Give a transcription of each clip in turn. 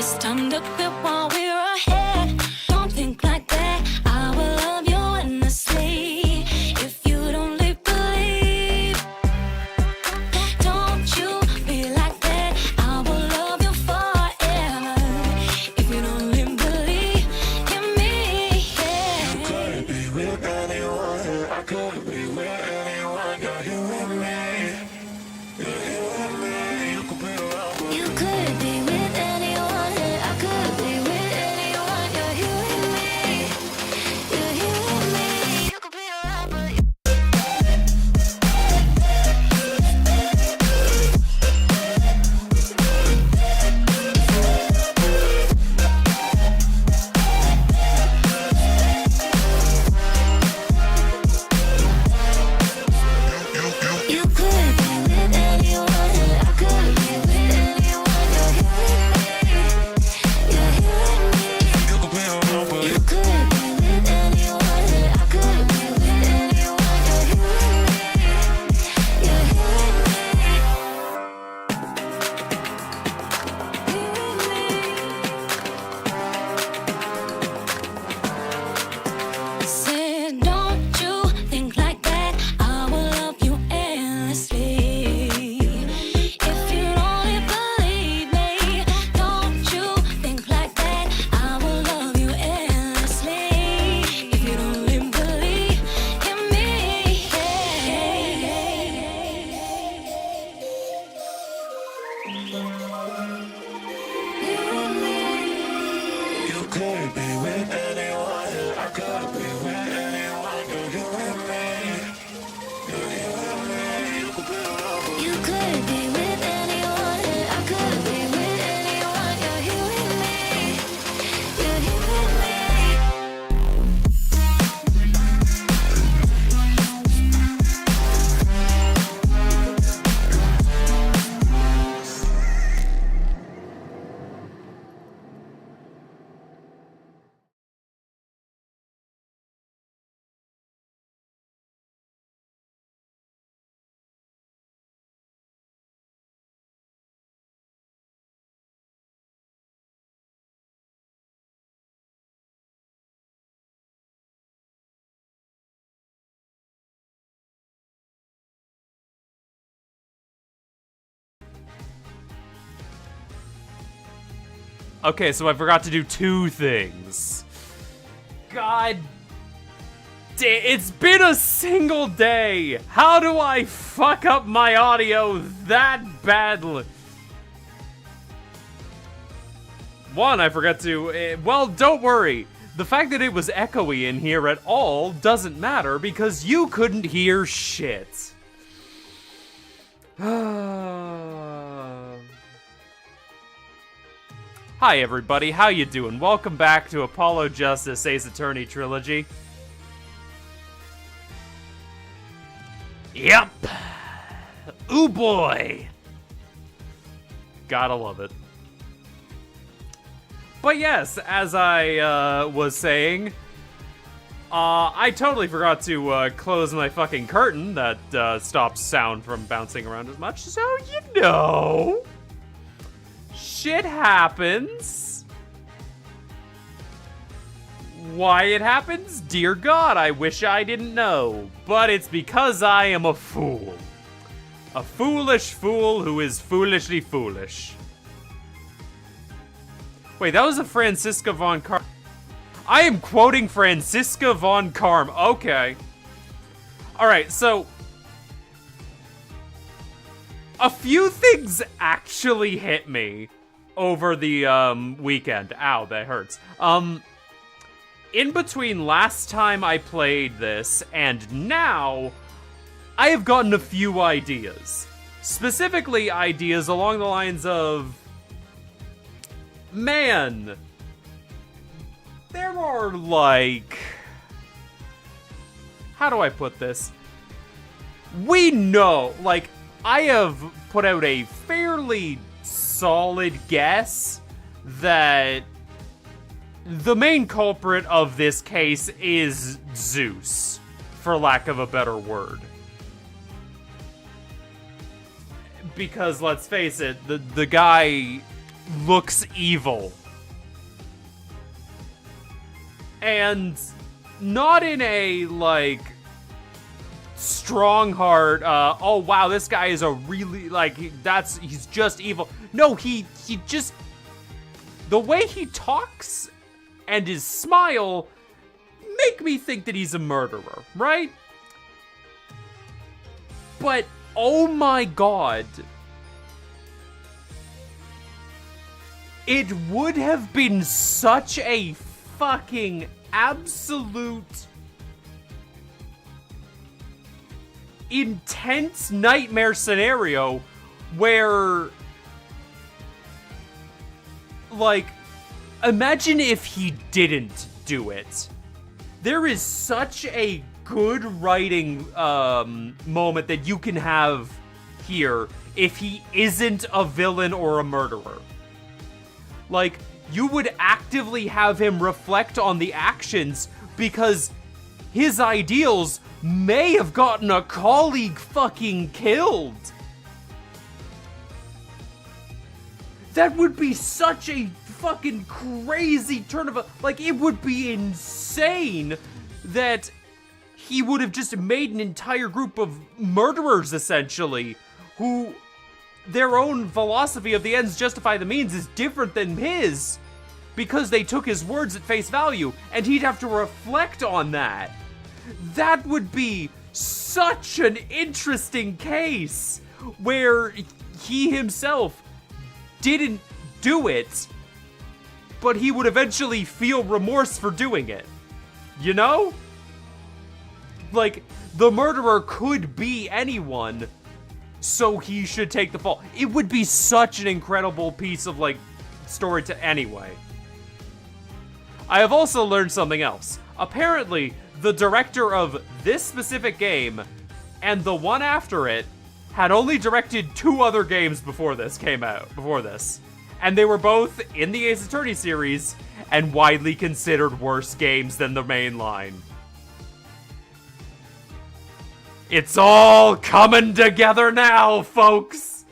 It's time to quit while we're ahead. Don't think like that. I will love you endlessly. If you don't believe, don't you be like that. I will love you forever. If you don't believe in me, yeah. You couldn't be with anyone. I couldn't be with anyone. You're here with me. You're here with me. You could be around, but You could be with anyone. I could be with anyone. You're here with me. You're here with me. You could be around, but you could be with anyone. I could be with anyone. You're here with me. You're here with me. you could be around, but You could be with anyone. I could be with anyone. You're here with me. You're here with me. Said, don't you think like that. I will love you endlessly. If you only believe me, don't you think like that. I will love you endlessly. If you don't believe in me, you couldn't be with anyone. I couldn't be with anyone. You're here with me. You're here with me. You could be around, but You could be with anyone. I could be with anyone. You're here with me. You're here with me. Okay, so I forgot to do two things. God it's been a single day. How do I fuck up my audio that badly? One, I forgot to, well, don't worry. The fact that it was echoey in here at all doesn't matter because you couldn't hear shit. Hi everybody, how you doing? Welcome back to Apollo Justice Ace Attorney Trilogy. Yep. Ooh boy. Gotta love it. But yes, as I was saying, I totally forgot to close my fucking curtain that stops sound from bouncing around as much, so you know. Shit happens. Why it happens? Dear God, I wish I didn't know. But it's because I am a fool. A foolish fool who is foolishly foolish. Wait, that was a Franziska von Karm. I am quoting Franziska von Karm. Okay. Alright, so a few things actually hit me over the weekend. Ow, that hurts. In between last time I played this and now, I have gotten a few ideas. Specifically ideas along the lines of, man, there are like, how do I put this? We know, like, I have put out a fairly solid guess that the main culprit of this case is Zeus, for lack of a better word. Because let's face it, the guy looks evil. And not in a, like, strong heart, oh wow, this guy is a really, like, he's just evil. No, he just, the way he talks and his smile make me think that he's a murderer, right? But, oh my god. It would have been such a fucking absolute intense nightmare scenario where, like, imagine if he didn't do it. There is such a good writing moment that you can have here if he isn't a villain or a murderer. Like, you would actively have him reflect on the actions because his ideals may have gotten a colleague fucking killed. That would be such a fucking crazy turn of like, it would be insane that he would have just made an entire group of murderers, essentially, who their own philosophy of the ends justify the means is different than his, because they took his words at face value, and he'd have to reflect on that. That would be such an interesting case, where he himself didn't do it, but he would eventually feel remorse for doing it. You know? Like, the murderer could be anyone, so he should take the fall. It would be such an incredible piece of, like, story to anyway. I have also learned something else. Apparently, the director of this specific game and the one after it had only directed 2 other games before this came out, And they were both in the Ace Attorney series and widely considered worse games than the main line. It's all coming together now, folks!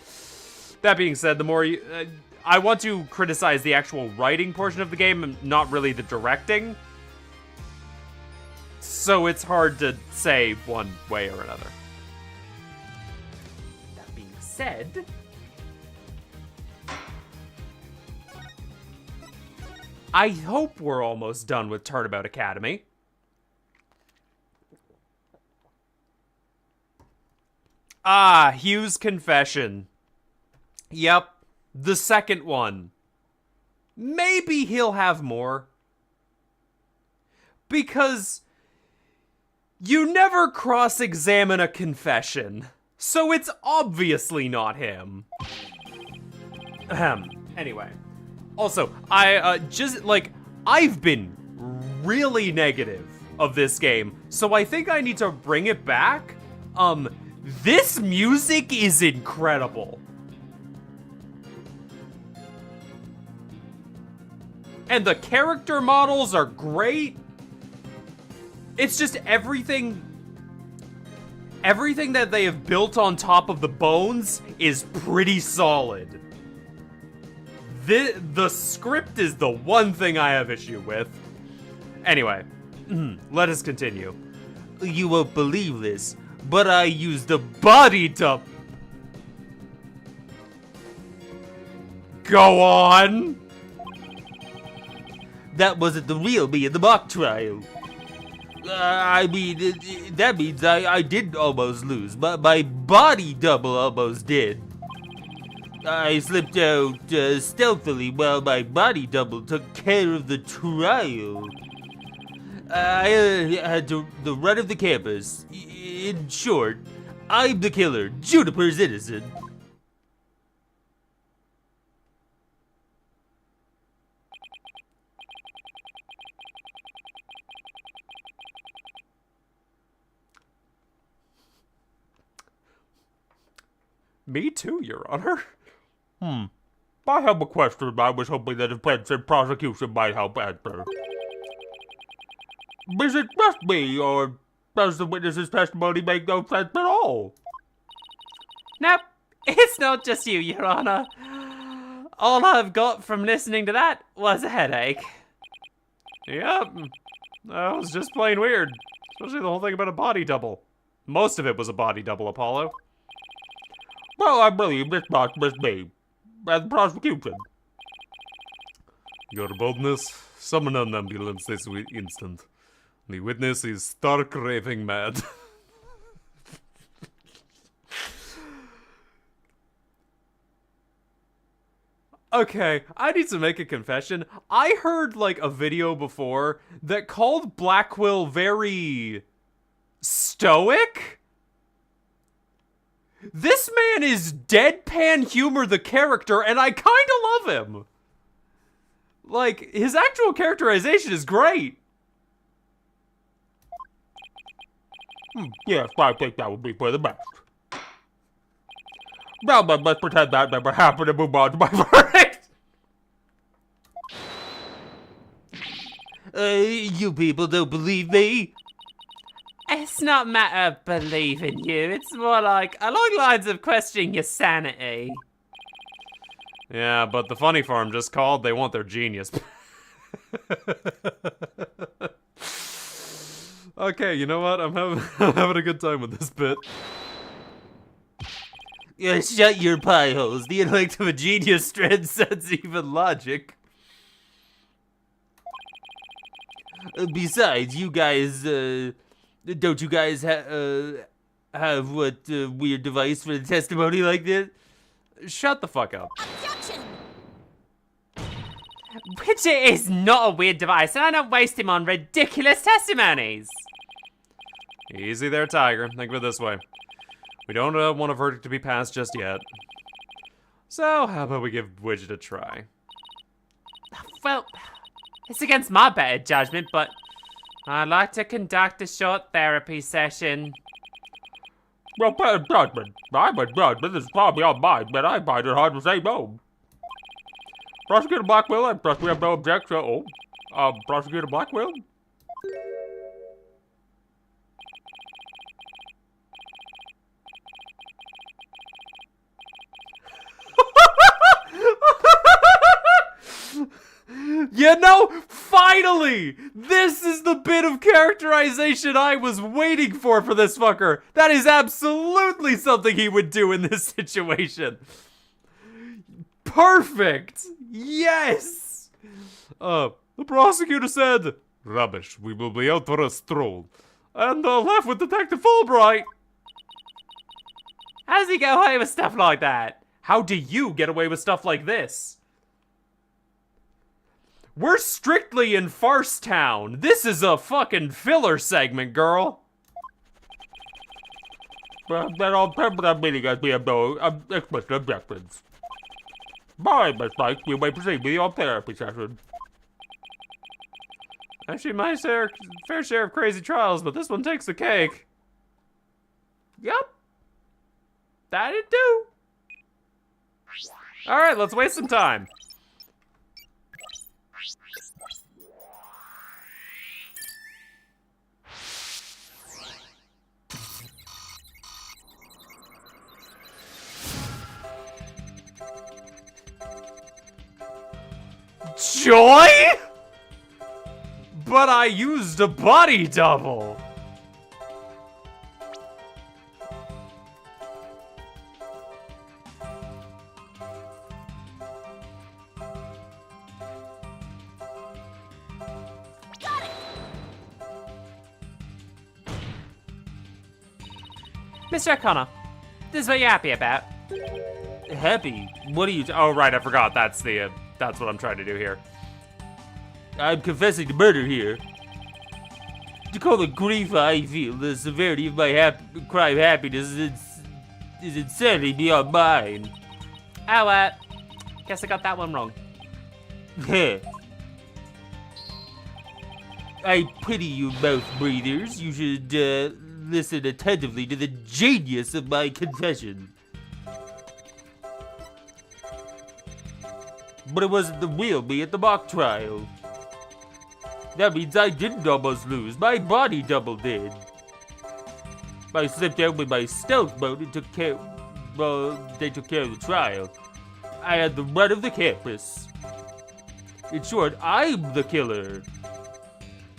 That being said, the more you... I want to criticize the actual writing portion of the game and not really the directing. So it's hard to say one way or another. That being said... I hope we're almost done with Turnabout Academy. Ah, Hugh's confession. Yep, the second one. Maybe he'll have more. Because you never cross-examine a confession, so it's obviously not him. Anyway. Also, I've been really negative of this game, so I think I need to bring it back. This music is incredible. And the character models are great. It's just everything that they have built on top of the bones is pretty solid. The script is the one thing I have issue with. Anyway, let us continue. You won't believe this, but I used a body double. Go on! That wasn't the real me in the mock trial. That means I did almost lose, but my body double almost did. I slipped out stealthily while my body double took care of the trial. I had the run of the campus. In short, I'm the killer. Juniper's innocent. Me too, Your Honor. I have a question I was hoping that defense and prosecution might help answer. Is it just me, or does the witness's testimony make no sense at all? Nope, it's not just you, Your Honor. all I've got from listening to that was a headache. Yep. That was just plain weird. Especially the whole thing about a body double. Most of it was a body double, Apollo. Well, I believe this must be as the prosecution. Your boldness, summon an ambulance this instant. The witness is stark raving mad. Okay, I need to make a confession. I heard, like, a video before that called Blackwell very stoic? This man is deadpan humor the character, and I kinda love him. Like, his actual characterization is great. Yes, I think that would be for the best. Well, but let's pretend that never happened and move on to my verdict. You people don't believe me? It's not a matter of believing you. It's more like, along lines of questioning your sanity. Yeah, but the funny farm just called. They want their genius. Okay, you know what? I'm having a good time with this bit. Yeah, shut your pie holes. The intellect of a genius transcends even logic. Besides, you guys, don't you guys have what weird device for the testimony like this? Shut the fuck up. Objection! Witcher is not a weird device, and I don't waste him on ridiculous testimonies. Easy there, Tiger. Think of it this way. We don't want a verdict to be passed just yet. So, how about we give Widget a try? Well, it's against my better judgment, but I'd like to conduct a short therapy session. Well, better judgment. My judgment is probably on mine, but I find it hard to say no. Prosecutor Blackwell, I trust we have no objection. Prosecutor Blackwell? You know, finally! This is the bit of characterization I was waiting for this fucker. That is absolutely something he would do in this situation. Perfect! Yes! The prosecutor said, rubbish, we will be out for a stroll. And left with Detective Fulbright. How does he get away with stuff like that? How do you get away with stuff like this? We're strictly in Farce Town. This is a fucking filler segment, girl. Well, then on purpose that meeting as we have no explicit objections. My mistake, we may proceed with your therapy session. Actually, my fair share of crazy trials, but this one takes the cake. Yep. That it do. Alright, let's waste some time. Joy? But I used a body double. Got it! Mr. O'Connor, this is what you're happy about. Happy? What are you? Oh, right, I forgot. That's what I'm trying to do here. I'm confessing to murder here. To call the grief I feel the severity of my crime happiness is insanity beyond mine. Oh, guess I got that one wrong. I pity you mouth breathers. You should listen attentively to the genius of my confession. But it wasn't the real me at the mock trial. That means I didn't almost lose. My body double did. I slipped out with my stealth mode and they took care of the trial. I had the run of the campus. In short, I'm the killer.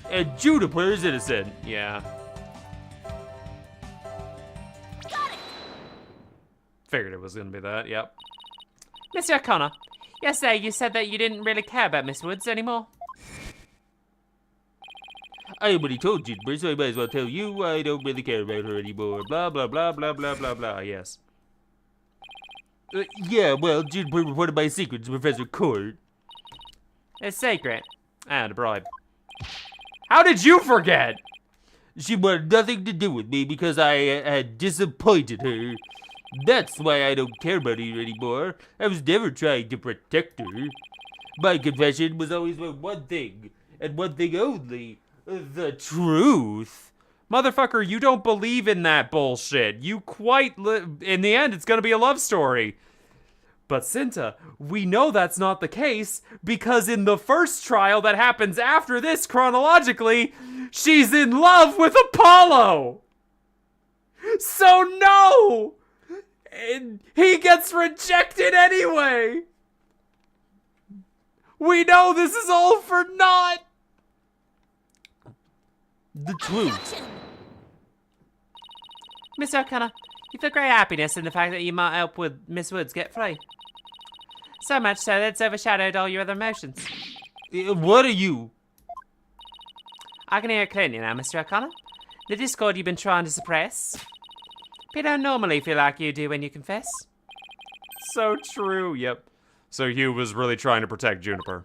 And Juniper is innocent. Yeah. Got it. Figured it was gonna be that, yep. Mr. O'Connor, yesterday you said that you didn't really care about Miss Woods anymore. I already told Juniper, so I might as well tell you I don't really care about her anymore. Blah, blah, blah, blah, blah, blah, blah, yes. Yeah, well, Juniper reported my secrets to Professor Court. A secret. And a bribe. How did you forget? She wanted nothing to do with me because I had disappointed her. That's why I don't care about her anymore. I was never trying to protect her. My confession was always about one thing, and one thing only. The truth. Motherfucker, you don't believe in that bullshit. You quite in the end, it's gonna be a love story. But Cinta, we know that's not the case because in the first trial that happens after this chronologically, she's in love with Apollo. So no! And he gets rejected anyway. We know this is all for naught. The truth. Action. Mr. O'Connor, you feel great happiness in the fact that you might help with Miss Woods get free. So much so that it's overshadowed all your other emotions. What are you? I can hear it clearly now, Mr. O'Connor. The discord you've been trying to suppress. People don't normally feel like you do when you confess. So true, yep. So Hugh was really trying to protect Juniper.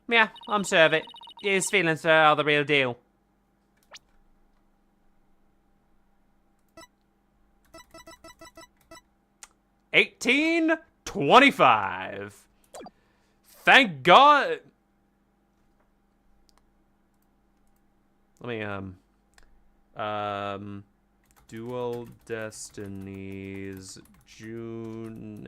Yeah, I'm sure of it. His feelings are the real deal. $18.25. Thank God. Let me, Dual Destinies, Juniper,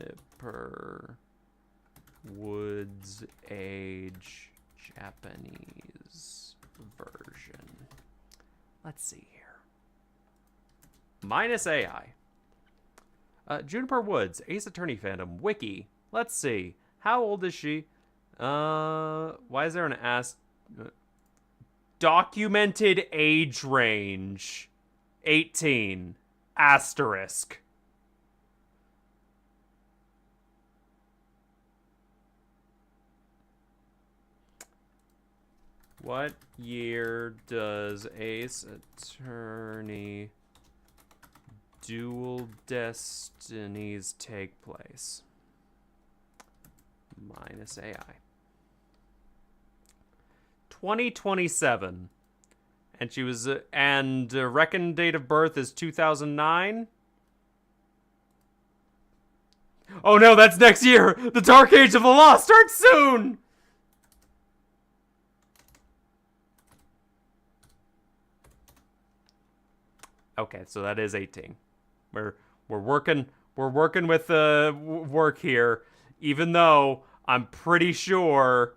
Woods Age, Japanese version. Let's see here. Minus AI. Juniper Woods, Ace Attorney fandom, wiki. Let's see. How old is she? Why is there an documented age range? 18. Asterisk. What year does Ace Attorney Dual Destinies take place? Minus AI. 2027. And she was, reckoned date of birth is 2009? Oh no, that's next year! The Dark Age of the Law starts soon! Okay, so that is 18. We're working with work here, even though I'm pretty sure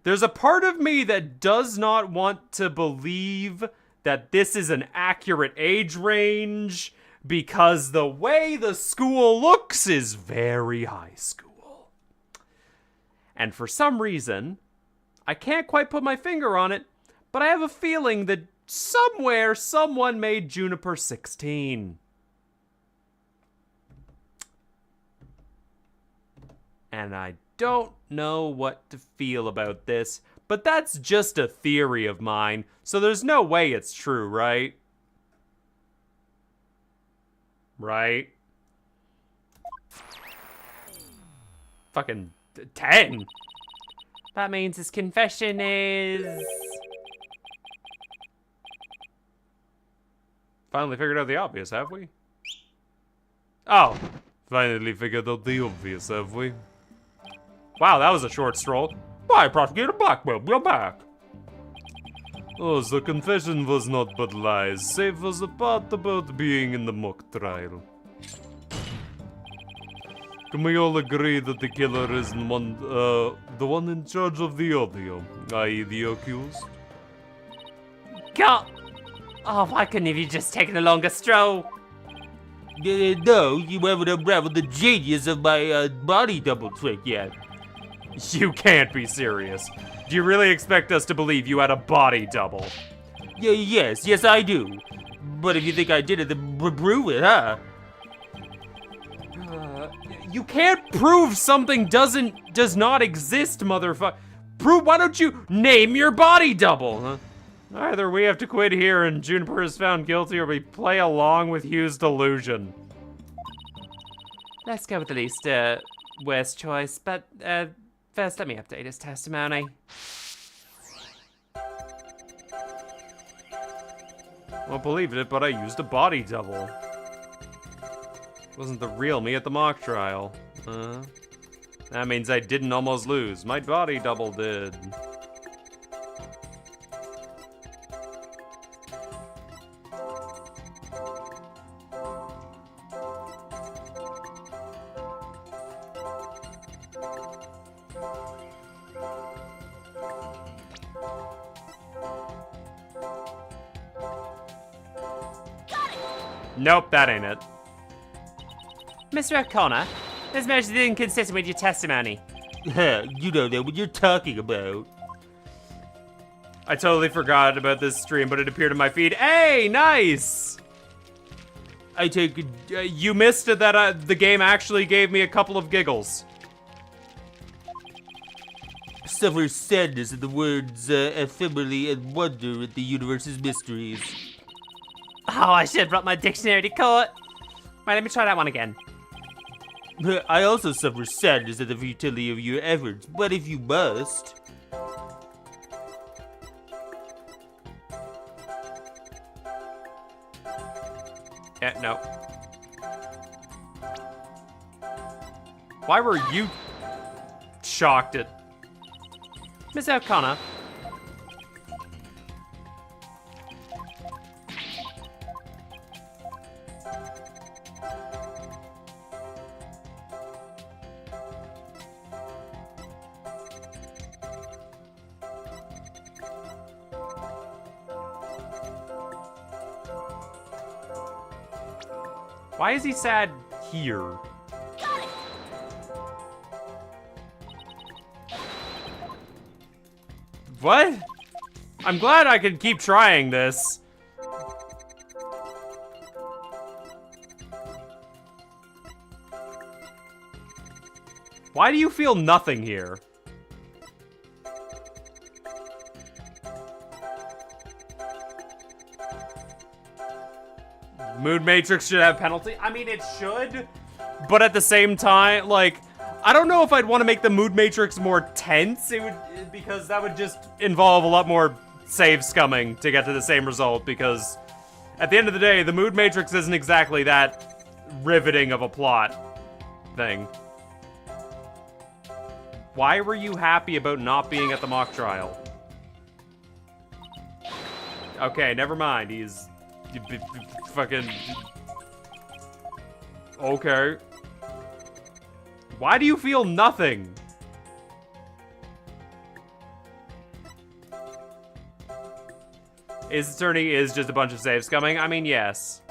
there's a part of me that does not want to believe that this is an accurate age range because the way the school looks is very high school. And for some reason, I can't quite put my finger on it, but I have a feeling that somewhere someone made Juniper 16. And I don't know what to feel about this, but that's just a theory of mine, so there's no way it's true, right? Right? Fucking 10. That means his confession is... Finally figured out the obvious, have we? Oh, finally figured out the obvious, have we? Wow, that was a short stroll. Why, Prosecutor Blackwell, you're back. Oh, the confession was not but lies, save for the part about being in the mock trial. Can we all agree that the killer is the one in charge of the audio, i.e. the accused? God! Oh, why couldn't you just taken a longer stroll? No, you haven't unraveled the genius of my body double trick yet. You can't be serious. Do you really expect us to believe you had a body double? Yes, I do. But if you think I did it, then prove it, huh? You can't prove something does not exist, motherfucker. Why don't you name your body double, huh? Either we have to quit here and Juniper is found guilty, or we play along with Hugh's delusion. Let's go with the least worst choice, but first let me update his testimony. Won't believe it, but I used a body double. Wasn't the real me at the mock trial. That means I didn't almost lose. My body double did. Nope, that ain't it. Mr. O'Connor, this measure is inconsistent with your testimony. You don't know what you're talking about. I totally forgot about this stream, but it appeared in my feed. Hey, nice! I take You missed it that the game actually gave me a couple of giggles. suffer sadness at the words ephemerally and wonder at the universe's mysteries. Oh, I should have brought my dictionary to court. Right, let me try that one again. I also suffer sadness at the futility of your efforts, but if you must... Yeah, no. Why were you shocked at... Miss O'Connor. Why is he sad here? What? I'm glad I can keep trying this. Why do you feel nothing here? Mood Matrix should have penalty. I mean, it should, but at the same time, like, I don't know if I'd want to make the Mood Matrix more tense. It would, because that would just involve a lot more save scumming to get to the same result. Because at the end of the day, the Mood Matrix isn't exactly that riveting of a plot thing. Why were you happy about not being at the mock trial? Okay, never mind. He's fucking... Okay. Why do you feel nothing? Is attorney is just a bunch of save scumming? I mean, yes.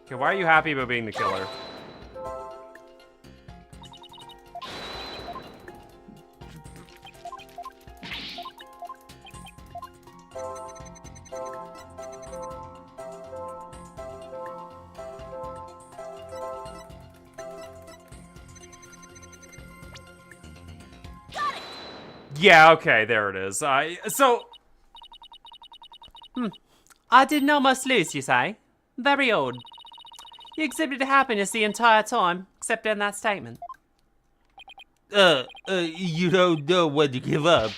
Okay, why are you happy about being the killer? Yeah, okay, there it is. I didn't almost lose, you say? Very odd. You exhibited happiness the entire time, except in that statement. You don't know when to give up.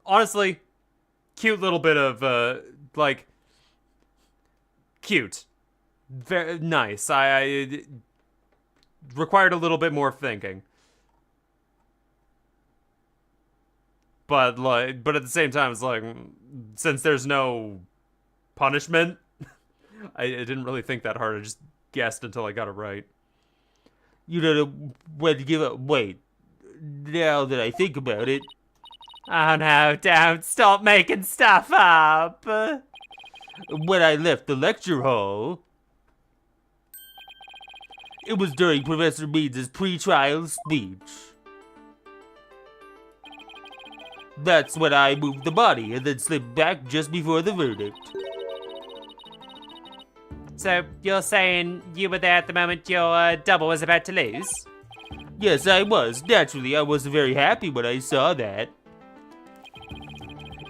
Honestly, cute little bit of, like, cute. Very nice. I required a little bit more thinking. But at the same time, it's like, since there's no punishment, I didn't really think that hard. I just guessed until I got it right. You don't know when to give up. Wait, now that I think about it, Oh no, don't stop making stuff up. When I left the lecture hall, it was during Professor Meads' pre-trial speech. That's when I moved the body and then slipped back just before the verdict. So you're saying you were there at the moment your double was about to lose? Yes, I was. Naturally, I wasn't very happy when I saw that.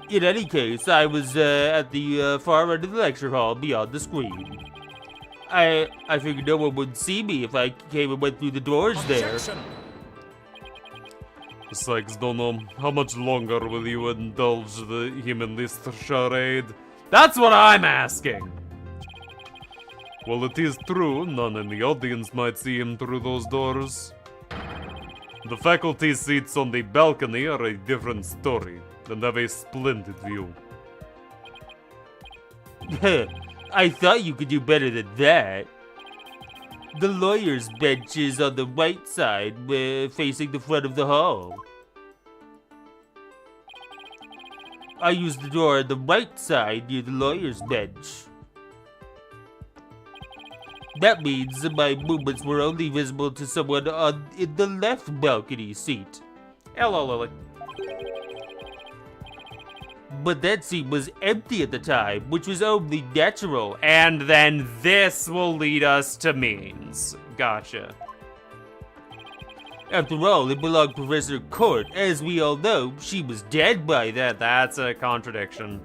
In any case, I was at the far end of the lecture hall beyond the screen. I figured no one would see me if I came and went through the doors there. Sykes, don't know how much longer will you indulge him in this charade? That's what I'm asking! Well, it is true, none in the audience might see him through those doors. The faculty seats on the balcony are a different story, and have a splendid view. I thought you could do better than that. The lawyer's bench is on the right side, facing the front of the hall. I used the door on the right side near the lawyer's bench. That means that my movements were only visible to someone in the left balcony seat. Hello, Lily. But that seat was empty at the time, which was only natural. And then this will lead us to means. Gotcha. After all, it belonged to Professor Court. As we all know, she was dead by then. That's a contradiction.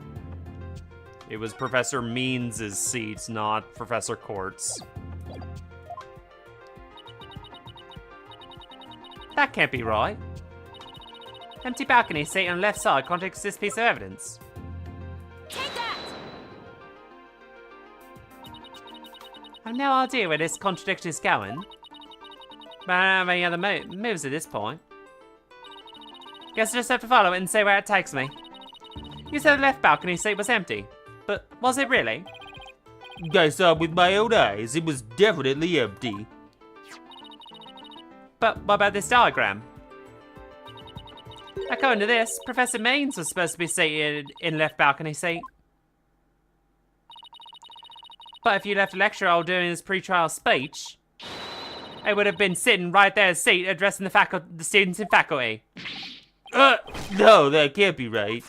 It was Professor Means' seat, not Professor Court's. That can't be right. Empty balcony seat on left side contradicts this piece of evidence. Take that! I've no idea where this contradiction is going. But I don't have any other moves at this point. Guess I just have to follow it and see where it takes me. You said the left balcony seat was empty, but was it really? I saw it with my own eyes. It was definitely empty. But what about this diagram? According to this, Professor Means was supposed to be seated in left balcony seat. But if you left the lecture hall during his pre-trial speech, I would have been sitting right there in his seat addressing the students in faculty. No, that can't be right.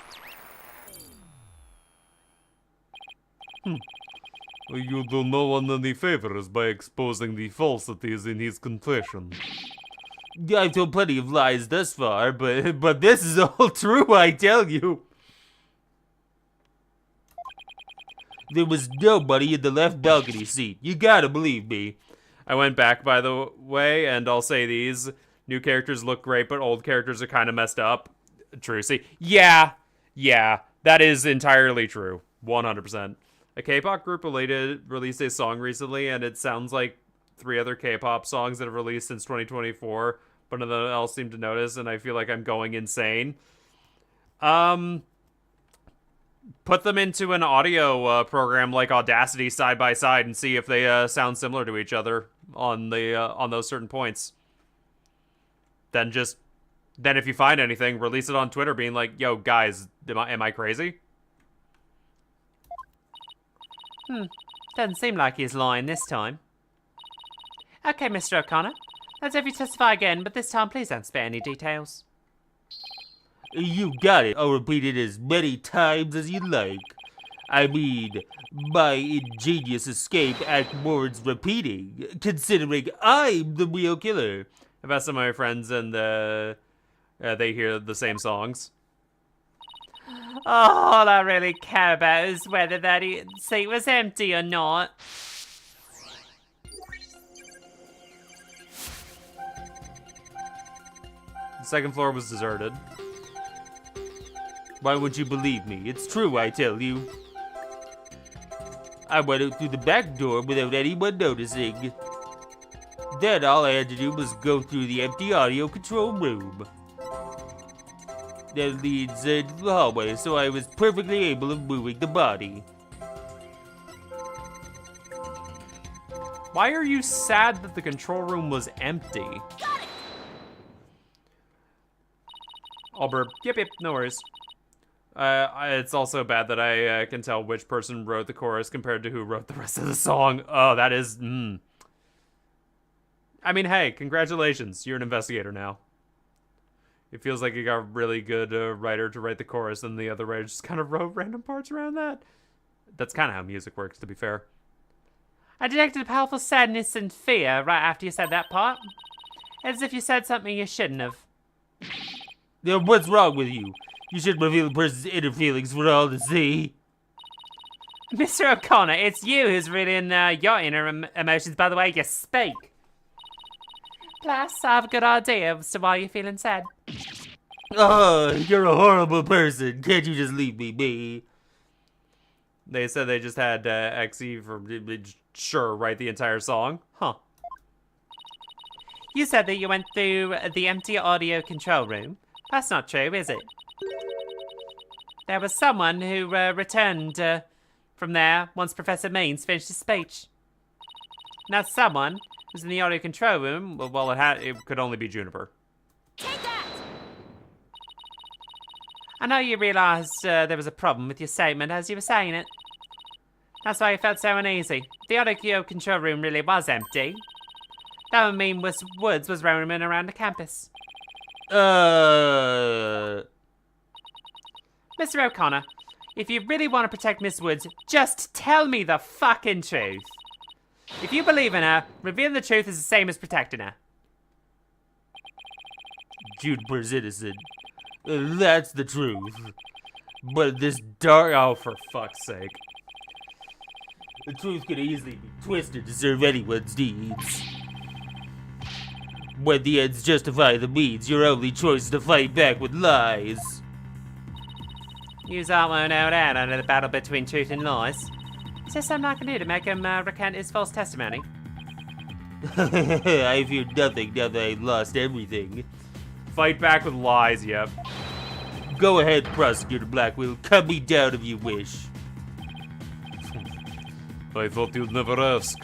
You do no one any favors by exposing the falsities in his confession. I've told plenty of lies thus far, but this is all true, I tell you. There was nobody in the left balcony seat. You gotta believe me. I went back, by the way, and I'll say these. New characters look great, but old characters are kind of messed up. True. See, yeah, that is entirely true. 100%. A K-pop group released a song recently, and it sounds like 3 other K-pop songs that have released since 2024, but none else seem to notice, and I feel like I'm going insane. Put them into an audio program like Audacity side by side and see if they sound similar to each other on those certain points. Then if you find anything, release it on Twitter, being like, "Yo, guys, am I crazy?" Doesn't seem like he's lying this time. Okay, Mr. O'Connor. Let's have you testify again, but this time please don't spare any details. You got it. I'll repeat it as many times as you like. I mean, my ingenious escape act warrants repeating, considering I'm the real killer. I've asked some of my friends, and they hear the same songs. All I really care about is whether that seat was empty or not. The second floor was deserted. Why would you believe me? It's true, I tell you. I went out through the back door without anyone noticing. Then all I had to do was go through the empty audio control room. That leads into the hallway, so I was perfectly able of moving the body. Why are you sad that the control room was empty? I'll burp. Yep, no worries. It's also bad that I can tell which person wrote the chorus compared to who wrote the rest of the song. Oh, that is, I mean, hey, congratulations. You're an investigator now. It feels like you got a really good writer to write the chorus, and the other writer just kind of wrote random parts around that. That's kind of how music works, to be fair. I detected a powerful sadness and fear right after you said that part. As if you said something you shouldn't have. Now, what's wrong with you? You should reveal the person's inner feelings for all to see. Mr. O'Connor, it's you who's revealing your inner emotions by the way you speak. Plus, I have a good idea as to why you're feeling sad. Oh, you're a horrible person. Can't you just leave me be? They said they just had XE for sure write the entire song. Huh. You said that you went through the empty audio control room. That's not true, is it? There was someone who returned from there once Professor Means finished his speech. And that someone was in the audio control room. Well, it could only be Juniper. Take that! I know you realised there was a problem with your statement as you were saying it. That's why you felt so uneasy. The audio control room really was empty. That would mean Woods was roaming around the campus. Uh... Mr. O'Connor, if you really want to protect Miss Woods, just tell me the fucking truth. If you believe in her, revealing the truth is the same as protecting her. Juniper's innocent. That's the truth. But this dark... Oh, for fuck's sake. The truth could easily be twisted to serve anyone's needs. When the ends justify the means, your only choice is to fight back with lies. Yous all won't know that under the battle between truth and lies. Is there something I can do to make him recant his false testimony? I fear nothing now that I've lost everything. Fight back with lies, yep. Go ahead, Prosecutor Blackwell. Cut me down if you wish. I thought you'd never ask.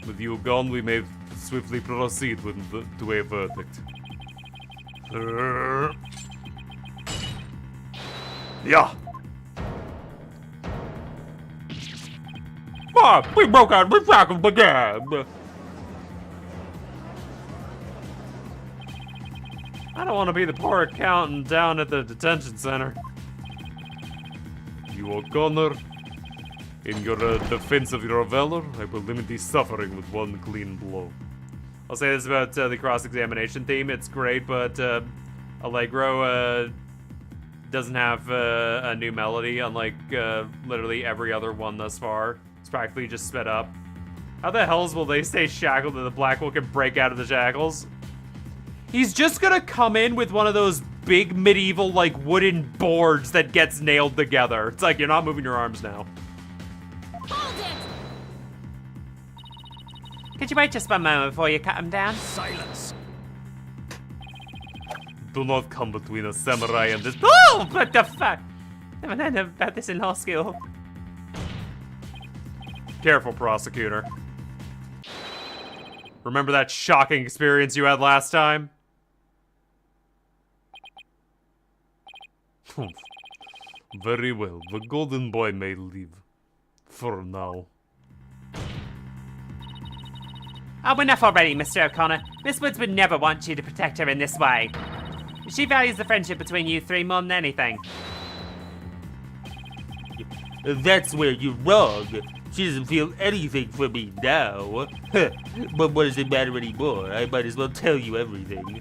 With you gone, we may swiftly proceed to a verdict. Yeah. Ah, we broke out. We tackled again. I don't want to be the poor accountant down at the detention center. You O'Connor, in your defense of your valor, I will limit the suffering with one clean blow. I'll say this about the cross-examination theme. It's great, but Allegro doesn't have a new melody, unlike literally every other one thus far. It's practically just sped up. How the hells will they stay shackled and the Blackwell can break out of the shackles? He's just gonna come in with one of those big medieval, like, wooden boards that gets nailed together. It's like, you're not moving your arms now. Hold it! Could you wait just one moment before you cut him down? Silence. Do not come between a samurai and this. Oh, what the fuck? Never known about this in law school. Careful, prosecutor. Remember that shocking experience you had last time? Very well, the golden boy may leave. For now. Oh, enough already, Mr. O'Connor. Miss Woods would never want you to protect her in this way. She values the friendship between you three more than anything. That's where you're wrong. She doesn't feel anything for me now. But what does it matter anymore? I might as well tell you everything.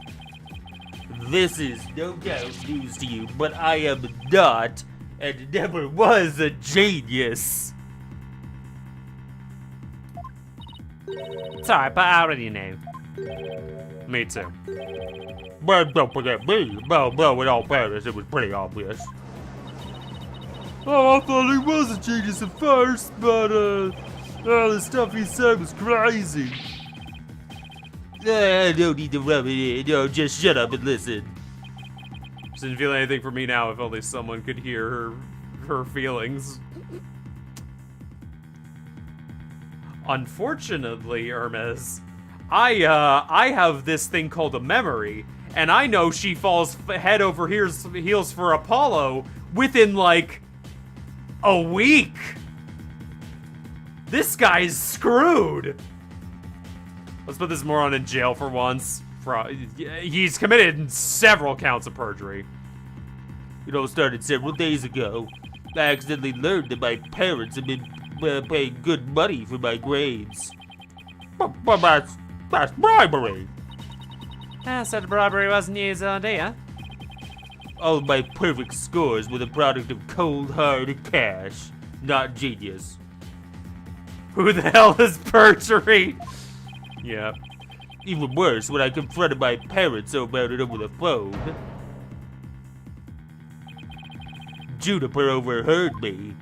This is no doubt news to you, but I am not, and never was, a genius. It's alright, but I already knew. Me too. But don't forget me. Well, in all fairness, it was pretty obvious. Oh, I thought he was a genius at first, but the stuff he said was crazy. I don't need to rub it in. No, just shut up and listen. Just didn't feel anything for me now. If only someone could hear her feelings. Unfortunately, Hermes, I have this thing called a memory, and I know she falls head over heels for Apollo within, like, a week. This guy's screwed. Let's put this moron in jail for once. He's committed several counts of perjury. It all started several days ago. I accidentally learned that my parents have been paying good money for my grades. But that's bribery. So the bribery wasn't his idea. All of my perfect scores were the product of cold, hard cash, not genius. Who the hell is perjury? Yeah. Even worse, when I confronted my parents about it over the phone, Juniper overheard me.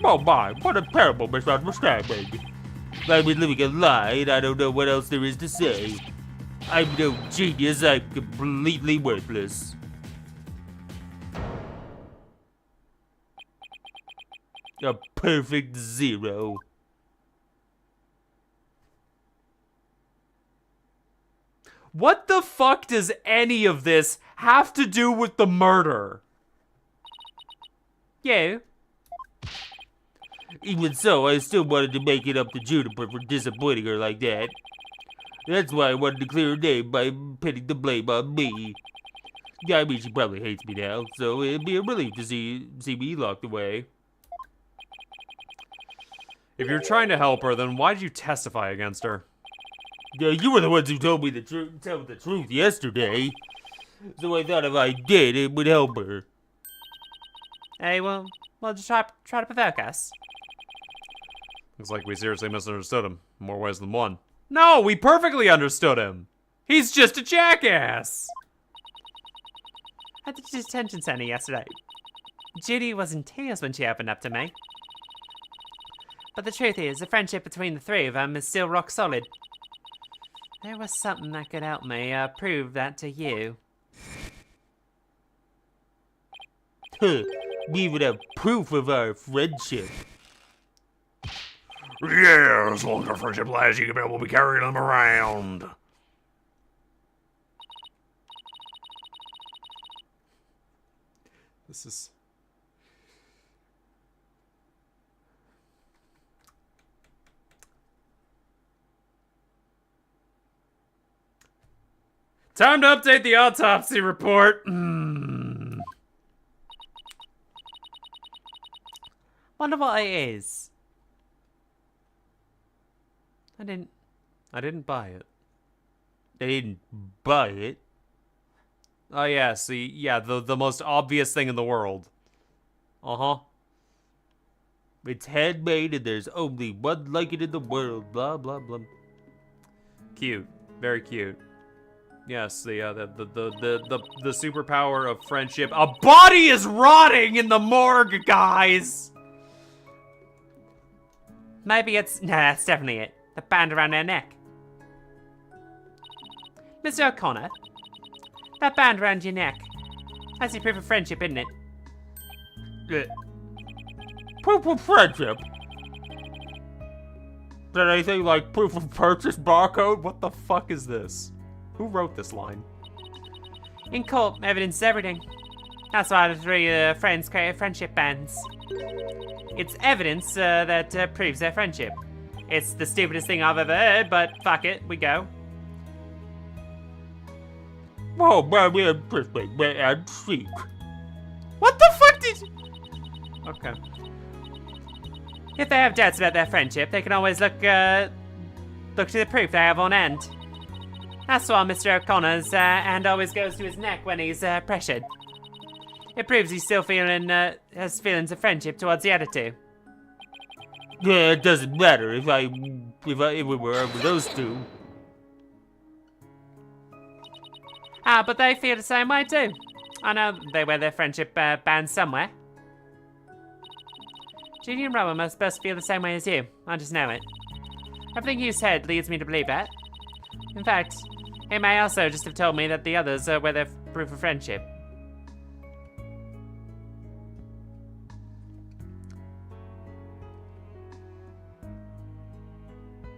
Oh my, what a terrible misunderstanding. I've been living a lie and I don't know what else there is to say. I'm no genius, I'm completely worthless. A perfect 0. What the fuck does any of this have to do with the murder? You? Even so, I still wanted to make it up to Juniper for disappointing her like that. That's why I wanted to clear her name by pinning the blame on me. Yeah, I mean, she probably hates me now, so it'd be a relief to see me locked away. If you're trying to help her, then why did you testify against her? Yeah, you were the ones who told me tell the truth yesterday. So I thought if I did, it would help her. Hey, well, just try to provoke us. Looks like we seriously misunderstood him. In more ways than one. No, we perfectly understood him. He's just a jackass. At the detention center yesterday, Judy was in tears when she opened up to me. But the truth is, the friendship between the three of them is still rock solid. There was something that could help me prove that to you. Huh, we even have proof of our friendship. Yeah, as long as our friendship lasts, we'll be carrying them around. This is... Time to update the autopsy report. Wonder what it is. I didn't buy it. They didn't buy it. Oh yeah, see, yeah, the most obvious thing in the world. Uh-huh. It's handmade and there's only one like it in the world. Blah, blah, blah. Cute. Very cute. Yes, the superpower of friendship. A body is rotting in the morgue, guys! Maybe it's... No, that's definitely it. The band around their neck. Mr. O'Connor, that band around your neck. That's your proof of friendship, isn't it? Proof of friendship? Is that anything like proof of purchase barcode? What the fuck is this? Who wrote this line? In court, evidence is everything. That's why the three friends created friendship bands. It's evidence that proves their friendship. It's the stupidest thing I've ever heard, but fuck it, we go. Oh, very interesting, and chic. What the fuck did you... Okay. If they have doubts about their friendship, they can always look to the proof they have on hand. That's why Mr. O'Connor's hand always goes to his neck when he's pressured. It proves he's still has feelings of friendship towards the other two. Yeah, it doesn't matter if we were over those two. But they feel the same way too. I know they wear their friendship bands somewhere. Judy and Robin must both feel the same way as you. I just know it. Everything you said leads me to believe that. In fact, he may also just have told me that the others wear their proof of friendship.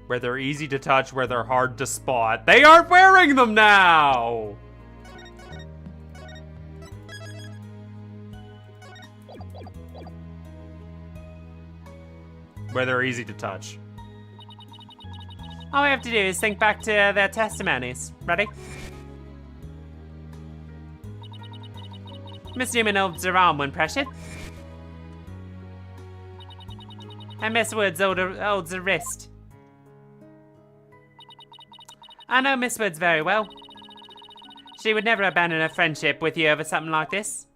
Where they're easy to touch, where they're hard to spot. They aren't wearing them now! Where they're easy to touch. All we have to do is think back to their testimonies. Ready? Miss Newman holds her arm when pressured. And Miss Woods holds her wrist. I know Miss Woods very well. She would never abandon a friendship with you over something like this.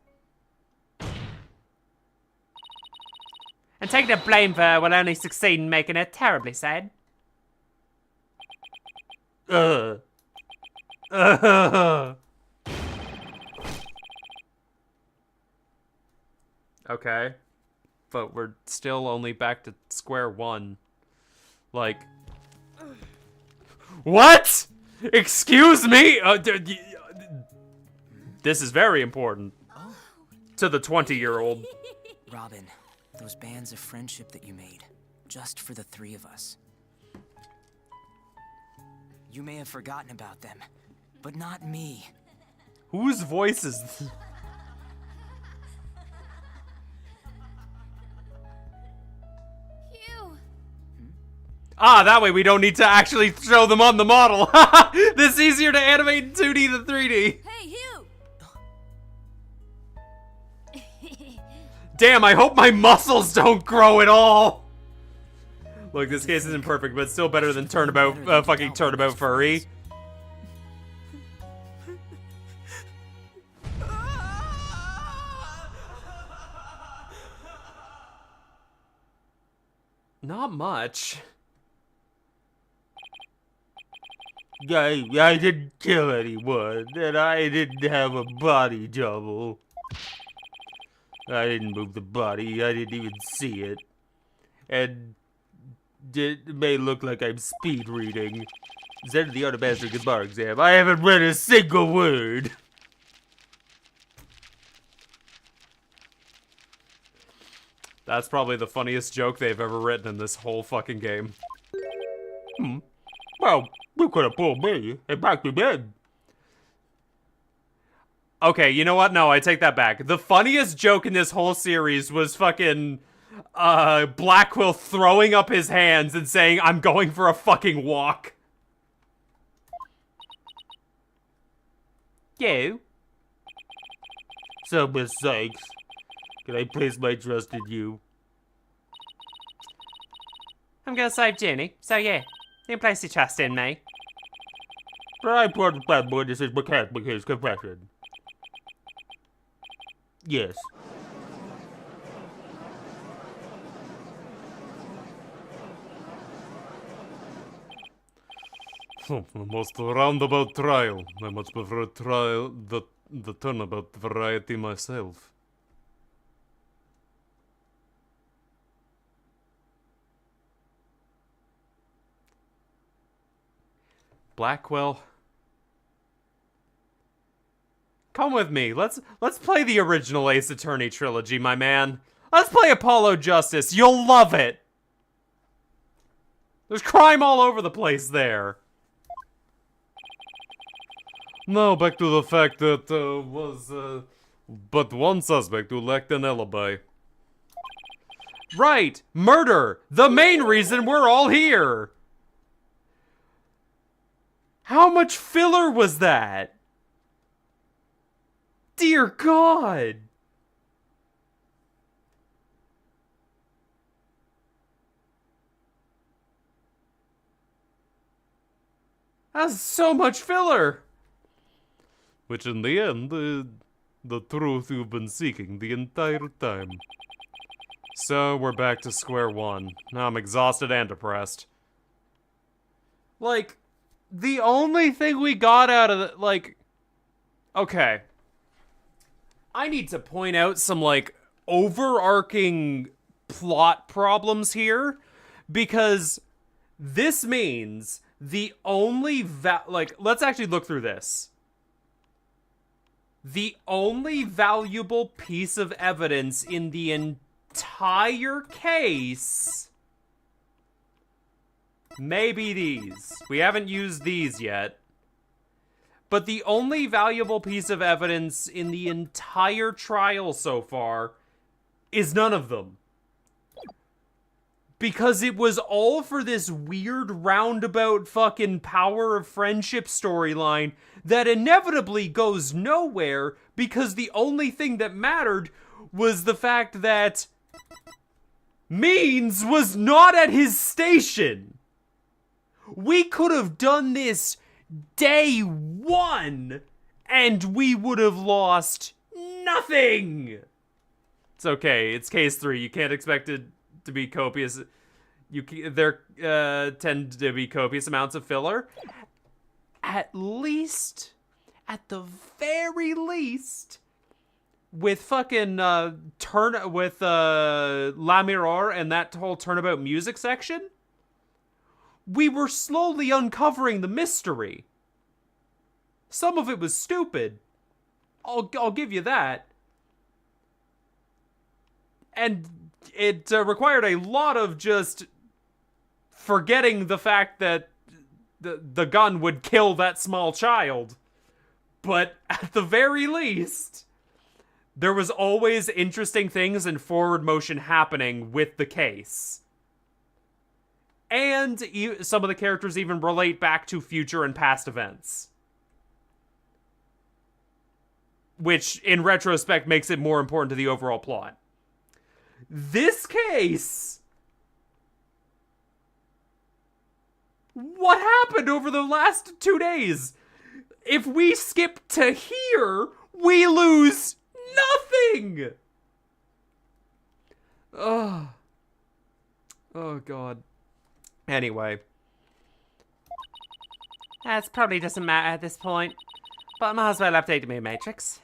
And taking the blame for her will only succeed in making her terribly sad. Okay. But we're still only back to square one. Like... What?! Excuse me?! This is very important. To the 20-year-old. Robin, those bands of friendship that you made, just for the three of us. You may have forgotten about them, but not me. Whose voice is this? Hugh. Ah, that way we don't need to actually show them on the model. This is easier to animate in 2D than 3D. Hey, Hugh. Damn, I hope my muscles don't grow at all. Look, this case isn't perfect, but it's still better than turnabout, fucking turnabout furry. Not much. I didn't kill anyone, and I didn't have a body double. I didn't move the body, I didn't even see it. And it may look like I'm speed reading. Instead of the art of mastering a bar exam, I haven't read a single word. That's probably the funniest joke they've ever written in this whole fucking game. Well, you could have pulled me and back me in. Okay, you know what? No, I take that back. The funniest joke in this whole series was fucking Blackwell throwing up his hands and saying, "I'm going for a fucking walk." You? So, Miss Sykes, can I place my trust in you? I'm gonna save Jenny, so yeah. You can place your trust in me. But I brought the bad boy, this is mechanic his confession. Yes. The most roundabout trial. I much prefer the turnabout variety myself. Blackwell. Come with me. Let's play the original Ace Attorney trilogy, my man. Let's play Apollo Justice. You'll love it. There's crime all over the place there. Now back to the fact that was but one suspect who lacked an alibi. Right, murder. The main reason we're all here. How much filler was that? Dear God. That's so much filler. Which in the end, the truth you've been seeking the entire time. So we're back to square one. Now I'm exhausted and depressed. Like, the only thing we got out of the, like, okay. I need to point out some, like, overarching plot problems here, because this means the only, like, let's actually look through this. The only valuable piece of evidence in the entire case Maybe these. We haven't used these yet. But the only valuable piece of evidence in the entire trial so far is none of them. Because it was all for this weird roundabout fucking power of friendship storyline that inevitably goes nowhere because the only thing that mattered was the fact that Means was not at his station. We could have done this day one and we would have lost nothing. It's okay. It's case 3. You can't expect it to be copious. There tend to be copious amounts of filler. At least, at the very least, with fucking La Mirror and that whole turnabout music section, we were slowly uncovering the mystery. Some of it was stupid. I'll give you that. And it required a lot of just forgetting the fact that the gun would kill that small child. But at the very least, there was always interesting things and forward motion happening with the case. And some of the characters even relate back to future and past events. Which, in retrospect, makes it more important to the overall plot. This case... What happened over the last 2 days? If we skip to here, we lose nothing! Oh God. Anyway. That probably doesn't matter at this point, but I might as well update the moon matrix.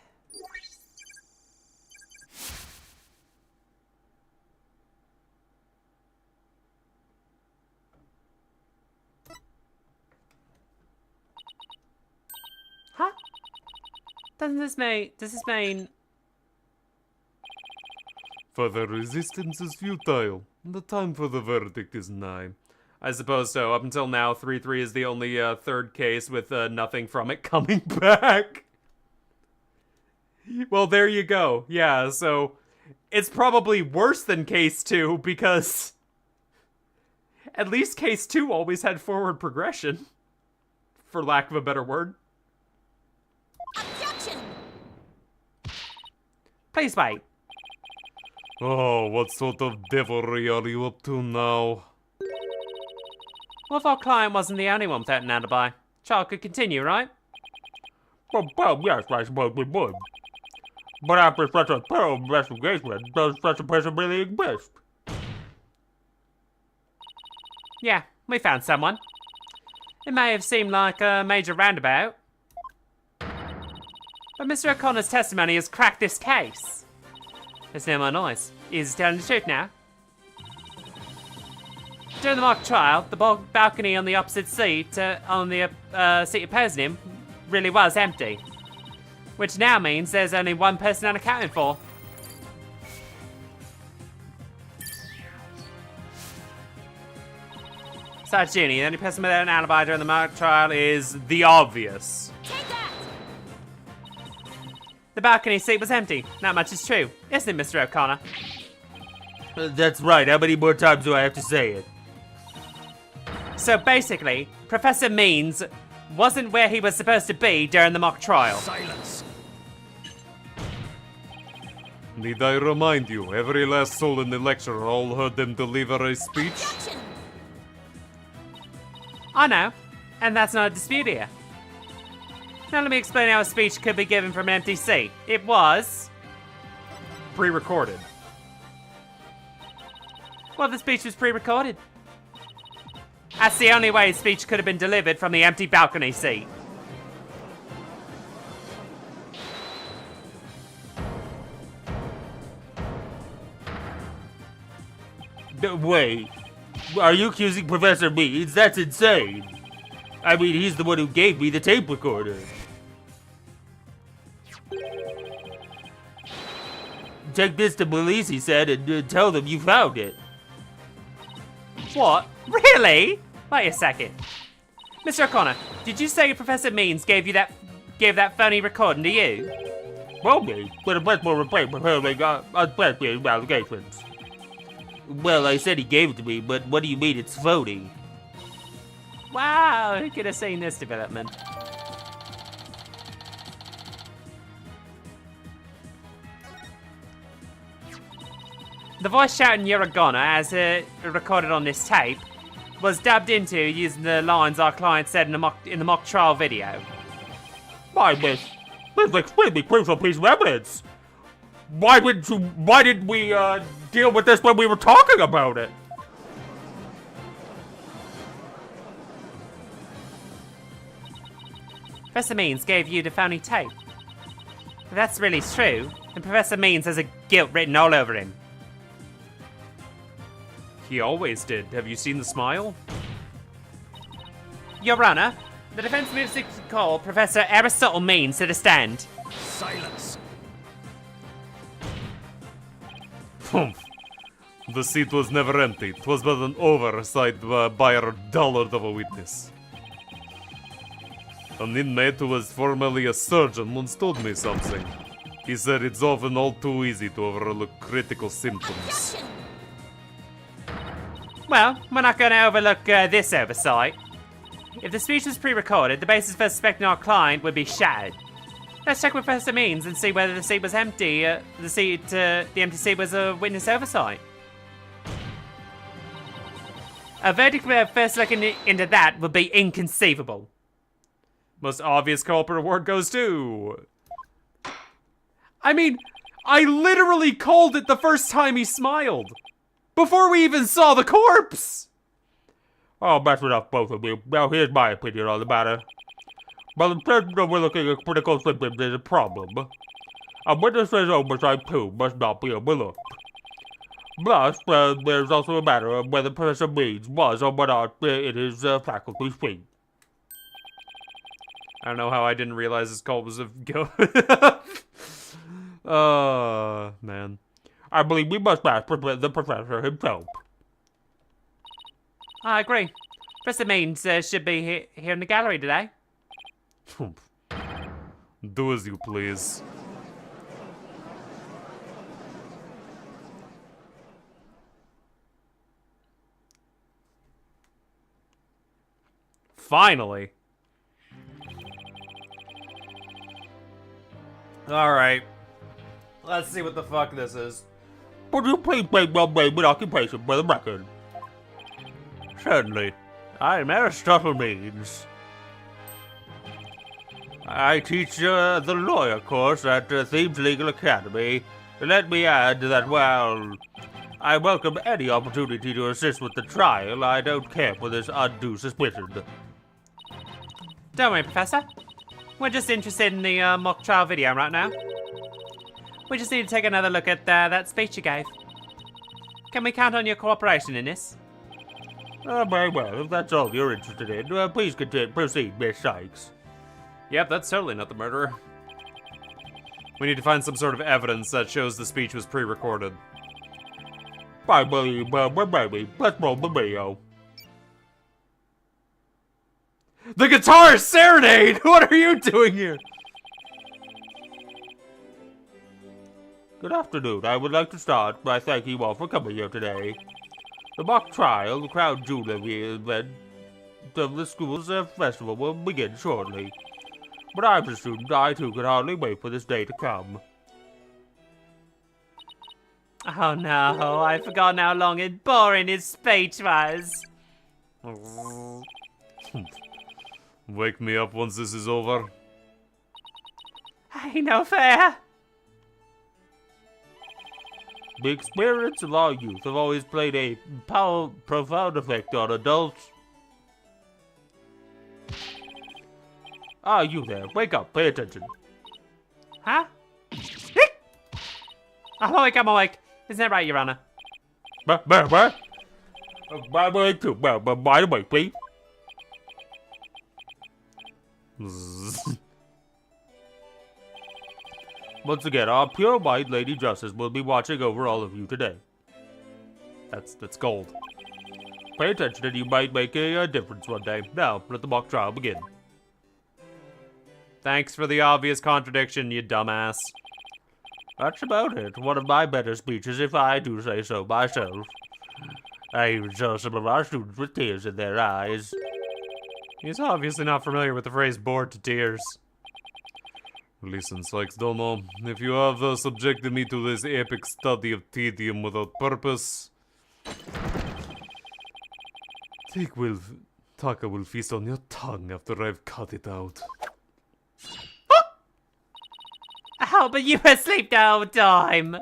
Huh? Does this mean... Further resistance is futile. The time for the verdict is nigh. I suppose so. Up until now, 3-3 is the only third case with nothing from it coming back. Well, there you go. Yeah, so it's probably worse than case 2 because at least case 2 always had forward progression, for lack of a better word. Objection! Please wait. Oh, what sort of devilry are you up to now? Well, if our client wasn't the only one without an alibi, child could continue, right? Well, yes, I suppose we would. But after such a thorough investigation, does such a person really exist? Yeah, we found someone. It may have seemed like a major roundabout, but Mr. O'Connor's testimony has cracked this case. There's no more noise. He's telling the truth now. During the mock trial, the balcony on the opposite seat, on the seat opposing him, really was empty. Which now means there's only one person unaccounted for. Sarge Jr., the only person without an alibi during the mock trial is the obvious. Take that! The balcony seat was empty. Not much is true, isn't it, Mr. O'Connor? That's right. How many more times do I have to say it? So basically, Professor Means wasn't where he was supposed to be during the mock trial. Silence. Need I remind you, every last soul in the lecture hall heard them deliver a speech? Objection! I know, and that's not a dispute here. Now let me explain how a speech could be given from an empty seat. It was... Pre-recorded. Well, the speech was pre-recorded. That's the only way a speech could have been delivered from the empty balcony seat. Wait, are you accusing Professor Means? That's insane. I mean, he's the one who gave me the tape recorder. Take this to police, he said, and tell them you found it. What? Really? Wait a second. Mr. O'Connor, did you say Professor Means gave that phony recording to you? Well, me, but a much more repair for hurling unprecedented allegations. Well, I said he gave it to me, but what do you mean it's phony? Wow, who could have seen this development? The voice shouting "You're a goner," as recorded on this tape, was dubbed into using the lines our client said in the mock trial video. Why, miss? This is an extremely crucial piece of evidence. Why didn't we deal with this when we were talking about it? Professor Means gave you the phony tape. If that's really true, then Professor Means has a guilt written all over him. He always did. Have you seen the smile? Your Honor, the defense moves to call Professor Aristotle Means to the stand. Silence. Humph. The seat was never empty. It was but an oversight by our dullard of a witness. An inmate who was formerly a surgeon once told me something. He said it's often all too easy to overlook critical symptoms. Well, we're not going to overlook this oversight. If the speech was pre-recorded, the basis for suspecting our client would be shattered. Let's check with Professor Means and see whether the seat was empty. The empty seat was a witness oversight. A verdict first looking into that would be inconceivable. Most obvious culprit award goes to... I mean, I literally called it the first time he smiled. Before we even saw the corpse! Oh, that's enough, both of you. Now, here's my opinion on the matter. While the presence of overlooking at critical symptoms is a problem, a witness's oversight too must not be overlooked. Plus, there's also a matter of whether Professor Means was or was not in his faculty suite. I don't know how I didn't realize his call was a go. Man. I believe we must ask the professor himself. I agree. Professor Means should be here in the gallery today. Do as you please. Finally. Alright. Let's see what the fuck this is. Would you please make one name and occupation for the record? Certainly. I'm Aristotle Means. I teach the lawyer course at Thebes Legal Academy. Let me add that, well, I welcome any opportunity to assist with the trial. I don't care for this undue suspicion. Don't worry, Professor. We're just interested in the mock trial video right now. We just need to take another look at that speech you gave. Can we count on your cooperation in this? Very well. If that's all you're interested in, please proceed, Miss Sykes. Yep, that's totally not the murderer. We need to find some sort of evidence that shows the speech was pre-recorded. I believe, maybe. Let's roll the video. The guitar serenade! What are you doing here? Good afternoon. I would like to start by thanking you all for coming here today. The mock trial, the crown jewel event of the school's festival will begin shortly. But I'm a student, I too can hardly wait for this day to come. Oh no, I've forgotten how long and boring his speech was. Wake me up once this is over. Ain't no fair. The experience of our youth have always played a profound effect on adults. Ah, you there. Wake up. Pay attention. Huh? I'm awake. Isn't that right, Your Honor? What? By the way, too. By the way, please. Once again, our pure white Lady Justice will be watching over all of you today. That's gold. Pay attention and you might make a difference one day. Now, let the mock trial begin. Thanks for the obvious contradiction, you dumbass. That's about it. One of my better speeches, if I do say so myself. I even saw some of our students with tears in their eyes. He's obviously not familiar with the phrase bored to tears. Listen, Sykes Dono, if you have subjected me to this epic study of tedium without purpose, Taka will feast on your tongue after I've cut it out. Oh, but you were asleep the whole time.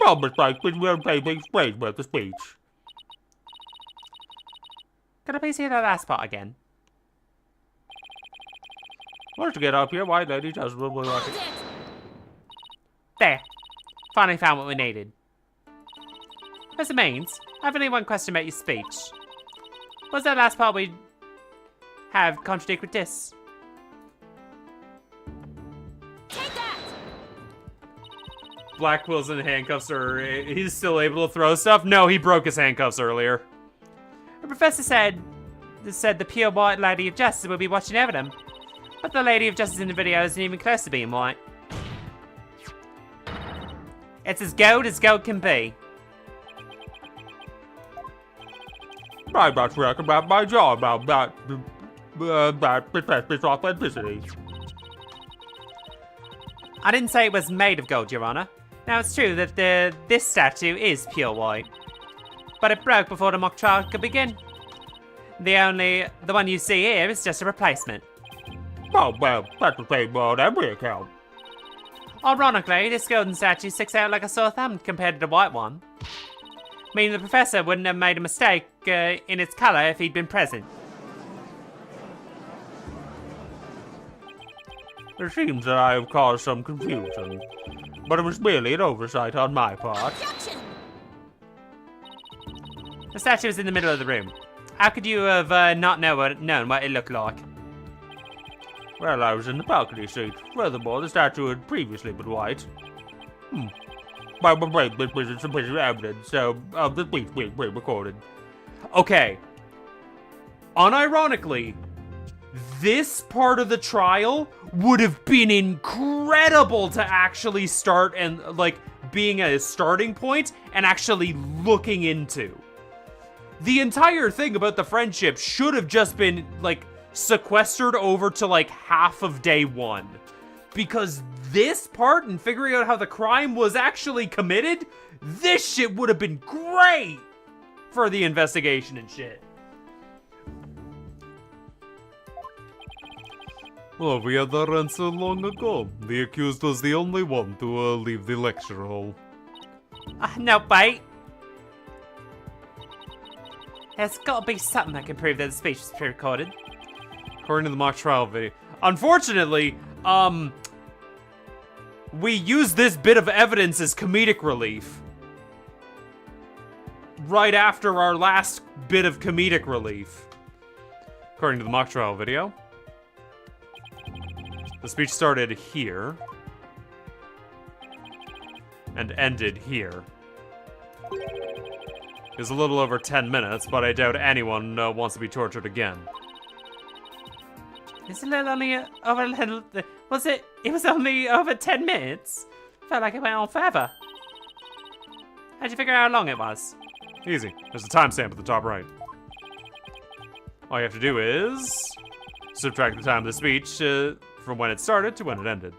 Promise, Mike, we will explain about the speech. Can I please hear that last part again? Once you get up here, white lady just will watch it. There. Finally found what we needed. As it means, I have only one question about your speech. What's that last part we have contradict with this? Blackwell's in handcuffs, or he's still able to throw stuff? No, he broke his handcuffs earlier. The professor said the pure white lady of justice will be watching over them. But the lady of justice in the video isn't even close to being white. It's as gold can be. I must recommend my job about that professor's authenticity. I didn't say it was made of gold, Your Honor. Now it's true that this statue is pure white, but it broke before the mock trial could begin. The one you see here is just a replacement. Oh, well, that's the same on every account. Ironically, this golden statue sticks out like a sore thumb compared to the white one, meaning the professor wouldn't have made a mistake in its color if he'd been present. It seems that I have caused some confusion, but it was merely an oversight on my part. The statue was in the middle of the room. How could you have not known what it looked like? Well, I was in the balcony seat. Furthermore, the statue had previously been white. My brain was insufficient evidence, so the speech being pre-recorded. Okay. Unironically, this part of the trial would have been incredible to actually start and, like, being a starting point and actually looking into. The entire thing about the friendship should have just been, like, sequestered over to, like, half of day one. Because this part and figuring out how the crime was actually committed, this shit would have been great for the investigation and shit. Well, we had our answer long ago. The accused was the only one to leave the lecture hall. No, bait. There's got to be something that can prove that the speech was pre-recorded. According to the mock trial video. Unfortunately, we used this bit of evidence as comedic relief. Right after our last bit of comedic relief. According to the mock trial video. The speech started here. And ended here. It was a little over 10 minutes, but I doubt anyone wants to be tortured again. It's a little only over a little. Was it? It was only over 10 minutes. Felt like it went on forever. How'd you figure out how long it was? Easy. There's a timestamp at the top right. All you have to do is subtract the time of the speech from when it started to when it ended.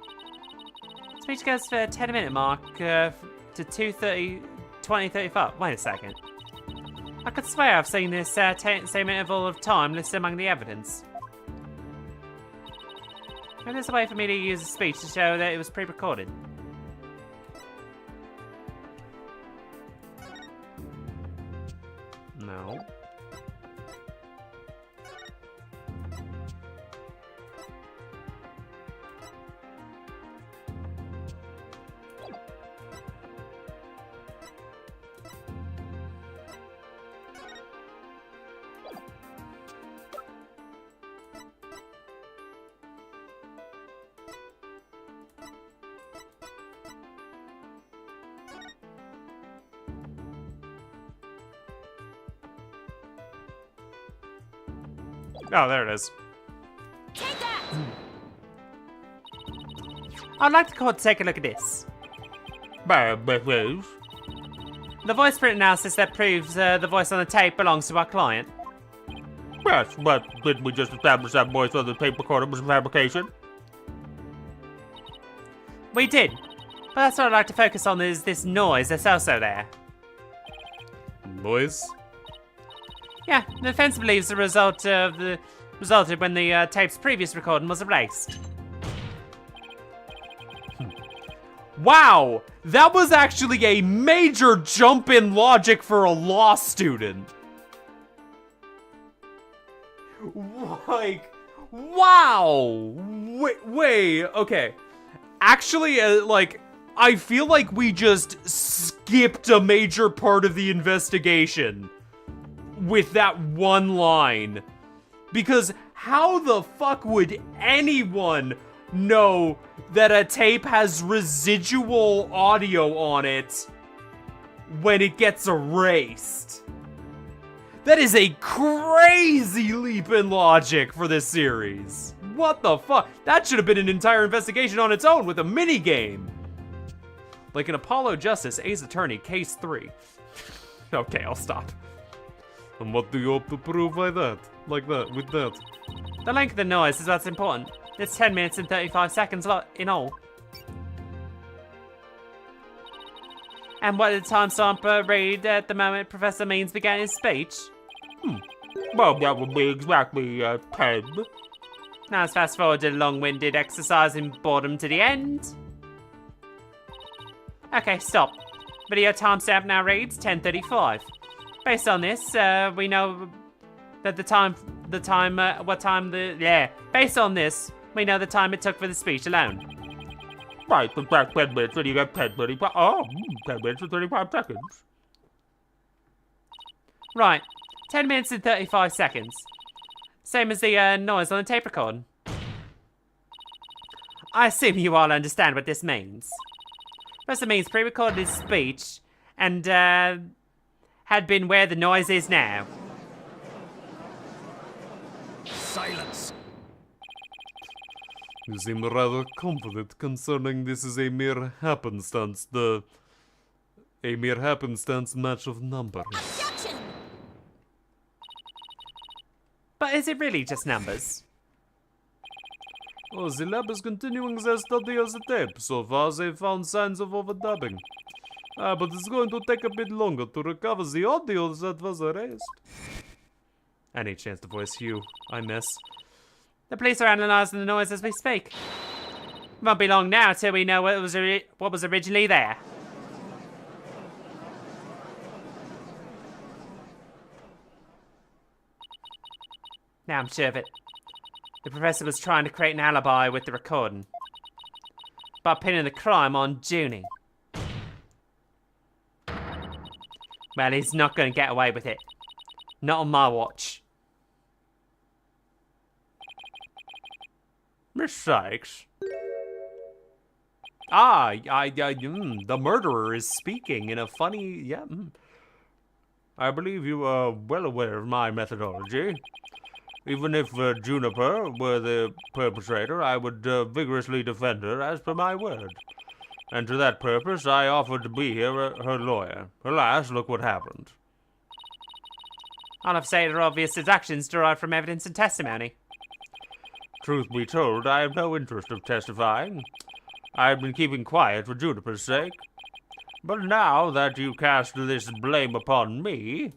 Speech goes for a 10-minute mark to 20:35. Wait a second. I could swear I've seen this same interval of time listed among the evidence. Maybe there's a way for me to use a speech to show that it was pre-recorded. No. Oh, there it is. Take that! I'd like the court to take a look at this. Please. The voice print analysis that proves the voice on the tape belongs to our client. Yes, but didn't we just establish that voice on the tape recorder was a fabrication? We did. But that's what I'd like to focus on is this noise that's also there. Noise? Yeah, the defense believes the result of the resulted when the tape's previous recording was erased. Wow! That was actually a major jump in logic for a law student. Like, wow! Wait, okay. Actually, like, I feel like we just skipped a major part of the investigation with that one line. Because how the fuck would anyone know that a tape has residual audio on it when it gets erased? That is a crazy leap in logic for this series. What the fuck? That should have been an entire investigation on its own with a minigame. Like in Apollo Justice, Ace Attorney, Case 3. Okay, I'll stop. And what do you hope to prove by that? Like that, with that? The length of the noise is what's important. It's 10 minutes and 35 seconds in all. And what did the timestamp read at the moment Professor Means began his speech? Well, that would be exactly 10. Now let's fast forward to the long-winded exercise in boredom to the end. Okay, stop. Video timestamp now reads 10:35. Based on this, we know that based on this, we know the time it took for the speech alone. Right, but back 10 minutes when you got 10 minutes. 10 minutes and 35 seconds. Right, 10 minutes and 35 seconds. Same as the noise on the tape record. I assume you all understand what this means. Professor Means pre-recorded his speech and had been where the noise is now. Silence. You seem rather confident concerning this is a mere happenstance, a mere happenstance match of numbers. Objection! But is it really just numbers? Oh, the lab is continuing their study of the tape. So far, they've found signs of overdubbing. But it's going to take a bit longer to recover the audio that was erased. Any chance to voice Hugh, I miss. The police are analysing the noise as we speak. Won't be long now till we know what was originally there. Now I'm sure of it. The professor was trying to create an alibi with the recording by pinning the crime on Junie. Well, he's not going to get away with it. Not on my watch. Miss Sykes. The murderer is speaking in a funny, I believe you are well aware of my methodology. Even if Juniper were the perpetrator, I would vigorously defend her as per my word. And to that purpose, I offered to be her lawyer. Alas, look what happened. All I've said are obvious deductions derived from evidence and testimony. Truth be told, I have no interest of testifying. I have been keeping quiet for Juniper's sake. But now that you cast this blame upon me,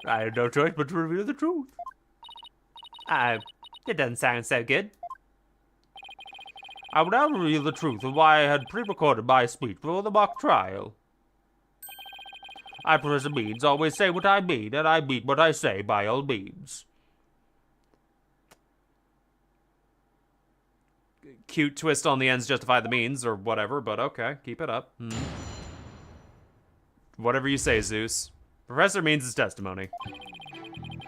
I have no choice but to reveal the truth. It doesn't sound so good. I will now reveal the truth of why I had pre-recorded my speech before the mock trial. I, Professor Means, always say what I mean, and I mean what I say by all means. cute twist on the ends justify the means or whatever, but okay, keep it up. Whatever you say, Zeus. Professor Means' testimony.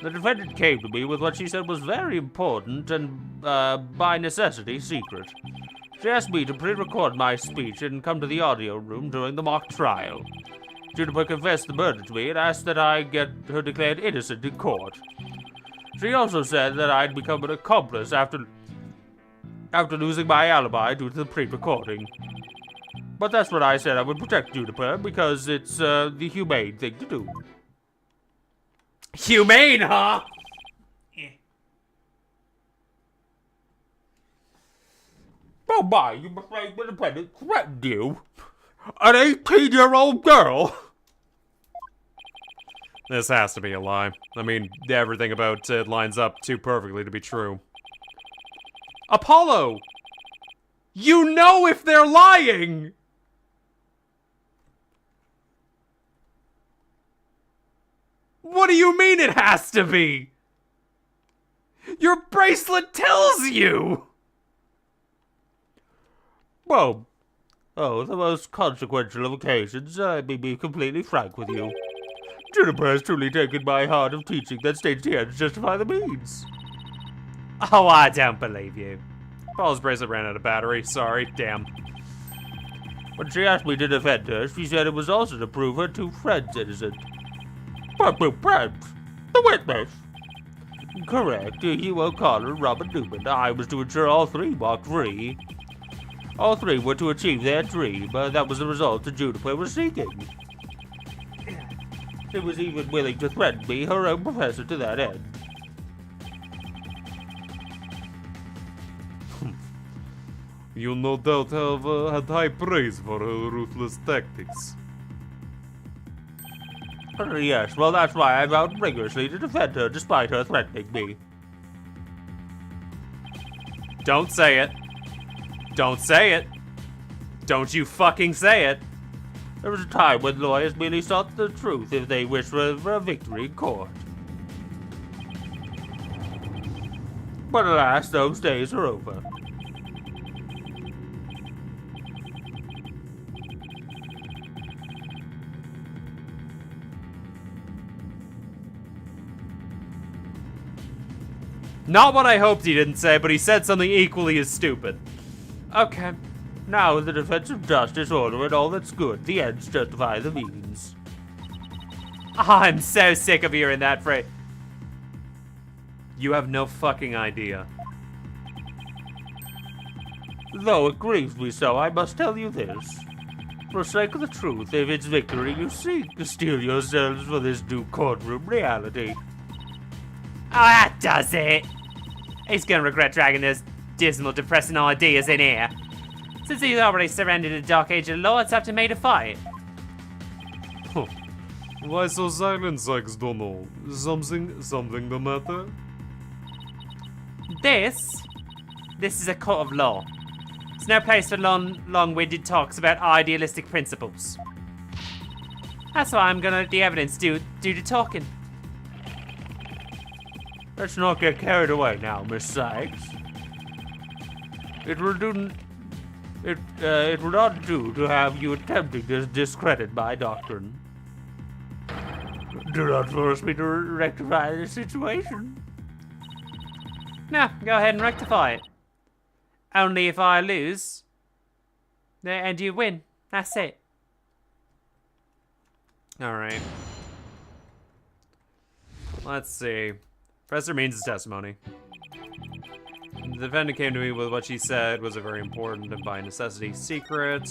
The defendant came to me with what she said was very important and, by necessity, secret. She asked me to pre-record my speech and come to the audio room during the mock trial. Juniper confessed the murder to me and asked that I get her declared innocent in court. She also said that I'd become an accomplice after losing my alibi due to the pre-recording. But that's what I said. I would protect Juniper because it's the humane thing to do. Humane, huh? Oh my, you afraid independent threatened you? An 18-year-old girl? This has to be a lie. I mean, everything about it lines up too perfectly to be true. Apollo! You know if they're lying! What do you mean it has to be? Your bracelet tells you! Well, the most consequential of occasions, let me be completely frank with you. Juniper has truly taken my heart of teaching that states the ends justify the means. Oh, I don't believe you. Paul's bracelet ran out of battery. Sorry, damn. When she asked me to defend her, she said it was also to prove her two friends innocent. But friends? The witness? Correct. Hugh O'Connor and Robert Newman. I was to ensure all three walked free. All three were to achieve their dream, that was the result that Juniper was seeking. She was even willing to threaten me, her own professor, to that end. You no doubt have had high praise for her ruthless tactics. Yes, well that's why I vowed rigorously to defend her despite her threatening me. Don't say it. Don't say it. Don't you fucking say it. There was a time when lawyers merely sought the truth if they wished for a victory in court. But alas, those days are over. Not what I hoped he didn't say, but he said something equally as stupid. Okay. Now, in the defense of justice, order, and all that's good, the ends justify the means. I'm so sick of hearing that phrase. You have no fucking idea. Though it grieves me so, I must tell you this. For the sake of the truth, if it's victory you seek, to steel yourselves for this new courtroom reality. Oh, that does it. He's gonna regret dragging those dismal, depressing ideas in here. Since he's already surrendered to the dark age of law, it's up to me to fight. Why so silent, Sykes don't know? Something the matter? This is a court of law. It's no place for long-winded talks about idealistic principles. That's why I'm gonna let the evidence do the talking. Let's not get carried away now, Miss Sykes. It would not do to have you attempting to discredit my doctrine. Do not force me to rectify the situation. No, go ahead and rectify it. Only if I lose, and you win. That's it. Alright. Let's see. Professor Means' testimony. The defendant came to me with what she said was a very important and by necessity secret.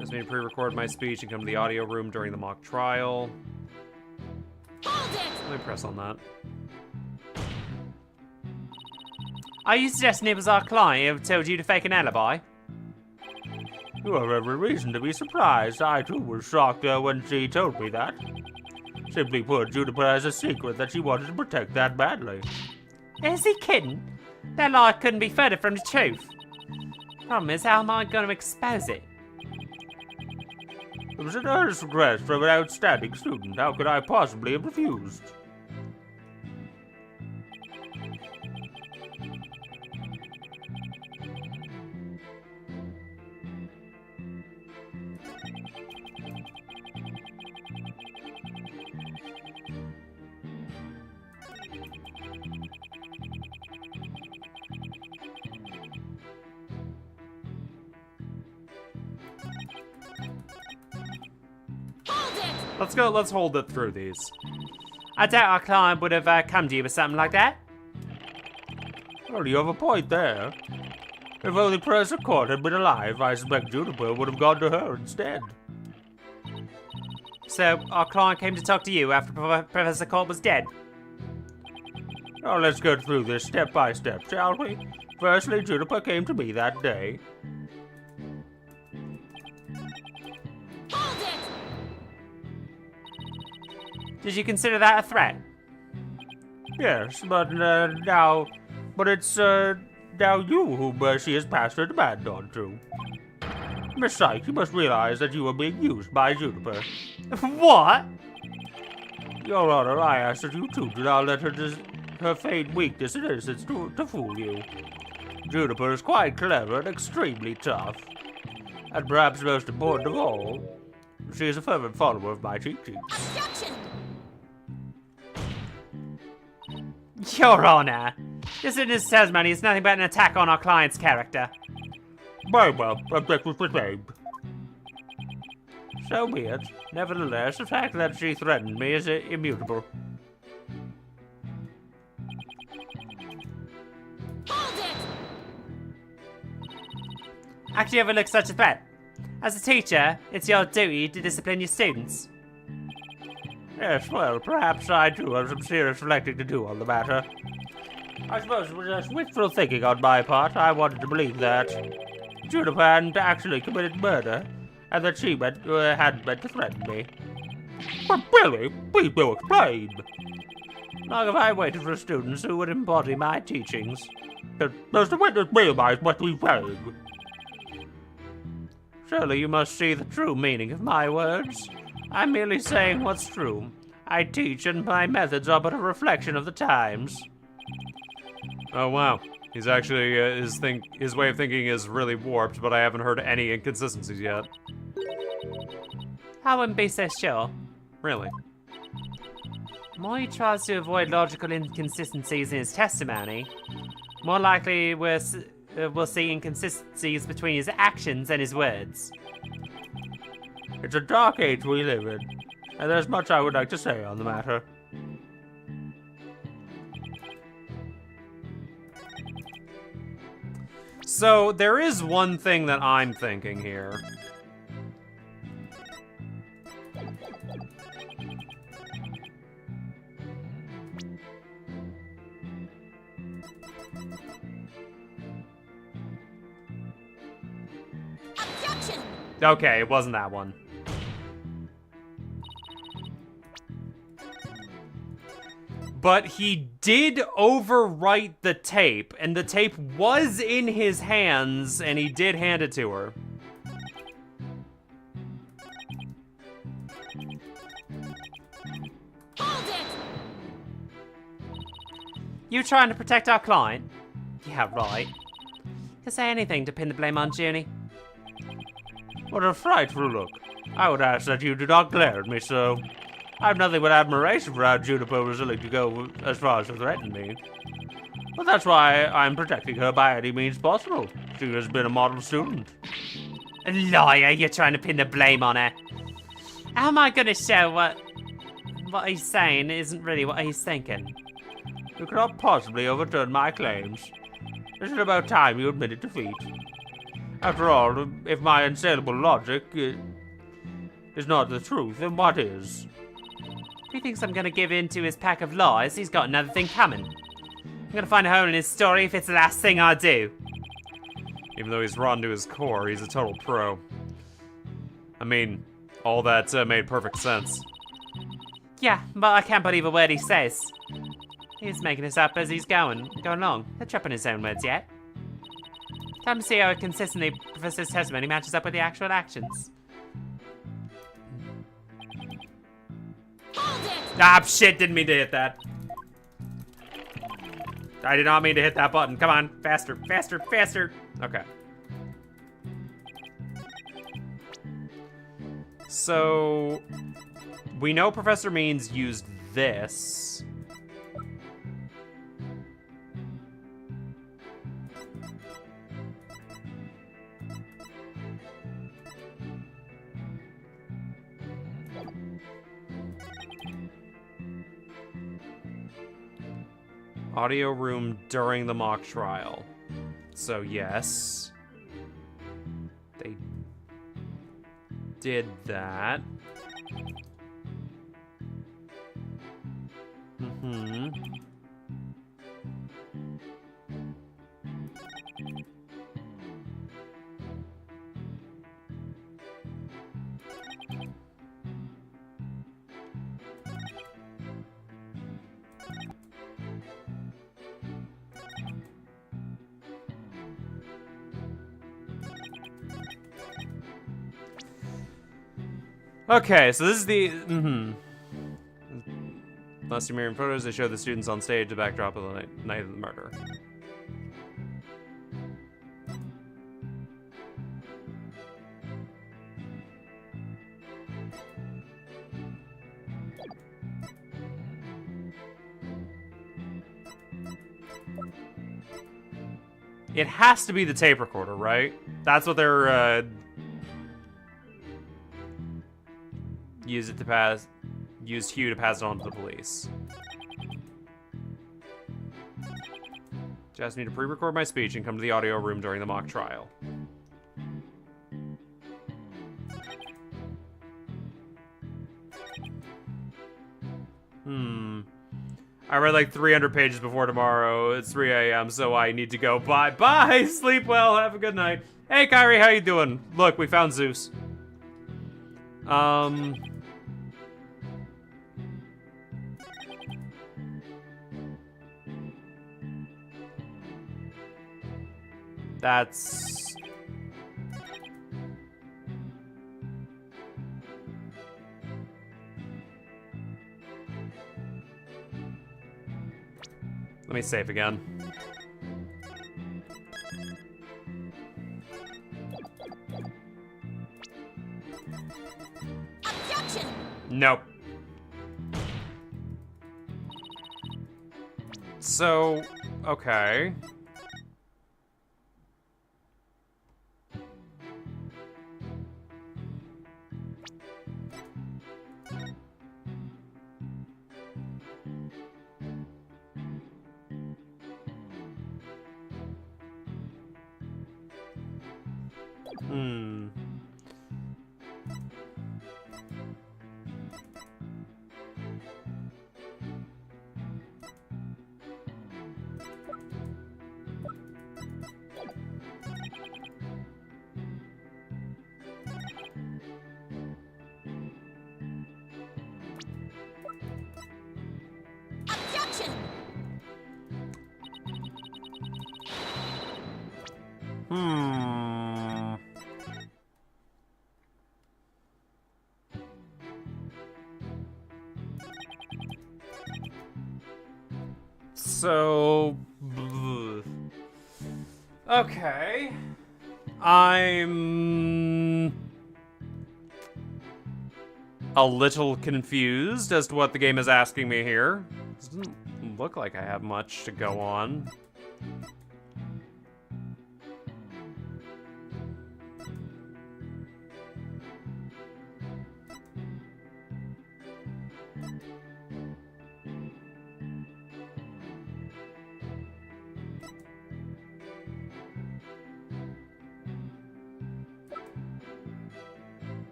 Asked me to pre-record my speech and come to the audio room during the mock trial. Let me press on that. Are you suggesting it was our client who told you to fake an alibi? You have every reason to be surprised. I too was shocked when she told me that. Simply put, Juniper has a secret that she wanted to protect that badly. Is he kidding? That lie couldn't be further from the truth. Problem is, how am I going to expose it? It was an earnest request from an outstanding student. How could I possibly have refused? Let's hold it through these. I doubt our client would have come to you with something like that. Well, you have a point there. If only Professor Court had been alive, I suspect Juniper would have gone to her instead. So, our client came to talk to you after Professor Court was dead. Now let's go through this step by step, shall we? Firstly, Juniper came to me that day. Hold it! Did you consider that a threat? Yes, but it's now you whom she has passed her demand on to. Miss Syke, you must realize that you are being used by Juniper. What? Your Honor, I ask that you too do not let her feigned weakness and innocence to fool you. Juniper is quite clever and extremely tough. And perhaps most important of all, she is a fervent follower of my teachings. Objection! Your Honor, this witness testimony is nothing but an attack on our client's character. Very well, objection sustained. So be it. Nevertheless, the fact that she threatened me is immutable. Hold it! Actually overlook such a threat. As a teacher, it's your duty to discipline your students. Yes, well, perhaps I do have some serious reflecting to do on the matter. I suppose it was just wishful thinking on my part. I wanted to believe that Juniper hadn't actually committed murder, and that she hadn't meant to threaten me. But Billy, please do explain. Long have I waited for students who would embody my teachings. Does the witness realize what we've saying? Surely you must see the true meaning of my words. I'm merely saying what's true. I teach, and my methods are but a reflection of the times. Oh wow, he's actually his way of thinking is really warped, but I haven't heard any inconsistencies yet. I wouldn't be so sure. Really? The more he tries to avoid logical inconsistencies in his testimony, more likely we'll see inconsistencies between his actions and his words. It's a dark age we live in, and there's much I would like to say on the matter. So there is one thing that I'm thinking here. Objection! Okay, it wasn't that one. But he did overwrite the tape, and the tape was in his hands, and he did hand it to her. Hold it! You trying to protect our client? Yeah, right. Can say anything to pin the blame on Junie. What a frightful look. I would ask that you do not glare at me so. I have nothing but admiration for how Juniper was willing to go as far as to threaten me. But that's why I'm protecting her by any means possible. She has been a model student. A liar, you're trying to pin the blame on her. How am I gonna show what he's saying isn't really what he's thinking? You cannot possibly overturn my claims. Is it about time you admitted defeat? After all, if my unassailable logic is not the truth, then what is? If he thinks I'm gonna give in to his pack of lies, he's got another thing coming. I'm gonna find a hole in his story if it's the last thing I do. Even though he's rotten to his core, he's a total pro. I mean, all that made perfect sense. Yeah, but I can't believe a word he says. He's making this up as he's going along. He'll trip on his own words yet. Time to see how consistently Professor's testimony matches up with the actual actions. Hold it! Ah, shit, didn't mean to hit that. I did not mean to hit that button. Come on, faster, faster, faster. Okay. So, we know Professor Means used this. Audio room during the mock trial. So yes. They did that. Mm-hmm. Okay, so this is the last year mirroring photos, they show the students on stage, the backdrop of the night of the murder. It has to be the tape recorder, right? That's what they're use Hugh to pass it on to the police. She asked me to pre-record my speech and come to the audio room during the mock trial. I read like 300 pages before tomorrow. It's 3 a.m., so I need to go. Bye. Bye! Sleep well. Have a good night. Hey, Kyrie, how you doing? Look, we found Zeus. That's... Let me save again. Objection! Nope. So, okay. Objection! So... Okay. I'm... a little confused as to what the game is asking me here. Doesn't look like I have much to go on.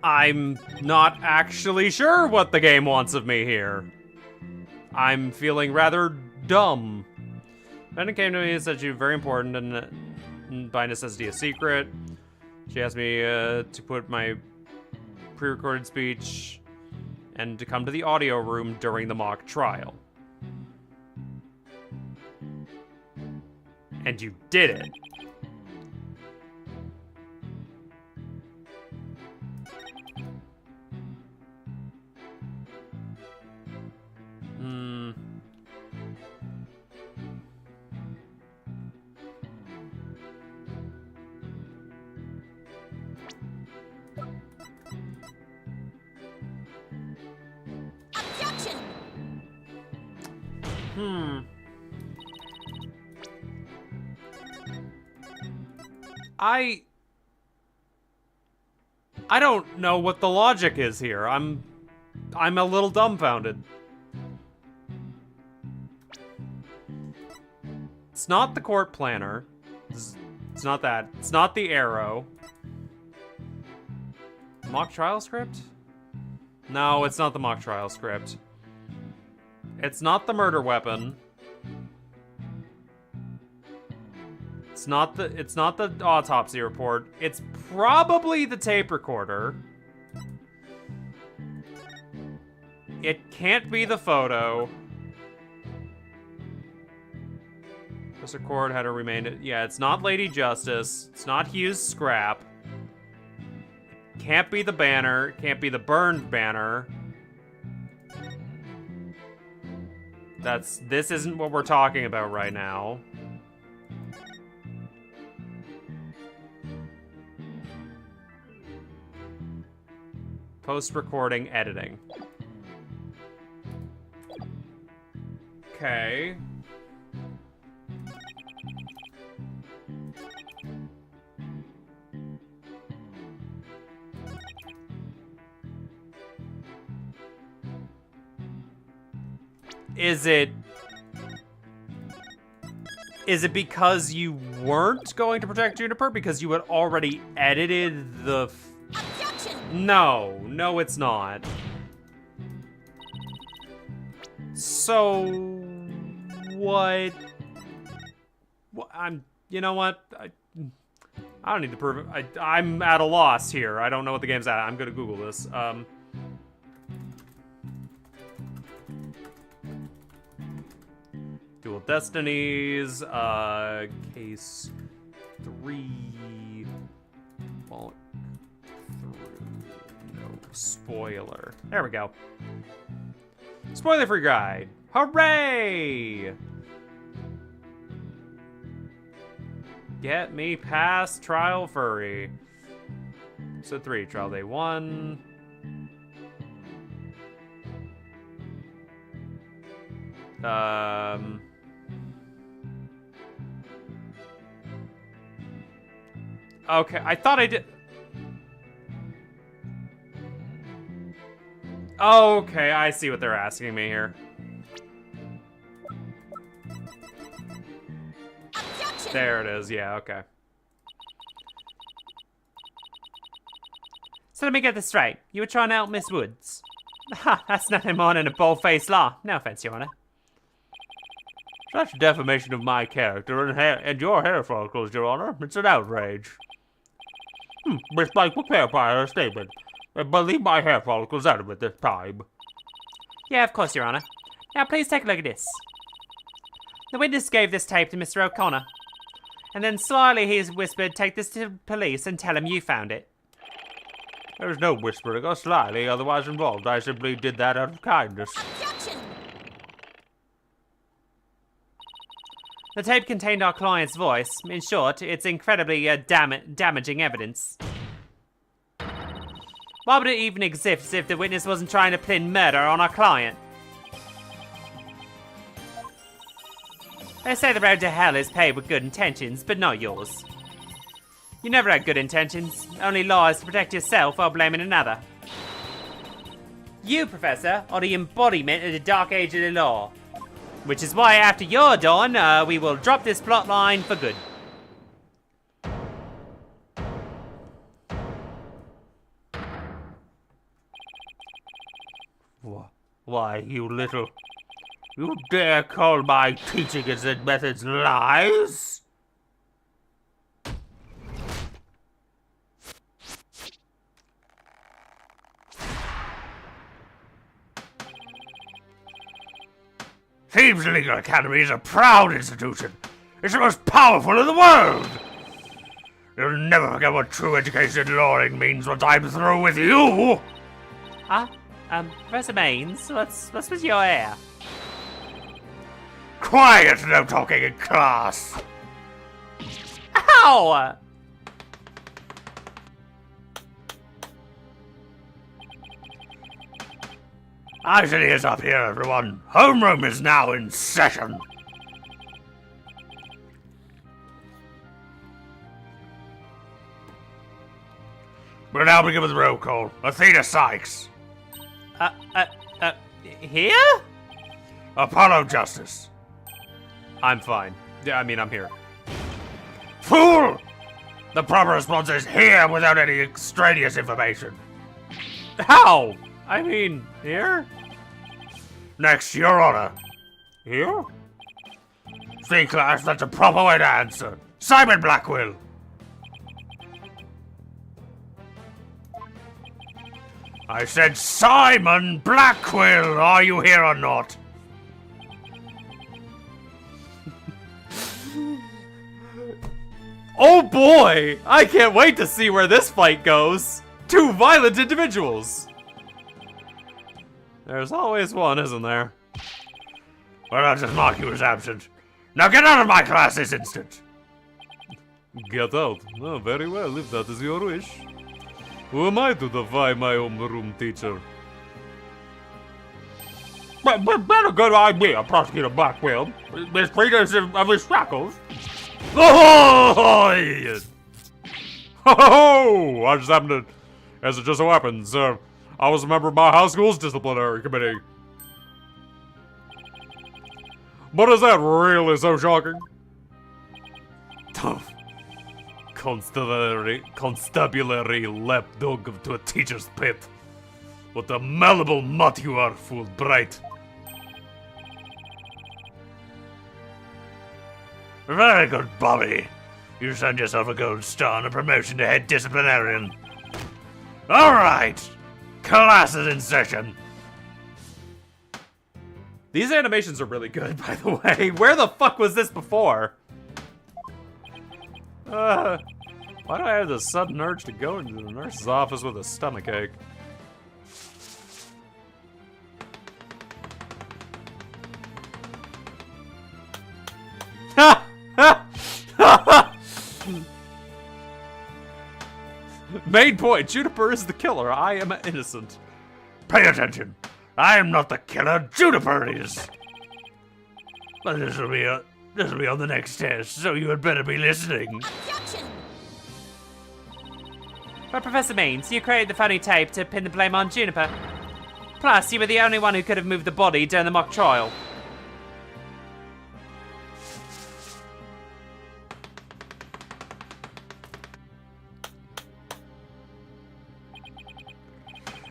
I'm not actually sure what the game wants of me here. I'm feeling rather dumb. Then it came to me and said she was very important and by necessity a secret. She asked me to put my pre-recorded speech and to come to the audio room during the mock trial. And you did it. Objection! I don't know what the logic is here. I'm a little dumbfounded. It's not the court planner. It's not that. It's not the arrow. Mock trial script? No, it's not the mock trial script. It's not the murder weapon. It's not the autopsy report. It's probably the tape recorder. It can't be the photo. This record had to remain. Yeah, it's not Lady Justice. It's not Hugh's scrap. Can't be the banner. Can't be the burned banner. This isn't what we're talking about right now. Post-recording editing. Okay. Is it because you weren't going to protect Juniper because you had already edited the No, it's not. So what you know what? I don't need to prove it. I'm at a loss here. I don't know what the game's at. I'm gonna Google this. Dual Destinies, case 3, walk through, no, spoiler. There we go. Spoiler-free guide. Hooray! Get me past Trial Furry. So 3, Trial Day 1. Okay, I thought I did. Okay, I see what they're asking me here. Objection! There it is, yeah, okay. So let me get this straight. You were trying to help Miss Woods. Ha, that's nothing more than a bold-faced lie. No offense, Your Honor. Such defamation of my character and your hair follicles, Your Honor. It's an outrage. Miss Blake will clarify her statement. But leave my hair follicles out of it this time. Yeah, of course, Your Honor. Now, please take a look at this. The witness gave this tape to Mr. O'Connor. And then slyly he's whispered, take this to the police and tell him you found it. There was no whispering or slyly otherwise involved. I simply did that out of kindness. Objection! The tape contained our client's voice. In short, it's incredibly damaging evidence. Why would it even exist if the witness wasn't trying to pin murder on our client? They say the road to hell is paved with good intentions, but not yours. You never had good intentions, only lies to protect yourself while blaming another. You, Professor, are the embodiment of the dark age of the law. Which is why after you're done, we will drop this plot line for good. Why, you dare call my teachings and methods lies? Thieves' Legal Academy is a proud institution. It's the most powerful in the world. You'll never forget what true education in lawyering means once I'm through with you. Professor Maines, what's with your hair? Quiet, no talking in class. Ow! Eyes and ears up here, everyone. Homeroom is now in session. We'll now begin with the roll call. Athena Sykes. Here? Apollo Justice. I'm fine. Yeah, I mean, I'm here. Fool! The proper response is here without any extraneous information. How? I mean, here? Next, Your Honor. Here? See, class, that's a proper way to answer. Simon Blackwell. I said Simon Blackwell. Are you here or not? Oh boy! I can't wait to see where this fight goes! Two violent individuals! There's always one, isn't there? Well, I'll just mark you as absent. Now get out of my class this instant. Get out. Oh, very well, if that is your wish. Who am I to defy my homeroom teacher? But better good idea, Prosecutor Blackwell. Miss Peters of his shackles. Oh! Ho! I just happened to, as it just so happens, I was a member of my high school's disciplinary committee. But is that really so shocking? Constabulary lapdog to a teacher's pit. What a malleable mutt you are, fool bright. Very good, Bobby. You earned yourself a gold star and a promotion to head disciplinarian. All right, class is in session. These animations are really good, by the way. Where the fuck was this before? Why do I have this sudden urge to go into the nurse's office with a stomachache? Main point, Juniper is the killer. I am innocent. Pay attention. I am not the killer. Juniper is. But this will be on the next test, so you had better be listening. Objection! But Professor Means, you created the funny tape to pin the blame on Juniper. Plus, you were the only one who could have moved the body during the mock trial.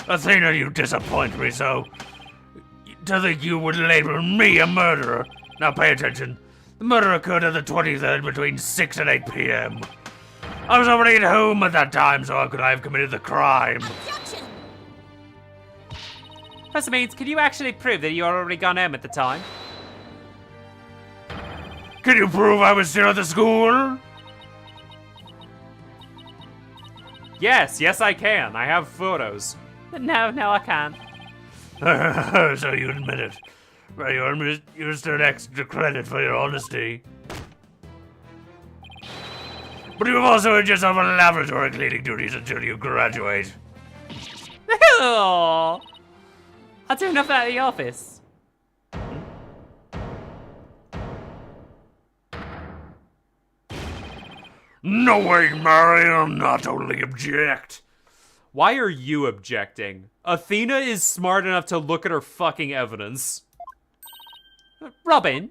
Athena, you disappoint me so. To think you would label me a murderer. Now pay attention. The murder occurred on the 23rd between 6 and 8 p.m. I was already at home at that time, so how could I have committed the crime? Objection! Professor Means, can you actually prove that you had already gone home at the time? Can you prove I was still at the school? Yes, I can. I have photos. No, I can't. So you admit it. Well, you're still extra credit for your honesty. But you've also earned yourself a laboratory cleaning duties until you graduate. I'll do enough out of the office. No way, Mary, I'm not totally object. Why are you objecting? Athena is smart enough to look at her fucking evidence. Robin?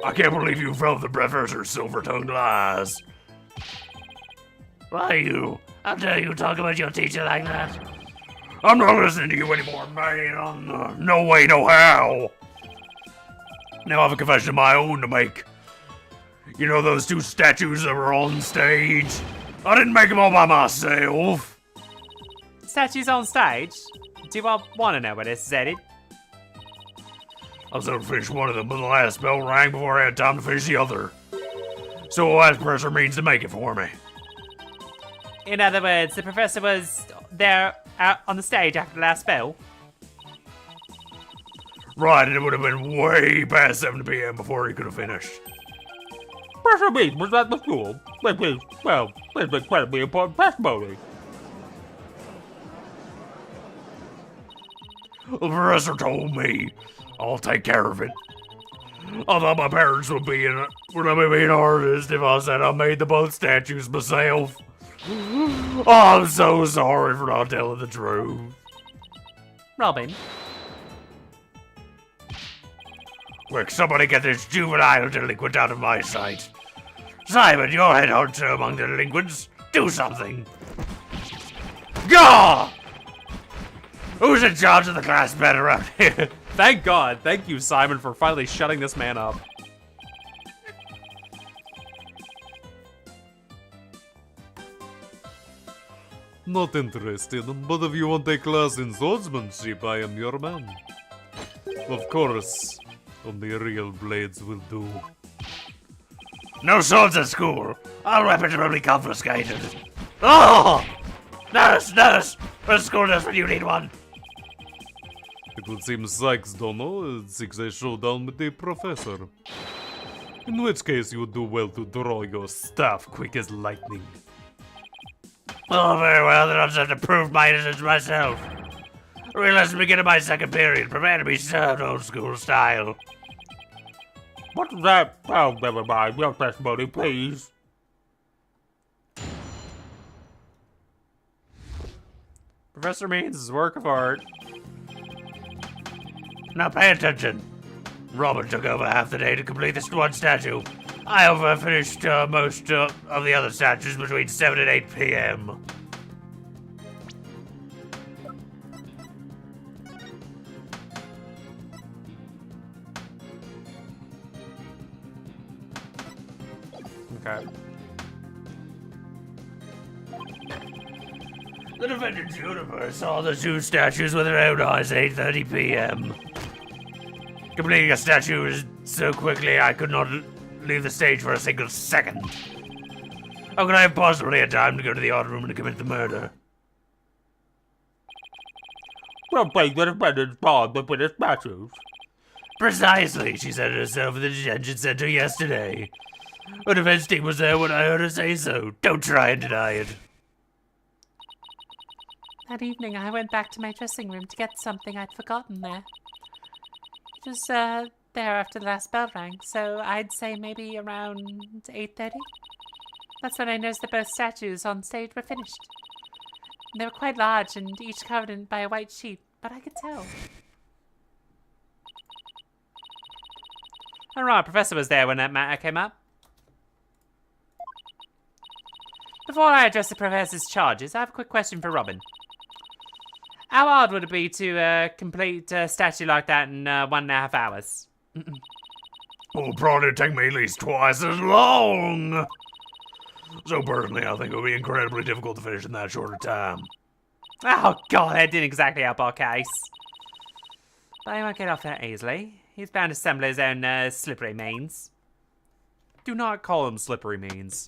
I can't believe you fell for Professor Silver-tongued lies. Why you? How dare you talk about your teacher like that? I'm not listening to you anymore, man. No way, no how. Now I have a confession of my own to make. You know those two statues that were on stage? I didn't make them all by myself. Statues on stage? Do you want to know where this is headed? I was able to finish one of them, but the last bell rang before I had time to finish the other. So I asked Professor Means to make it for me. In other words, the professor was there out on the stage after the last bell? Right, and it would have been way past 7 p.m. before he could have finished. Professor Means was at the school. It's incredibly important testimony. The professor told me I'll take care of it. I thought my parents would let me be an artist if I said I made the both statues myself. Oh, I'm so sorry for not telling the truth. Robin? Quick, somebody get this juvenile delinquent out of my sight. Simon, you're head honcho among the delinquents. Do something. Gah! Who's in charge of the class bed around here? Thank God. Thank you, Simon, for finally shutting this man up. Not interested, but if you want a class in swordsmanship, I am your man. Of course, only real blades will do. No swords at school. All weapons will be confiscated. Oh! Nurse, nurse! Where's the school nurse when you need one? It would seem Sykes don't know, seeks a showdown with the professor. In which case you would do well to draw your staff quick as lightning. Oh, very well, then I'll just have to prove my innocence myself. Realize the beginning of my second period. Prepare to be served old school style. What's that? Oh, never mind. Your testimony, please. Professor Means' work of art. Now pay attention. Robin took over half the day to complete this one statue. I finished most of the other statues between 7 and 8 p.m. Okay. The defendant's universe saw the two statues with their own eyes at 8:30 p.m. Completing a statue is so quickly I could not leave the stage for a single second. How could I have possibly had time to go to the art room and commit the murder? We'll take the defendant's part with the statues. Precisely, she said it herself at the detention center yesterday. Her defense team was there when I heard her say so. Don't try and deny it. That evening, I went back to my dressing room to get something I'd forgotten there. It was, there after the last bell rang, so I'd say maybe around 8:30. That's when I noticed that both statues on stage were finished. They were quite large and each covered by a white sheet, but I could tell. Alright, Professor was there when that matter came up. Before I address the professor's charges, I have a quick question for Robin. How hard would it be to complete a statue like that in 1.5 hours? Oh, probably take me at least twice as long. So personally, I think it would be incredibly difficult to finish in that short a time. Oh god, that didn't exactly help our case. But he won't get off that easily. He's bound to assemble his own slippery means. Do not call him slippery means.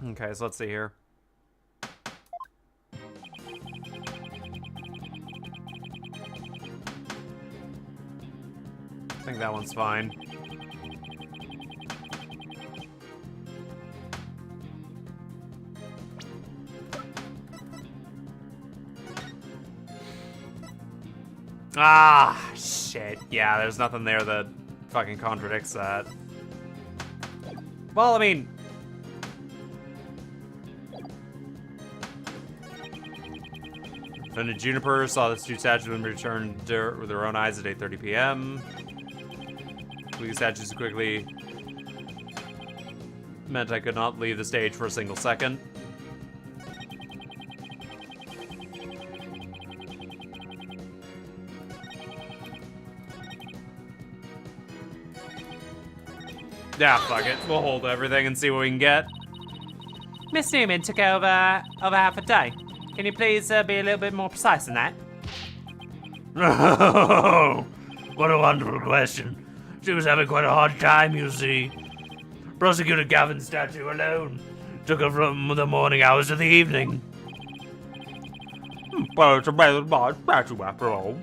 Okay, so let's see here. I think that one's fine. Ah, shit. Yeah, there's nothing there that fucking contradicts that. Well, I mean... Defendant Juniper saw the two statues when returned with their own eyes at 8:30 p.m. These statues quickly meant I could not leave the stage for a single second. Yeah, fuck it. We'll hold everything and see what we can get. Miss Newman took over half a day. Can you please be a little bit more precise than that? Oh, what a wonderful question. She was having quite a hard time, you see. Prosecutor Gavin's statue alone took her from the morning hours to the evening. But it's a rather large statue after all.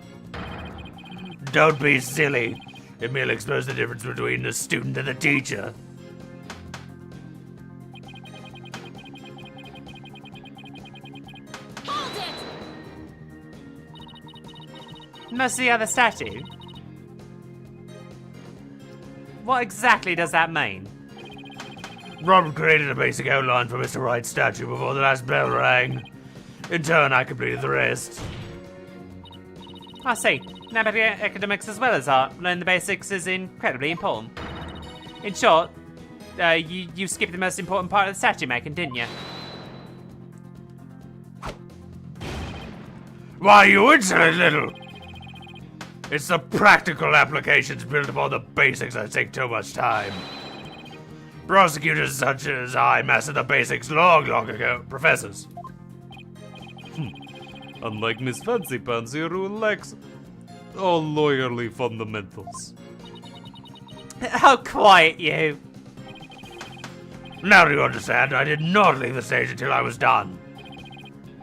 Don't be silly. It merely exposed the difference between the student and the teacher. Hold it! Most of the other statue? What exactly does that mean? Robert created a basic outline for Mr. Wright's statue before the last bell rang. In turn, I completed the rest. I see. Now, but academics as well as art, learning the basics is incredibly important. In short, you skipped the most important part of the statue making, didn't you? Why, you insolent little! It's the practical applications built upon the basics that take too much time. Prosecutors such as I mastered the basics long ago. Professors. Unlike Miss Fancy Pants here, who lacks all lawyerly fundamentals. Oh, quiet you. Now do you understand? I did not leave the stage until I was done.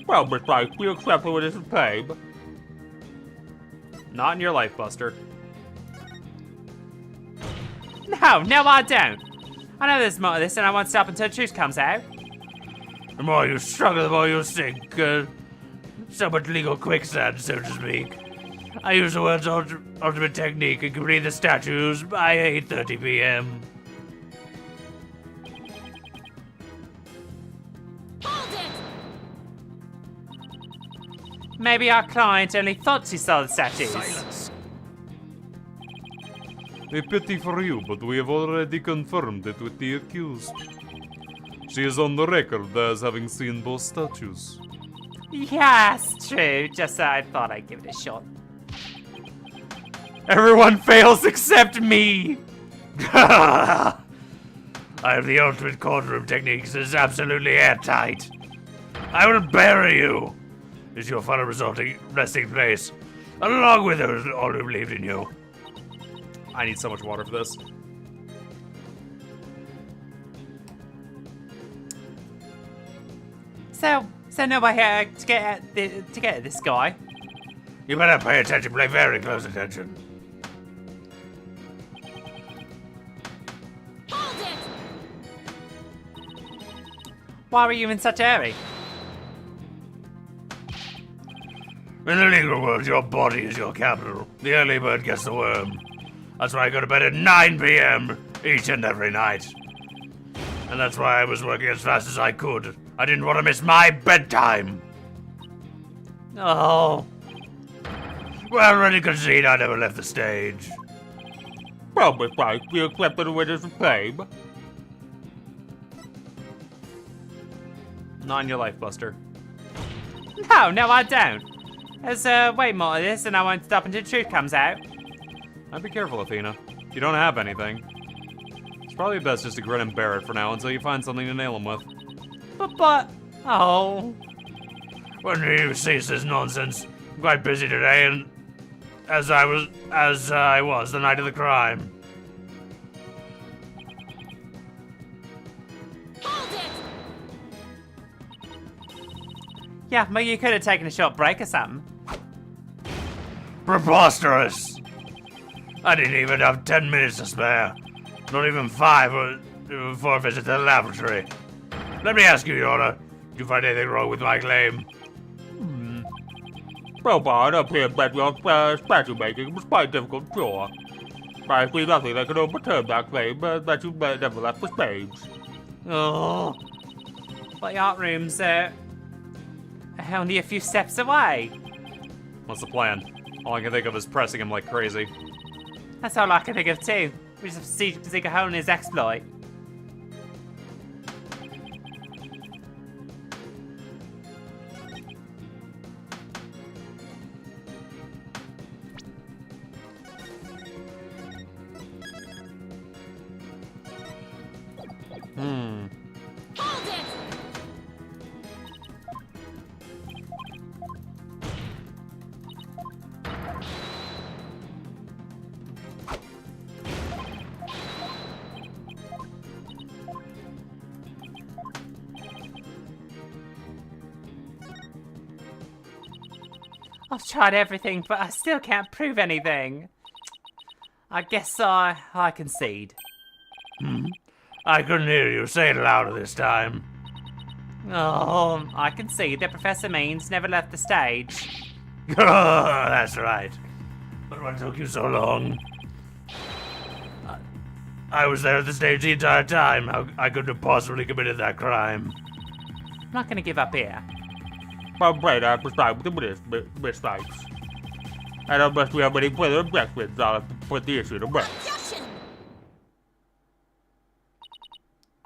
Well, Miss Price, we accept it with this babe. Not in your life, Buster. No, I don't. I know there's more to this, and I won't stop until the truth comes out. The more you struggle, the more you sink. So much legal quicksand, so to speak. I use the world's ultimate technique and complete the statues by 8:30 p.m. Hold it! Maybe our client only thought she saw the statues. Silence. A pity for you, but we have already confirmed it with the accused. She is on the record as having seen both statues. Yes, true. Just I thought I'd give it a shot. Everyone fails except me! I have the ultimate courtroom techniques. It is absolutely airtight. I will bury you. Is your final resting place, along with those all who believed in you. I need so much water for this. So nobody here to get at this guy. You better pay attention, pay very close attention. Hold it! Why were you in such a hurry? In the legal world, your body is your capital. The early bird gets the worm. That's why I go to bed at 9 p.m. each and every night. And that's why I was working as fast as I could. I didn't want to miss my bedtime. Oh, Well, already concede I never left the stage. Well, Miss Price, we accept it with this babe. Not in your life, Buster. no, I don't. There's way more to this, and I won't stop until the truth comes out. I'd be careful, Athena. You don't have anything. It's probably best just to grin and bear it for now until you find something to nail him with. Oh. When do you cease this nonsense? I'm quite busy today, and as I was the night of the crime. Hold it! Yeah, but you could have taken a short break or something. Preposterous! I didn't even have 10 minutes to spare. Not even 5 before a visit to the laboratory. Let me ask you, Your Honor, did you find anything wrong with my claim? Well, Bard, up here that your statue making was quite difficult, sure. I see nothing that could overturn that claim that you never left the stage. Oh. But the art room's only a few steps away. What's the plan? All I can think of is pressing him like crazy. That's all I can think of too. We just have to dig a hole in his exploit. Hold it! I've tried everything, but I still can't prove anything. I guess I concede. I couldn't hear you. Say it louder this time. Oh, I concede that Professor Means never left the stage. That's right. But what took you so long? I was there at the stage the entire time. I couldn't have possibly committed that crime. I'm not gonna give up here. I'm afraid I preside with the mistakes. And unless we have any further objections, I'll have to put the issue to rest. Objection!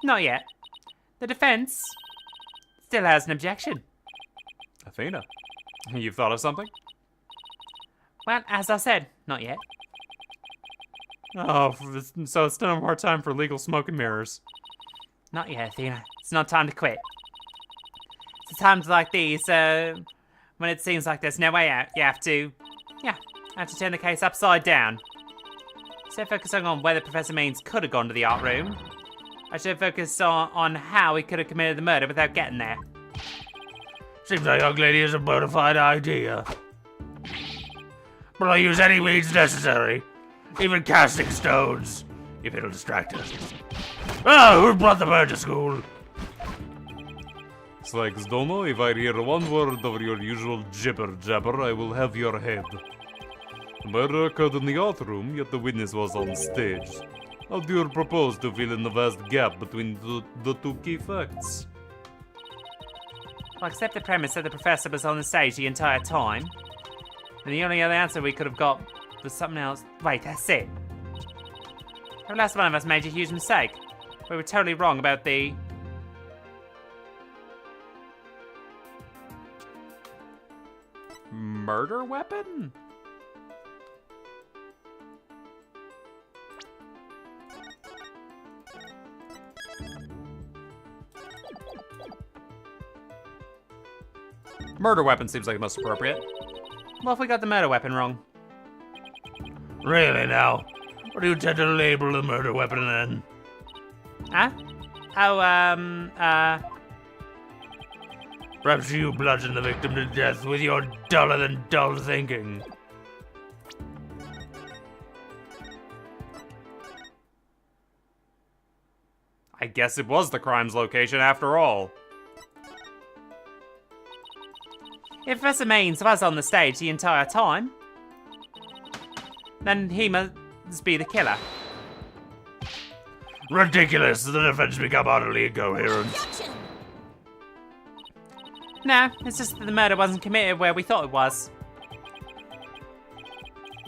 Not yet. The defense still has an objection. Athena, you've thought of something? Well, as I said, not yet. Oh, so it's no more time for legal smoke and mirrors. Not yet, Athena. It's not time to quit. It's times like these, when it seems like there's no way out, you have to turn the case upside down. Instead of focusing on whether Professor Maines could have gone to the art room, I should focus on how he could have committed the murder without getting there. Seems like young lady has a bona fide idea. But I'll use any means necessary, even casting stones, if it'll distract us. Ah, who brought the bird to school? Slags Domo, if I hear one word of your usual jibber-jabber, I will have your head. The murder occurred in the art room, yet the witness was on stage. How do you propose to fill in the vast gap between the two key facts? Well, accept the premise that the professor was on the stage the entire time. And the only other answer we could have got was something else. Wait, that's it. The last one of us made a huge mistake. We were totally wrong about the... Murder weapon? Murder weapon seems like the most appropriate. What if we got the murder weapon wrong? Really now? What do you intend to label the murder weapon then? Huh? Oh, Perhaps you bludgeoned the victim to death with your duller than dull thinking. I guess it was the crime's location after all. if Professor Maines was on the stage the entire time, then he must be the killer. Ridiculous! The defense become utterly incoherent. Objection! No, it's just that the murder wasn't committed where we thought it was.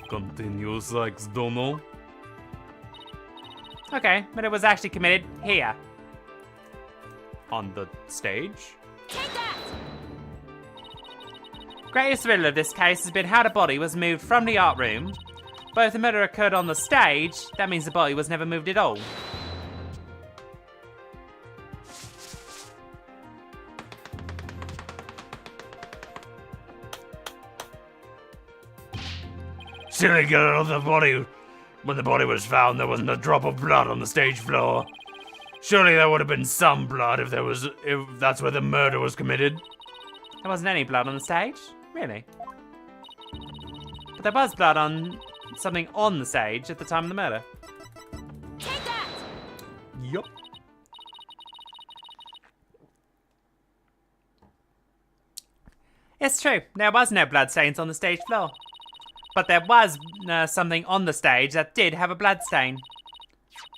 Continue, Slags Dono. Okay, but it was actually committed here. On the stage? Take that! Greatest riddle of this case has been how the body was moved from the art room. But if the murder occurred on the stage, that means the body was never moved at all. Silly girl, when the body was found, there wasn't a drop of blood on the stage floor. Surely there would have been some blood if that's where the murder was committed. There wasn't any blood on the stage? Really? But there was blood on something on the stage at the time of the murder. Take that! Yup. It's true, there was no blood stains on the stage floor. But there was something on the stage that did have a blood stain.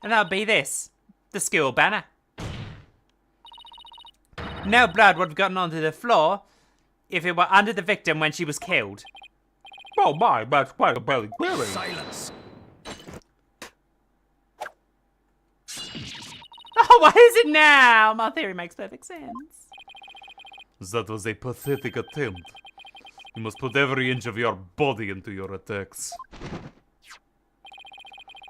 And that would be this. The school banner. No blood would have gotten onto the floor if it were under the victim when she was killed. Oh my, that's quite a belly query. Silence. Oh, what is it now? My theory makes perfect sense. That was a pathetic attempt. You must put every inch of your body into your attacks.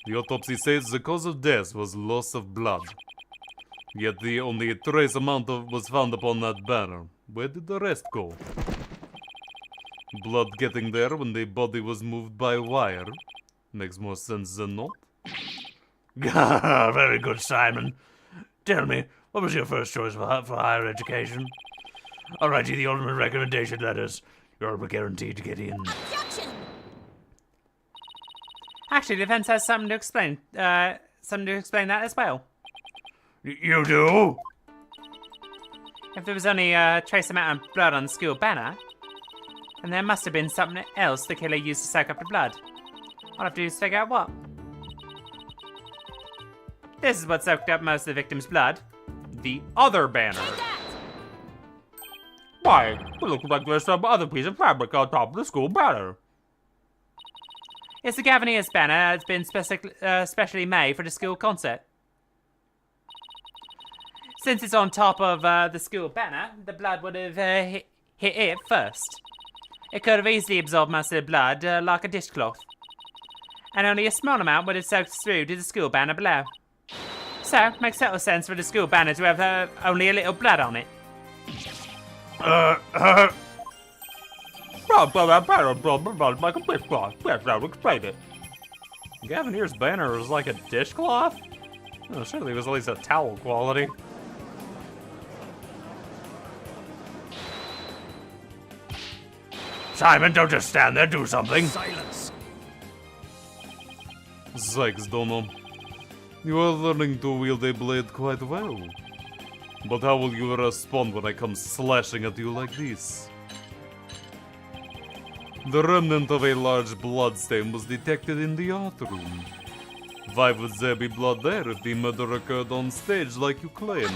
The autopsy says the cause of death was loss of blood. Yet only a trace amount was found upon that banner. Where did the rest go? Blood getting there when the body was moved by wire. Makes more sense than not. Very good, Simon. Tell me, what was your first choice for higher education? I'll write you the ultimate recommendation letters. You're guaranteed to get in. Objection! Actually, the defense has something to explain. Something to explain that as well. You do? If there was only a trace amount of blood on the school banner, then there must have been something else the killer used to soak up the blood. All I have to do is figure out what. This is what soaked up most of the victim's blood. The other banner. Take that! Why, it looks like there's some other piece of fabric on top of the school banner. It's the Gaviniers banner that's been specially made for the school concert. Since it's on top of the school banner, the blood would have hit it first. It could have easily absorbed most of the blood like a dishcloth. And only a small amount would have soaked through to the school banner below. So, it makes total sense for the school banner to have only a little blood on it. Well, that banner absorbed like a dishcloth. Yes, that would explain it. Gavinier's banner was like a dishcloth? Oh, surely it was at least a towel quality. Simon, don't just stand there, do something. Silence. Zykes, Dono. You are learning to wield a blade quite well. But how will you respond when I come slashing at you like this? The remnant of a large bloodstain was detected in the art room. Why would there be blood there if the murder occurred on stage like you claim?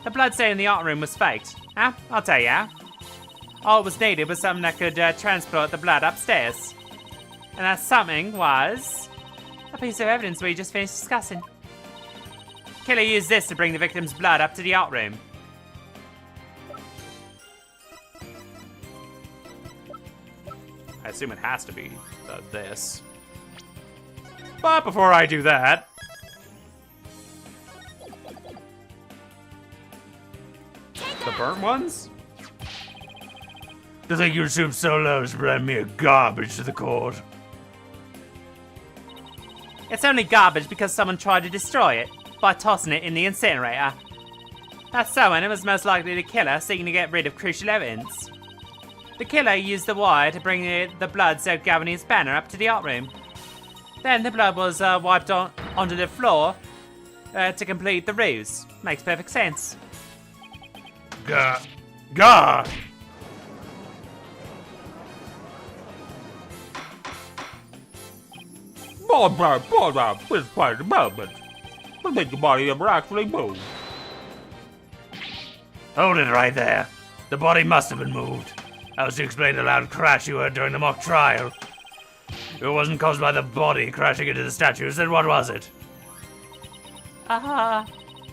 The bloodstain in the art room was faked. Huh? I'll tell you how. All it was needed was something that could transport the blood upstairs. And that something was a piece of evidence we just finished discussing. Killer used this to bring the victim's blood up to the art room. I assume it has to be this. But before I do that... The burnt ones? To think you'd stoop so low as to bring mere garbage to the court. It's only garbage because someone tried to destroy it by tossing it in the incinerator. That's so, and it was most likely the killer seeking to get rid of crucial evidence. The killer used the wire to bring the blood-soaked Gavinier's banner up to the art room. Then the blood was wiped onto the floor to complete the ruse. Makes perfect sense. Gah! This part of the moment. What made the body ever actually move? Hold it right there. The body must have been moved. That was to explain the loud crash you heard during the mock trial. If it wasn't caused by the body crashing into the statues, then what was it? I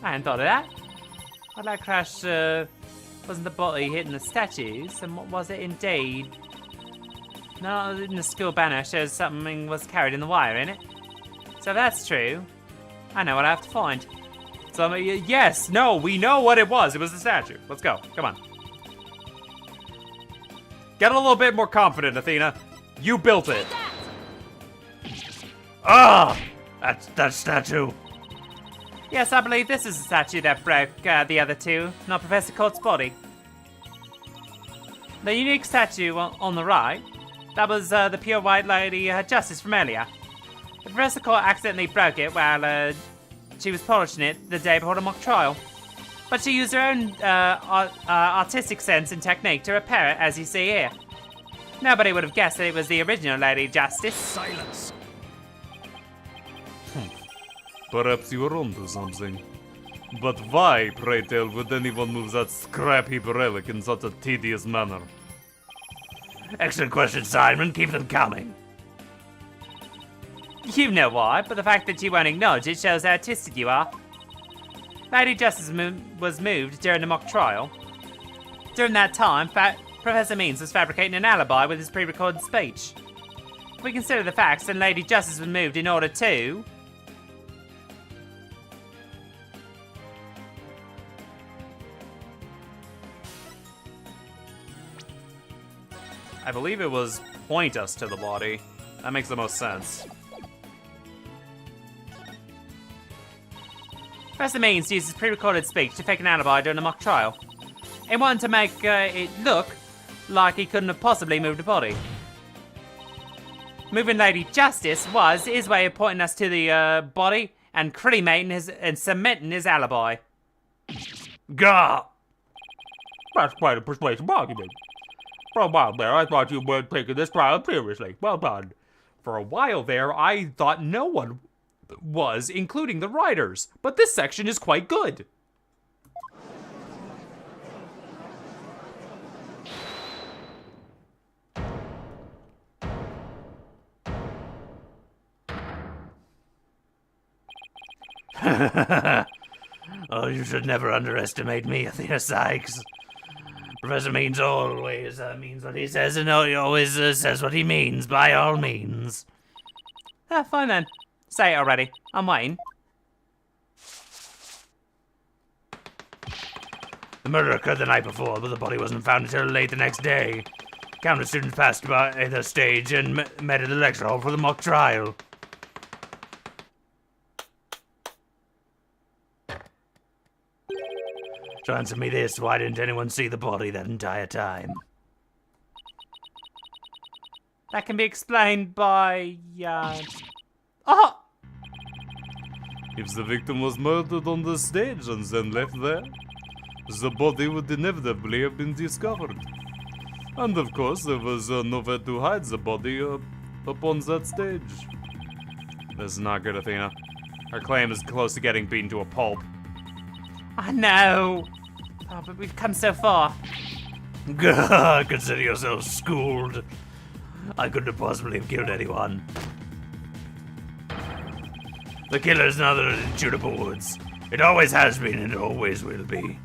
hadn't thought of that. Well, that crash wasn't the body hitting the statues, and what was it indeed? No, in the school banner shows something was carried in the wire, innit? So if that's true, I know what I have to find. So, yes, no, we know what it was. It was the statue. Let's go. Come on. Get a little bit more confident, Athena. You built it. Ah! That's that statue. Yes, I believe this is the statue that broke the other two, not Professor Court's body. The unique statue on the right, that was the pure white lady Justice from earlier. The Professor Court accidentally broke it while she was polishing it the day before the mock trial. But she used her own artistic sense and technique to repair it, as you see here. Nobody would have guessed that it was the original Lady Justice. Silence. Perhaps you were onto something. But why, pray tell, would anyone move that scrap heap relic in such a tedious manner? Excellent question, Simon. Keep them coming. You know why, but the fact that you won't acknowledge it shows how artistic you are. Lady Justice was moved during the mock trial. During that time, Professor Means was fabricating an alibi with his pre-recorded speech. If we consider the facts, then Lady Justice was moved in order to... I believe it was point us to the body. That makes the most sense. Professor Means used his pre-recorded speech to fake an alibi during the mock trial. He wanted to make it look like he couldn't have possibly moved the body. Moving Lady Justice was his way of pointing us to the body and cremating and cementing his alibi. Gah! That's quite a persuasive argument. For a while there, I thought you weren't taking this trial seriously. Well done. For a while there, I thought no one was, including the writers. But this section is quite good. Oh, you should never underestimate me, Athena Sykes. Professor Means always means what he says, and he always says what he means, by all means. Ah, fine then. Say it already. I'm waiting. The murder occurred the night before, but the body wasn't found until late the next day. Countless students passed by the stage and met at the lecture hall for the mock trial. So answer me this, why didn't anyone see the body that entire time? That can be explained by, Oh! If the victim was murdered on the stage and then left there, the body would inevitably have been discovered. And of course, there was nowhere to hide the body upon that stage. This is not good, Athena. Her claim is close to getting beaten to a pulp. I know. Oh, but we've come so far. God, consider yourself schooled. I couldn't have possibly have killed anyone. The killer's none other than Juniper Woods. It always has been and it always will be.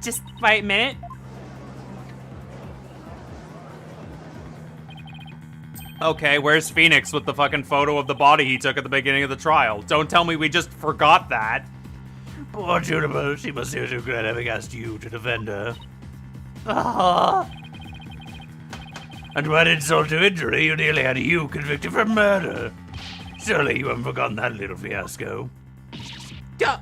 Just wait a minute. Okay, where's Phoenix with the fucking photo of the body he took at the beginning of the trial? Don't tell me we just forgot that. Poor Juniper, she must seriously regret having asked you to defend her. And to add insult to injury, you nearly had you convicted for murder. Surely you haven't forgotten that little fiasco. Duh.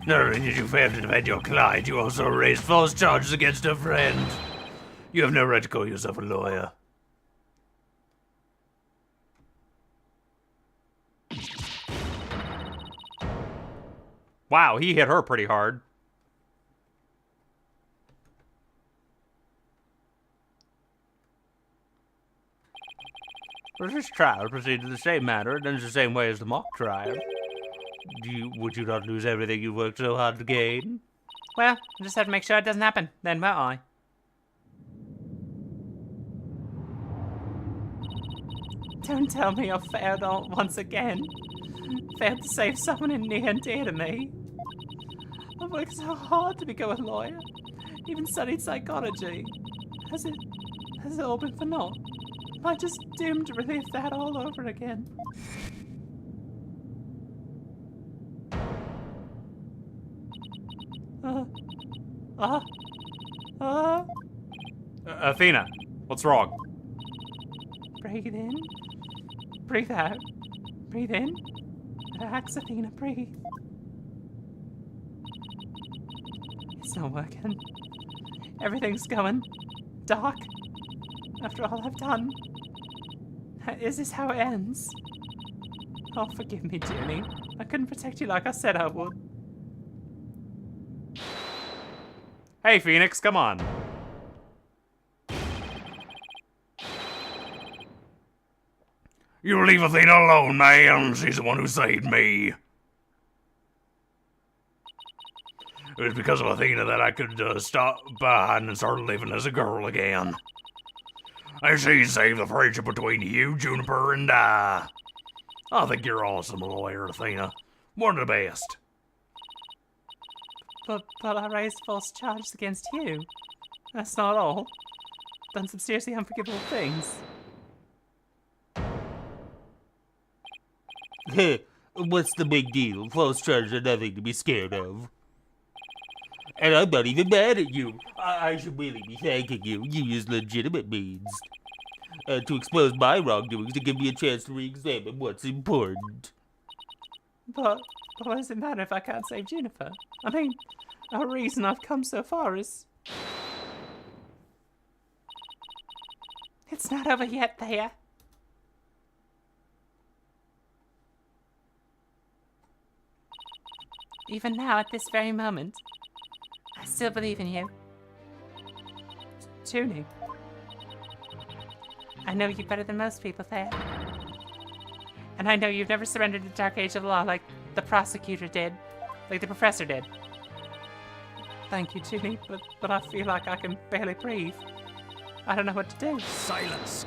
Not only did you fail to defend your client, you also raised false charges against her friend. You have no right to call yourself a lawyer. Wow, he hit her pretty hard. Well, this trial proceeded in the same manner and in the same way as the mock trial. Would you not lose everything you worked so hard to gain? Well, I just have to make sure it doesn't happen. Then won't I? Don't tell me I failed once again. Failed to save someone near and dear to me. I've worked so hard to become a lawyer. Even studied psychology. Has it all been for naught? Am I just doomed to relive that all over again? Athena, what's wrong? Breathe in. Breathe out. Breathe in. Relax, Athena, breathe. It's not working. Everything's going dark. After all I've done. Is this how it ends? Oh, forgive me, Junie. I couldn't protect you like I said I would. Hey, Phoenix, come on. You leave Athena alone, man. She's the one who saved me. It was because of Athena that I could stop behind and start living as a girl again. And she saved the friendship between you, Juniper, and I. I think you're awesome, lawyer, Athena. One of the best. But I raised false charges against you. That's not all. Done some seriously unforgivable things. What's the big deal? False charges are nothing to be scared of. And I'm not even mad at you. I should really be thanking you. You used legitimate means to expose my wrongdoings to give me a chance to re-examine what's important. But what does it matter if I can't save Juniper? I mean, the reason I've come so far is... It's not over yet, Thea. Even now, at this very moment, I still believe in you. Junie. I know you better than most people, Thea. And I know you've never surrendered to the dark age of law like the prosecutor did. Like the professor did. Thank you, Ginny, but I feel like I can barely breathe. I don't know what to do. Silence.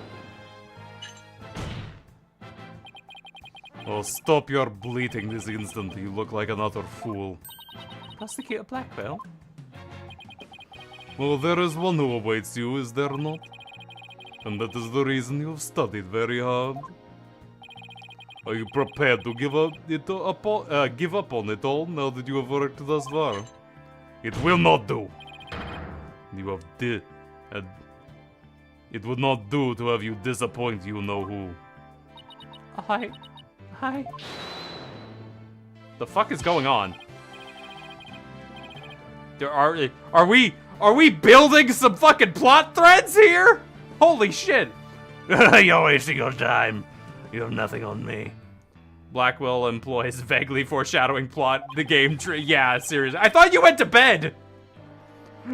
Oh, stop your bleating this instant. You look like an utter fool. Prosecute Blackwell? Well, there is one who awaits you, is there not? And that is the reason you've studied very hard. Are you prepared to give up on it all now that you have worked thus far? It will not do. You have it would not do to have you disappoint you know who. The fuck is going on? Are we building some fucking plot threads here? Holy shit. You're wasting your time. You have nothing on me. Blackwell employs vaguely foreshadowing plot the game tree. Yeah, seriously. I thought you went to bed.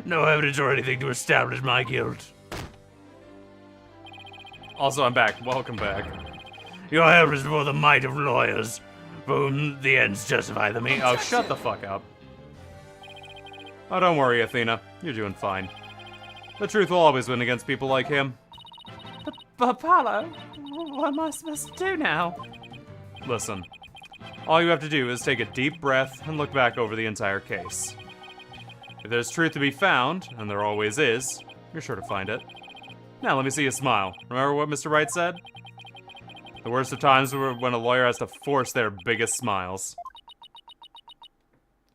No evidence or anything to establish my guilt. Also, I'm back. Welcome back. Your help is for the might of lawyers, for whom the ends justify the means. Oh, shut the fuck up. Oh, don't worry, Athena. You're doing fine. The truth will always win against people like him. But Paolo, what am I supposed to do now? Listen, all you have to do is take a deep breath and look back over the entire case. If there's truth to be found, and there always is, you're sure to find it. Now let me see you smile. Remember what Mr. Wright said? The worst of times are when a lawyer has to force their biggest smiles.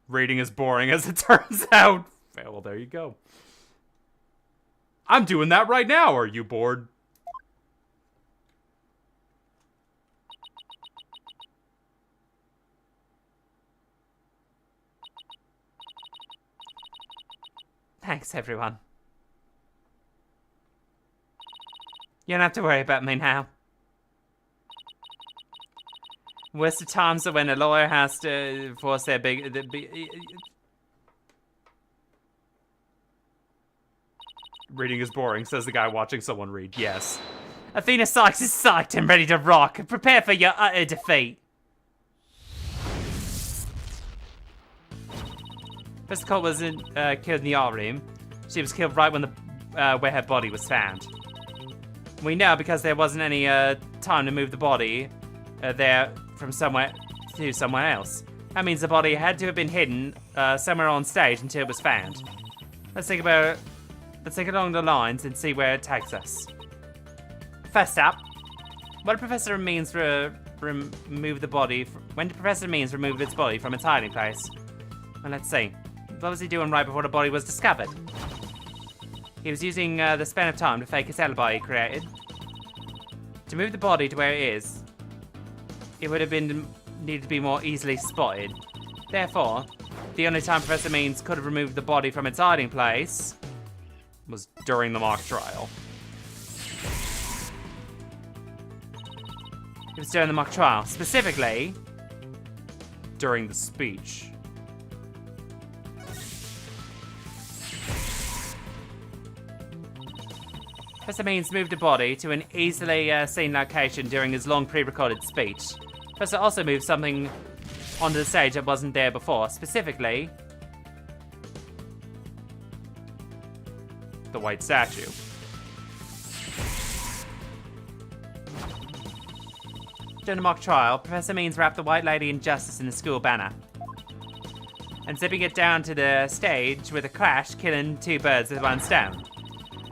Reading is boring as it turns out. Well, there you go. I'm doing that right now. Are you bored? Thanks, everyone. You don't have to worry about me now. Worst of times are when a lawyer has to force their Reading is boring, says the guy watching someone read. Yes. Athena Sykes is psyched and ready to rock. Prepare for your utter defeat. First Cole was killed in the art room. She was killed right when where her body was found. We know because there wasn't any time to move the body there from somewhere to somewhere else. That means the body had to have been hidden somewhere on stage until it was found. Let's think along the lines and see where it takes us. First up, when did Professor Means remove its body from its hiding place? Well, let's see. What was he doing right before the body was discovered? He was using the span of time to fake his alibi he created. To move the body to where it is, it would have needed to be more easily spotted. Therefore, the only time Professor Means could have removed the body from its hiding place was during the mock trial. It was during the mock trial, specifically During the speech. Professor Means moved the body to an easily seen location during his long pre-recorded speech. Professor also moved something onto the stage that wasn't there before, specifically The white statue. During the mock trial, Professor Means wrapped the White Lady in Justice in the school banner and zipping it down to the stage with a crash, killing two birds with one stone.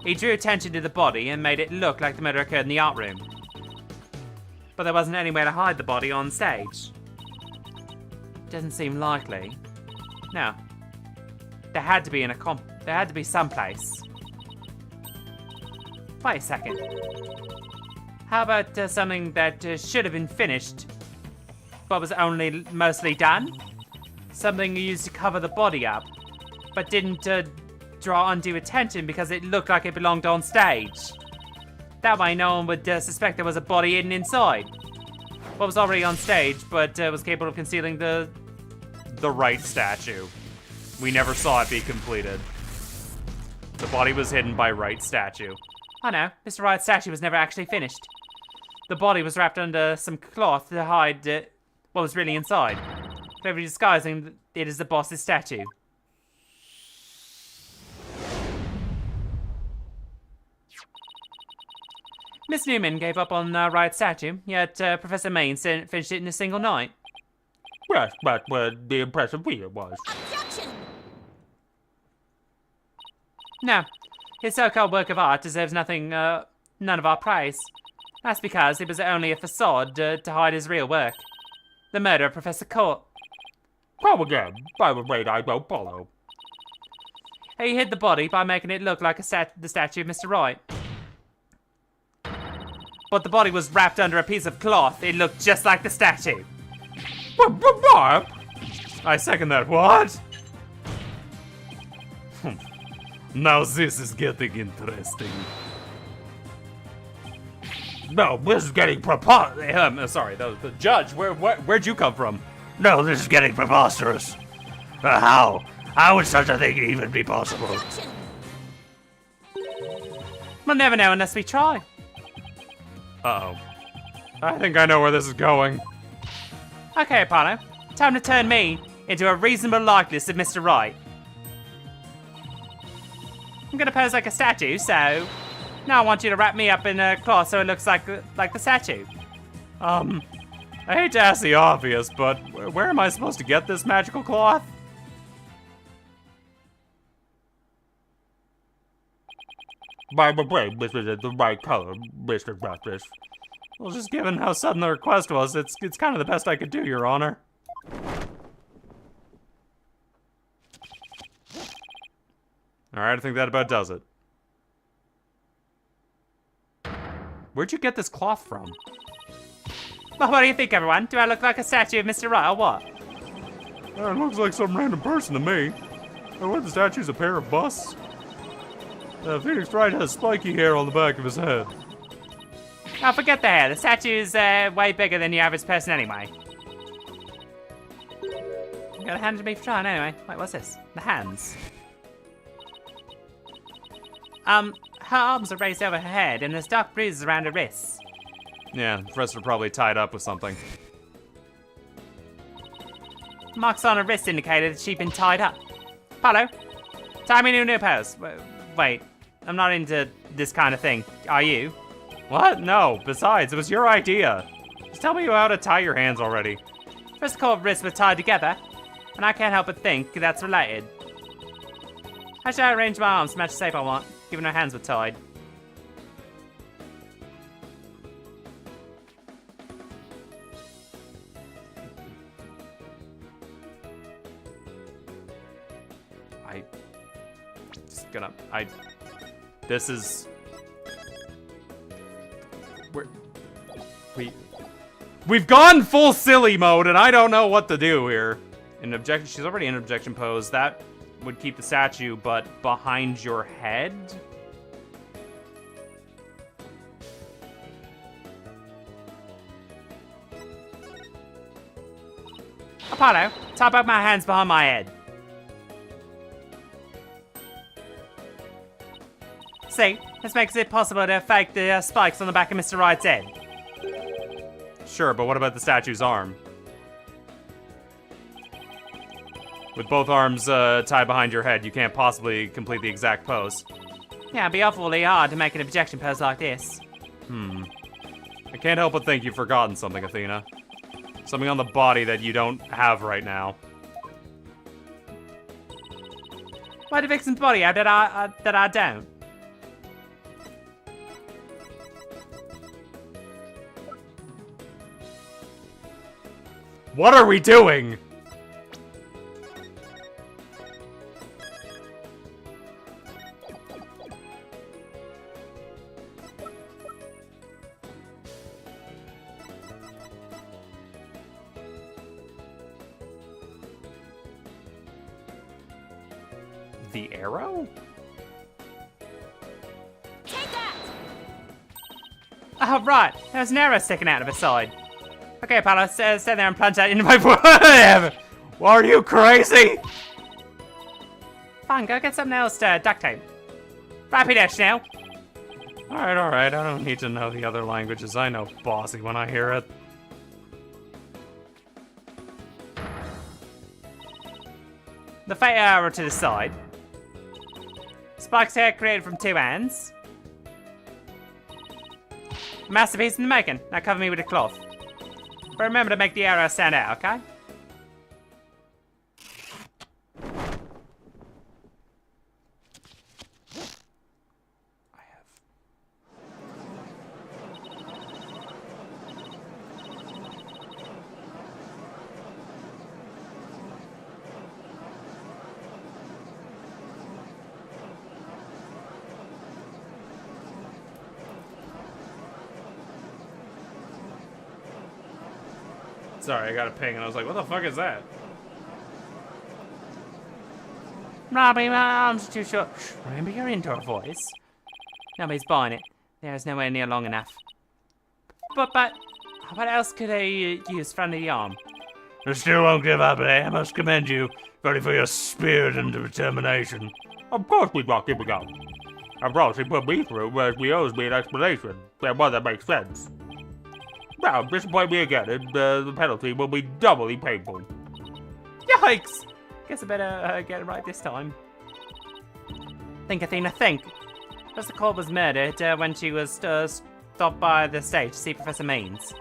He drew attention to the body and made it look like the murder occurred in the art room. But there wasn't anywhere to hide the body on stage. Doesn't seem likely. No. There had to be someplace. Wait a second. How about something that should have been finished, but was only mostly done? Something you used to cover the body up, but didn't draw undue attention because it looked like it belonged on stage. That way no one would suspect there was a body hidden inside. What was already on stage, but was capable of concealing the right statue. We never saw it be completed. The body was hidden by right statue. Oh no, Mr. Wright's statue was never actually finished. The body was wrapped under some cloth to hide what was really inside, cleverly disguising it as the boss's statue. Miss Newman gave up on Wright's statue, yet Professor Main finished it in a single night. Yes, but the impressive feat it was. No, his so-called work of art deserves none of our praise. That's because it was only a facade to hide his real work. The murder of Professor Court. Come again. I'm afraid I don't follow. He hid the body by making it look like the statue of Mr. Wright. But the body was wrapped under a piece of cloth. It looked just like the statue. Bob? I second that. What? Now this is getting interesting. No, this is getting preposterous. Sorry, the judge. Where'd you come from? No, this is getting preposterous. How? How would such a thing even be possible? We'll never know unless we try. Uh-oh. I think I know where this is going. Okay, Apollo. Time to turn me into a reasonable likeness of Mr. Wright. I'm gonna pose like a statue, so now I want you to wrap me up in a cloth so it looks like the statue. I hate to ask the obvious, but where am I supposed to get this magical cloth? I'm afraid this isn't the right color, Mr. Justice. Well, just given how sudden the request was, it's kind of the best I could do, Your Honor. Alright, I think that about does it. Where'd you get this cloth from? Well, what do you think, everyone? Do I look like a statue of Mr. Wright or what? It looks like some random person to me. What, the statue's a pair of busts? Phoenix Wright has spiky hair on the back of his head. Oh, forget the hair. The statue's way bigger than the average person anyway. You got a hand to me for trying anyway. Wait, what's this? The hands. Her arms are raised over her head and there's dark bruises around her wrists. Yeah, the rest are probably tied up with something. Marks on her wrist indicated that she'd been tied up. Apollo, tie me to a new pose. Wait, I'm not into this kind of thing. Are you? What? No. Besides, it was your idea. Just tell me how to tie your hands already. First core wrists were tied together, and I can't help but think that's related. How should I arrange my arms to match the shape I want, given her hands were tied? This is... We've gone full silly mode, and I don't know what to do here. In objection, she's already in objection pose. That would keep the statue, but behind your head? Apollo, tie both my hands behind my head. See, this makes it possible to fake the spikes on the back of Mr. Wright's head. Sure, but what about the statue's arm? With both arms tied behind your head, you can't possibly complete the exact pose. Yeah, it'd be awfully hard to make an objection pose like this. I can't help but think you've forgotten something, Athena. Something on the body that you don't have right now. Why do Vixen's body have that I don't? What are we doing? The arrow? Take that! Oh, right. There's an arrow sticking out of his side. Okay, Apollo, stay there and plunge that into my foot. Are you crazy? Fine, go get something else to duct tape. Rapidash now. Alright, I don't need to know the other languages. I know bossy when I hear it. The fate arrow to the side. Spike's hair created from two hands. Masterpiece in the making. Now cover me with a cloth. But remember to make the arrow stand out, okay? Sorry, I got a ping and I was like, what the fuck is that? Robbie, my arms are too short. Shh, remember your indoor voice. Nobody's buying it. There's nowhere near long enough. But, what else could I use for under the arm? I still won't give up, eh? I must commend you, Buddy, for your spirit and determination. Of course we won't give it up. After all she put me through, she owes me an explanation. And one that makes sense. Now, disappoint me again, and the penalty will be doubly painful. Yikes! Guess I better get it right this time. Think, Athena, think. Professor Cobb was murdered when she was stopped by the stage to see Professor Means.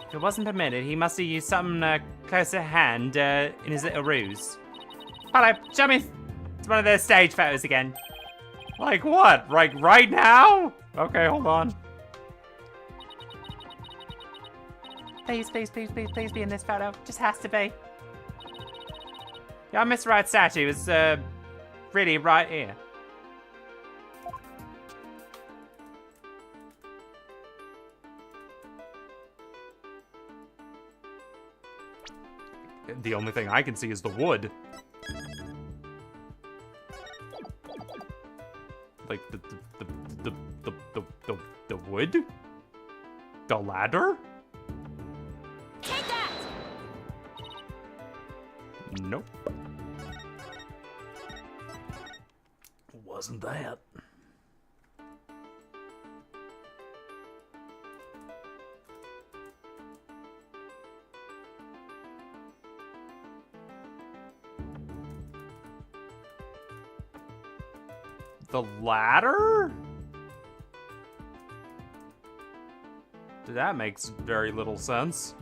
If it wasn't permitted, he must have used something close at hand in his little ruse. Hello, show me one of those stage photos again. Like what? Like right now? Okay, hold on. Please, please, please, please, please be in this photo. Just has to be. Yeah, Mr. Right statue is really right here. The only thing I can see is the wood. Like the wood? The ladder? Take that! Nope. Wasn't that? The ladder? That makes very little sense.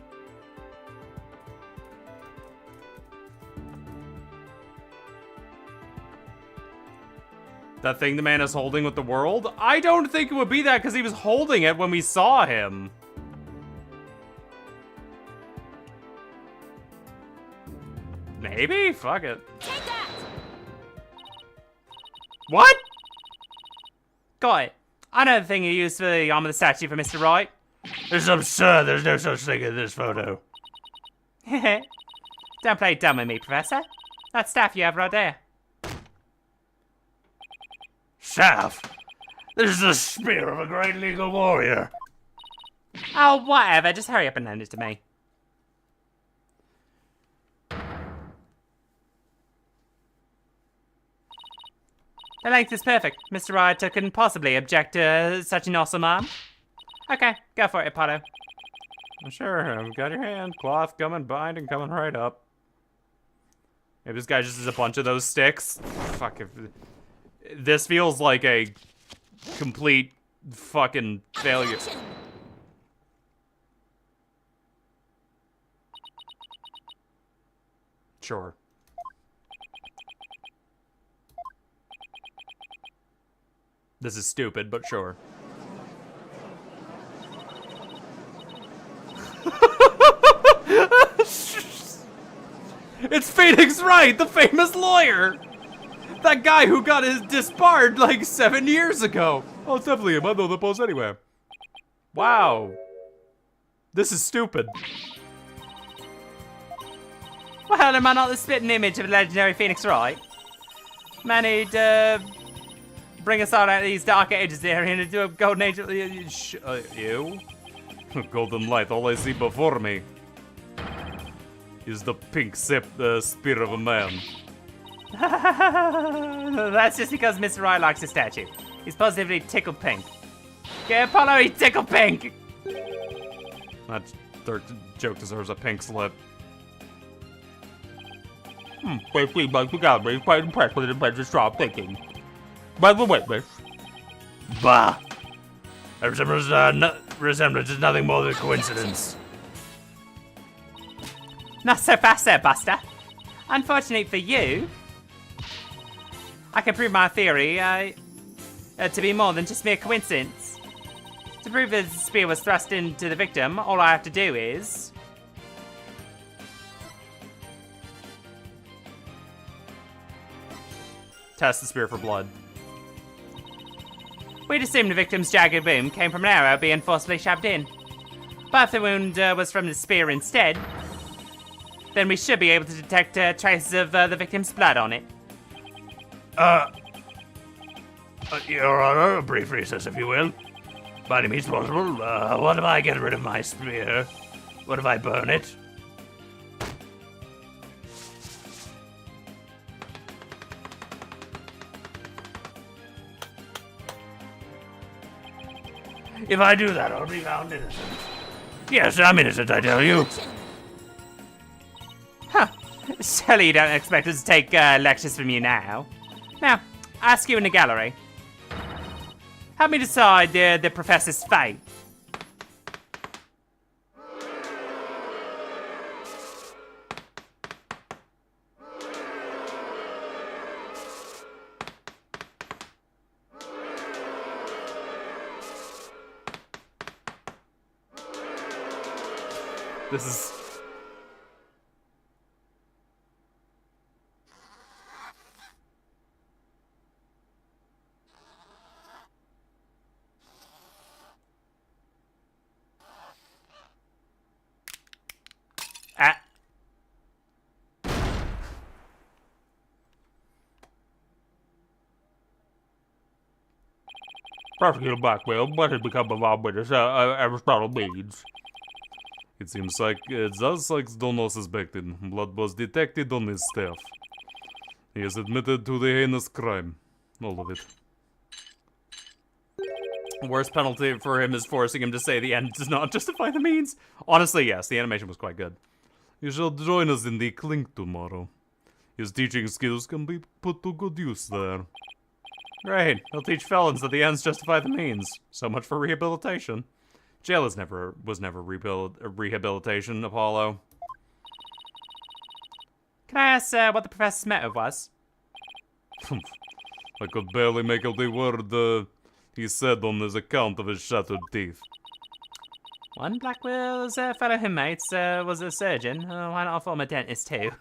That thing the man is holding with the world? I don't think it would be that because he was holding it when we saw him. Maybe? Fuck it. Take that! What? Got it. I know the thing you used for the arm of the statue for Mr. Right. This is absurd. There's no such thing in this photo. Don't play dumb with me, Professor. That staff you have right there. Staff? This is the spear of a great legal warrior. Oh, whatever. Just hurry up and lend it to me. The length is perfect. Mr. Rioter couldn't possibly object to such an awesome arm. Okay, go for it, Apollo. Sure, I've got your hand. Cloth coming, bind, and coming right up. Maybe this guy just has a bunch of those sticks. Fuck, if... This feels like a complete fucking failure. Sure. This is stupid, but sure. It's Phoenix Wright, the famous lawyer! That guy who got his disbarred like 7 years ago. Oh, it's definitely him. I know the pose anyway. Wow. This is stupid. Well, am I not the spitting image of the legendary Phoenix Wright? Man who'd bring us all out of these dark ages here and into a golden age of You? Golden light, all I see before me is the pink spear of a man. That's just because Mr. Wright likes the statue. He's positively tickled pink. Get Apollo, he's tickled pink! That joke deserves a pink slip. Basically, Mr. Galbraith is quite impressed with the inventor's strong thinking. By the way, miss. Bah! A resemblance is nothing more than coincidence. Not so fast, Sir Buster. Unfortunately for you, I can prove my theory to be more than just mere coincidence. To prove that the spear was thrust into the victim, all I have to do is... test the spear for blood. We'd assume the victim's jagged wound came from an arrow being forcibly shoved in. But if the wound was from the spear instead, then we should be able to detect traces of the victim's blood on it. Your Honor, a brief recess, if you will. By any means possible. What if I get rid of my spear? What if I burn it? If I do that, I'll be found innocent. Yes, I'm innocent, I tell you. Huh. Surely you don't expect us to take lectures from you now. Now, I ask you in the gallery. Help me decide the professor's fate. This is... Prosecutor Blackwell, what has become of our witness, Aristotle Meads? It seems like just like Dono suspected, blood was detected on his staff. He has admitted to the heinous crime. All of it. Worst penalty for him is forcing him to say the end does not justify the means. Honestly, yes, the animation was quite good. He shall join us in the clink tomorrow. His teaching skills can be put to good use there. Great, he'll teach felons that the ends justify the means. So much for rehabilitation. Jail was never rehabilitation, Apollo. Can I ask what the professor's motive was? I could barely make out a word he said on his account of his shattered teeth. One Blackwell's fellow inmates was a surgeon. Why not a former dentist too?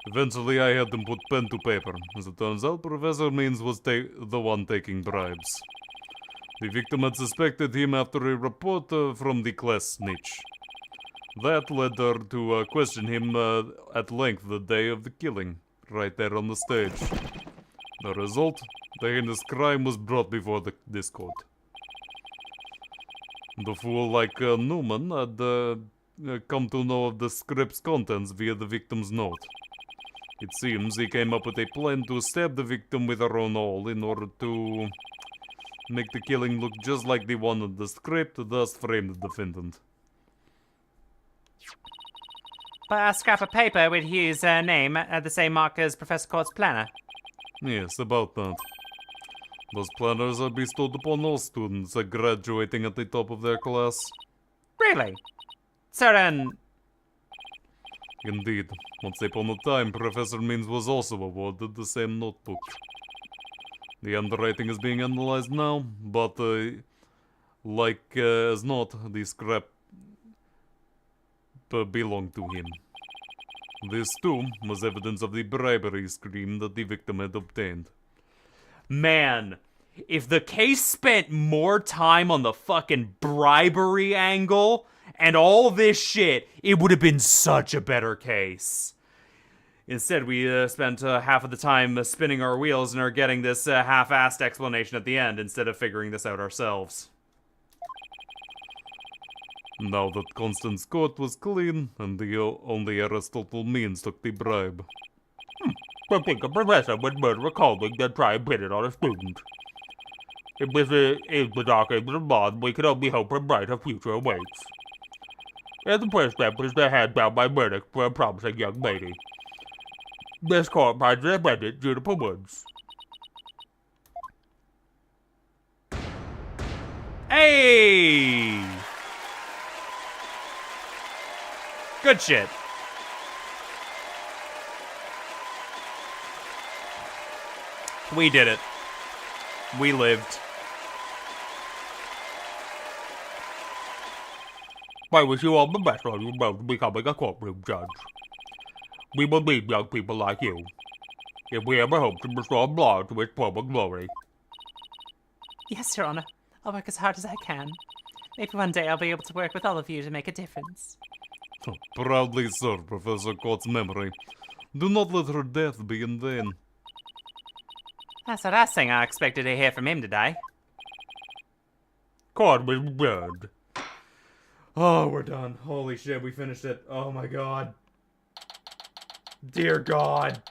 Eventually, I had them put pen to paper. As it turns out, Professor Means was the one taking bribes. The victim had suspected him after a report from the class snitch. That led her to question him at length the day of the killing, right there on the stage. The result, the heinous crime was brought before this court. The fool like Newman had come to know of the script's contents via the victim's note. It seems he came up with a plan to stab the victim with her own awl in order to make the killing look just like the one in the script, thus frame the defendant. But a scrap of paper with Hugh's name at the same mark as Professor Court's planner. Yes, about that. Those planners are bestowed upon all students graduating at the top of their class. Really? So then... Indeed. Once upon a time, Professor Means was also awarded the same notebook. The handwriting is being analyzed now, but like as not, the scrap belonged to him. This, too, was evidence of the bribery scheme that the victim had obtained. Man, if the case spent more time on the fucking bribery angle and all this shit, it would have been such a better case. Instead, we spent half of the time spinning our wheels and are getting this half-assed explanation at the end instead of figuring this out ourselves. Now that Constance Court was clean, and the only Aristotle Means took the bribe. I think a professor would murder a colleague that tried to pin it on a student. If this is the dark ages of mod, we can only hope a brighter future awaits. And the first step is to hand down my verdict for a promising young lady. This court finds the defendant Juniper Woods. Hey! Good shit. We did it. We lived. I wish you all the best on your road to becoming a courtroom judge. We will need young people like you, if we ever hope to restore law to its former glory. Yes, Your Honor. I'll work as hard as I can. Maybe one day I'll be able to work with all of you to make a difference. Proudly serve Professor Court's memory. Do not let her death be in vain. That's the last thing I expected to hear from him today. Court was burned. Oh, we're done. Holy shit, we finished it. Oh my god. Dear God.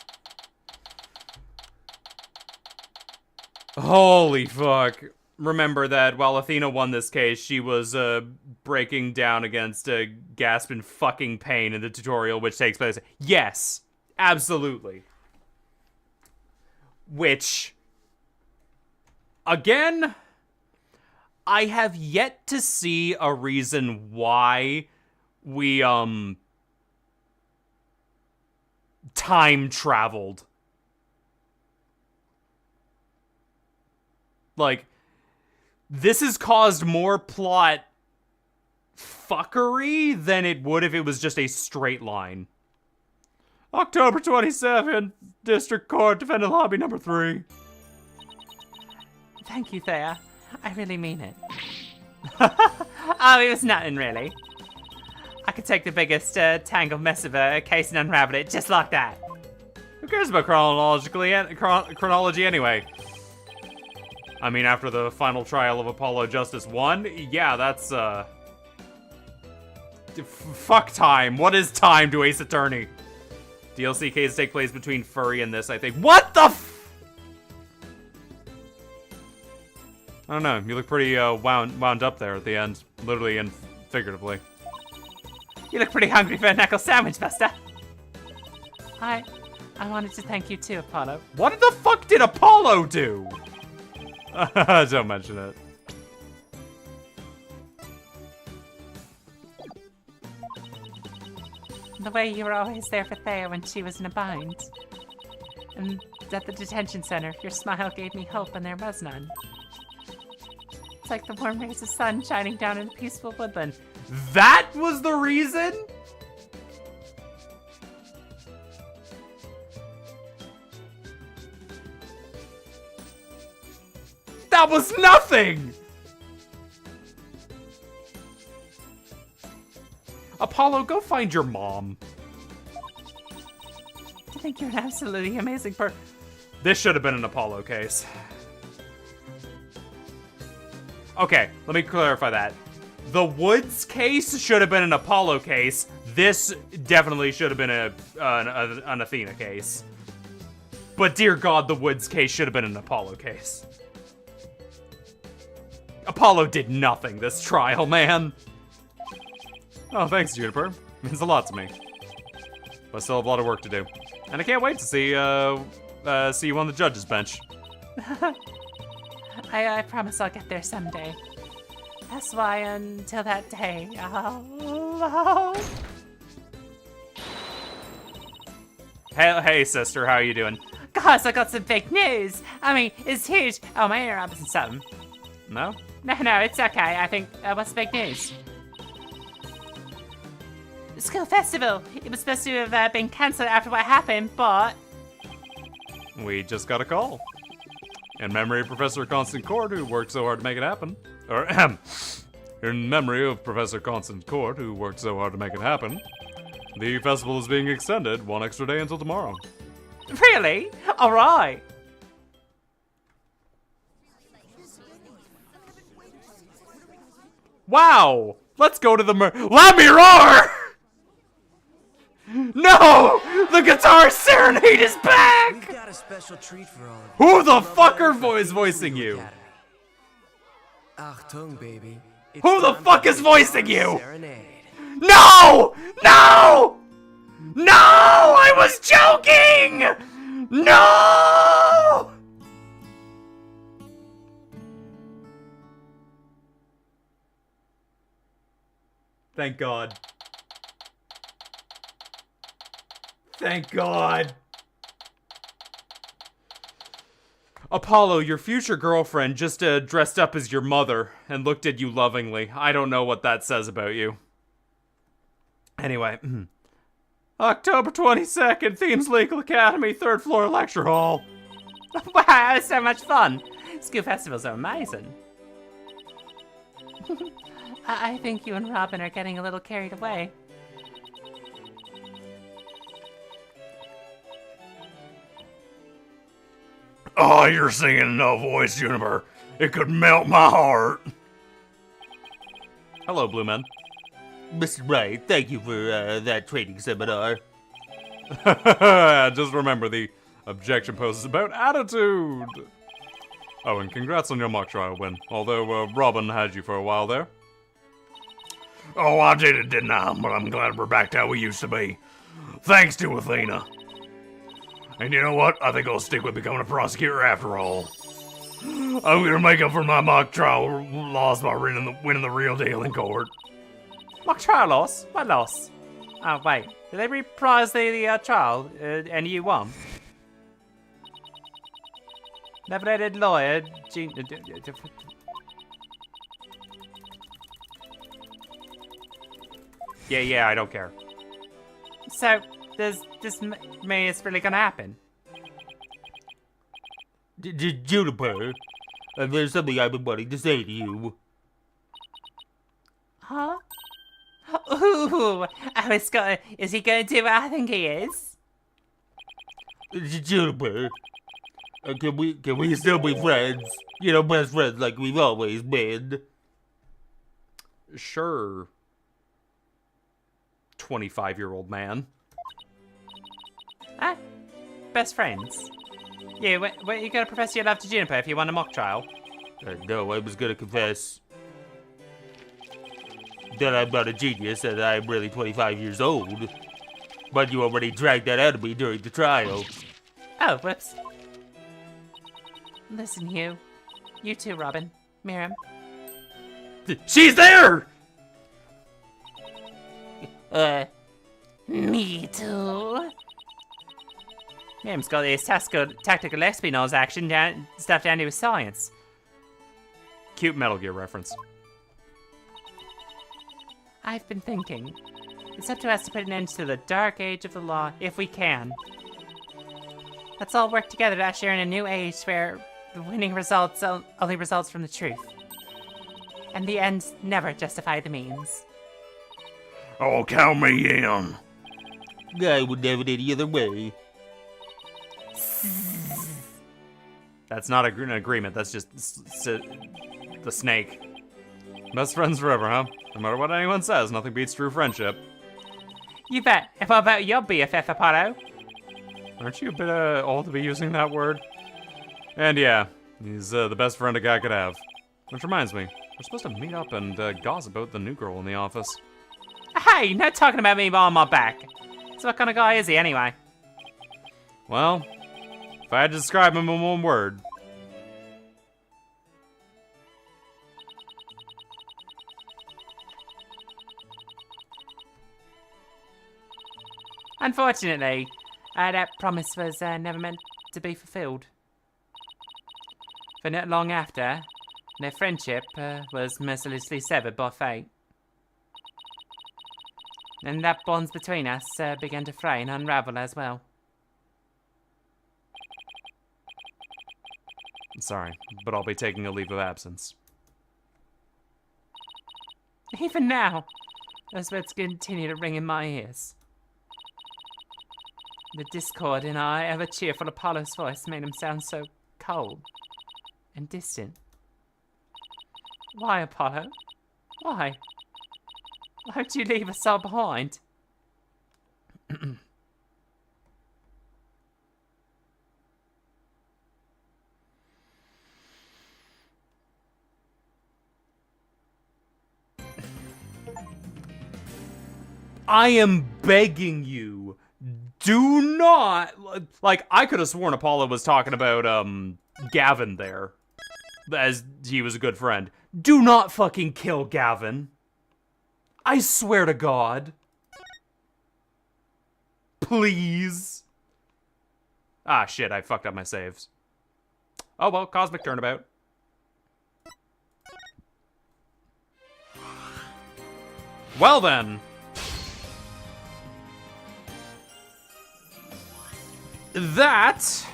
Holy fuck. Remember that while Athena won this case, she was breaking down against gasp in fucking pain in the tutorial, which takes place. Yes, absolutely. Which, again, I have yet to see a reason why we, time traveled. Like, this has caused more plot fuckery than it would if it was just a straight line. October 27th, District Court, Defendant Lobby number 3. Thank you, Thea. I really mean it. Oh, it was nothing, really. I could take the biggest tangled mess of a case and unravel it just like that. Who cares about chronology anyway? I mean, after the final trial of Apollo Justice 1, yeah, that's, fuck time. What is time to Ace Attorney? DLC cases take place between Furry and this, I think. What the I don't know, you look pretty, wound up there at the end. Literally and figuratively. You look pretty hungry for a knuckle sandwich, Buster. I wanted to thank you too, Apollo. What the fuck did Apollo do? Don't mention it. The way you were always there for Thea when she was in a bind. And at the detention center, your smile gave me hope when there was none. It's like the warm rays of sun shining down in the peaceful woodland. That was the reason? That was nothing! Apollo, go find your mom. I think you're an absolutely amazing person. This should have been an Apollo case. Okay, let me clarify that. The Woods case should have been an Apollo case. This definitely should have been an Athena case. But dear God, the Woods case should have been an Apollo case. Apollo did nothing this trial, man. Oh, thanks, Juniper. Means a lot to me. But I still have a lot of work to do. And I can't wait to see you on the judge's bench. I promise I'll get there someday. That's why until that day, Hey, sister, how you doing? Guys, I got some fake news. I mean, it's huge. Oh, my interrupt is something. No? No, it's okay. I think, what's fake news? School festival. It was supposed to have been cancelled after what happened, but... We just got a call. In memory of Professor Constant Court, who worked so hard to make it happen. Or, in memory of Professor Constant Court, who worked so hard to make it happen, the festival is being extended one extra day until tomorrow. Really? Alright. Wow! Let's go to the Let me roar! No! The guitar serenade is back! We've got a special treat for all of Who the fuck is voicing you? Achtung, baby. It's Who the time fuck for is voicing you? Serenade. No! No! No! I was joking! No! Thank God. Thank God. Apollo, your future girlfriend just dressed up as your mother and looked at you lovingly. I don't know what that says about you. Anyway, October 22nd, Themes Legal Academy, 3rd floor lecture hall. Wow, so much fun. School festivals are amazing. I think you and Robin are getting a little carried away. Oh, you're singing in no voice, Juniper. It could melt my heart. Hello, Blue Men. Mr. Wright, thank you for that training seminar. Just remember, the objection post is about attitude. Oh, and congrats on your mock trial win. Although Robin had you for a while there. Oh, I did it, didn't I? But I'm glad we're back to how we used to be. Thanks to Athena. And you know what? I think I'll stick with becoming a prosecutor after all. I'm gonna make up for my mock trial loss by winning the real deal in court. Mock trial loss? What loss? Oh, wait. Did they reprise the trial and you won? Never-ended lawyer, Yeah, I don't care. So, does this mean it's really gonna happen? Juniper, there's something I've been wanting to say to you. Huh? Ooh, is he going to do what I think he is? Juniper, can we still be friends? You know, best friends like we've always been. Sure. 25-year-old man. Huh? Best friends? Yeah, what you gonna profess your love to Juniper if you won a mock trial? No, I was gonna confess that I'm not a genius and I'm really 25 years old. But you already dragged that out of me during the trial. Oh, whoops. Listen, you. You too, Robin. Miriam. She's there! Me too. Miriam's got this tactical espionage action stuff down to his science. Cute Metal Gear reference. I've been thinking. It's up to us to put an end to the dark age of the law, if we can. Let's all work together to usher in a new age where the winning results only results from the truth. And the ends never justify the means. Oh, count me in. I would have it any other way. That's not an agreement, that's just the snake. Best friends forever, huh? No matter what anyone says, nothing beats true friendship. You bet. If I about your BFF, Apollo? Aren't you a bit old to be using that word? And yeah, he's the best friend a guy could have. Which reminds me, we're supposed to meet up and gossip about the new girl in the office. Hey, not talking about me behind my back. So what kind of guy is he anyway? Well, if I had to describe him in one word. Unfortunately, that promise was never meant to be fulfilled. For not long after, their friendship was mercilessly severed by fate. And that bonds between us began to fray and unravel as well. Sorry, but I'll be taking a leave of absence. Even now, those words continue to ring in my ears. The discord in our ever-cheerful Apollo's voice made him sound so cold and distant. Why, Apollo? Why? Why would you leave us all behind? I am begging you, do not, like, I could have sworn Apollo was talking about, Gavin there, as he was a good friend. Do not fucking kill Gavin. I swear to God. Please. Ah, shit, I fucked up my saves. Oh, well, cosmic turnabout. Well, then. That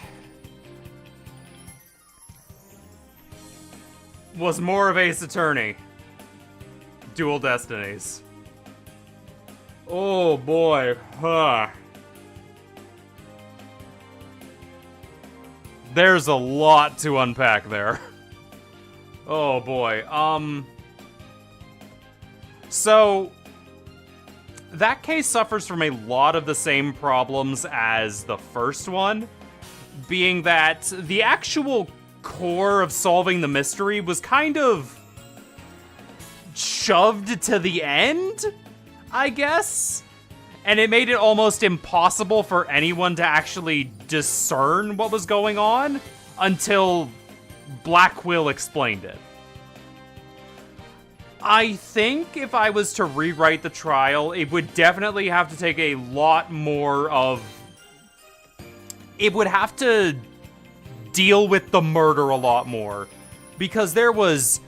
was more of Ace Attorney. Dual Destinies. Oh boy, huh. There's a lot to unpack there. Oh boy, so that case suffers from a lot of the same problems as the first one, being that the actual core of solving the mystery was kind of shoved to the end, I guess? And it made it almost impossible for anyone to actually discern what was going on until Black Quill explained it. I think if I was to rewrite the trial, it would definitely have to take a lot more of... It would have to deal with the murder a lot more. Because there was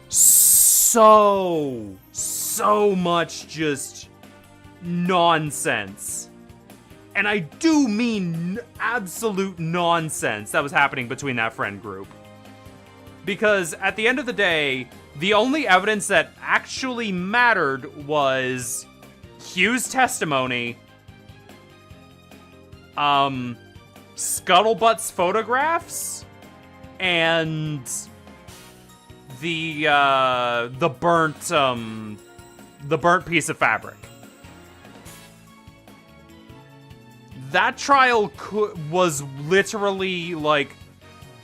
so much just nonsense. And I do mean absolute nonsense that was happening between that friend group. Because at the end of the day, the only evidence that actually mattered was Hugh's testimony, Scuttlebutt's photographs, and the burnt piece of fabric. That trial was literally like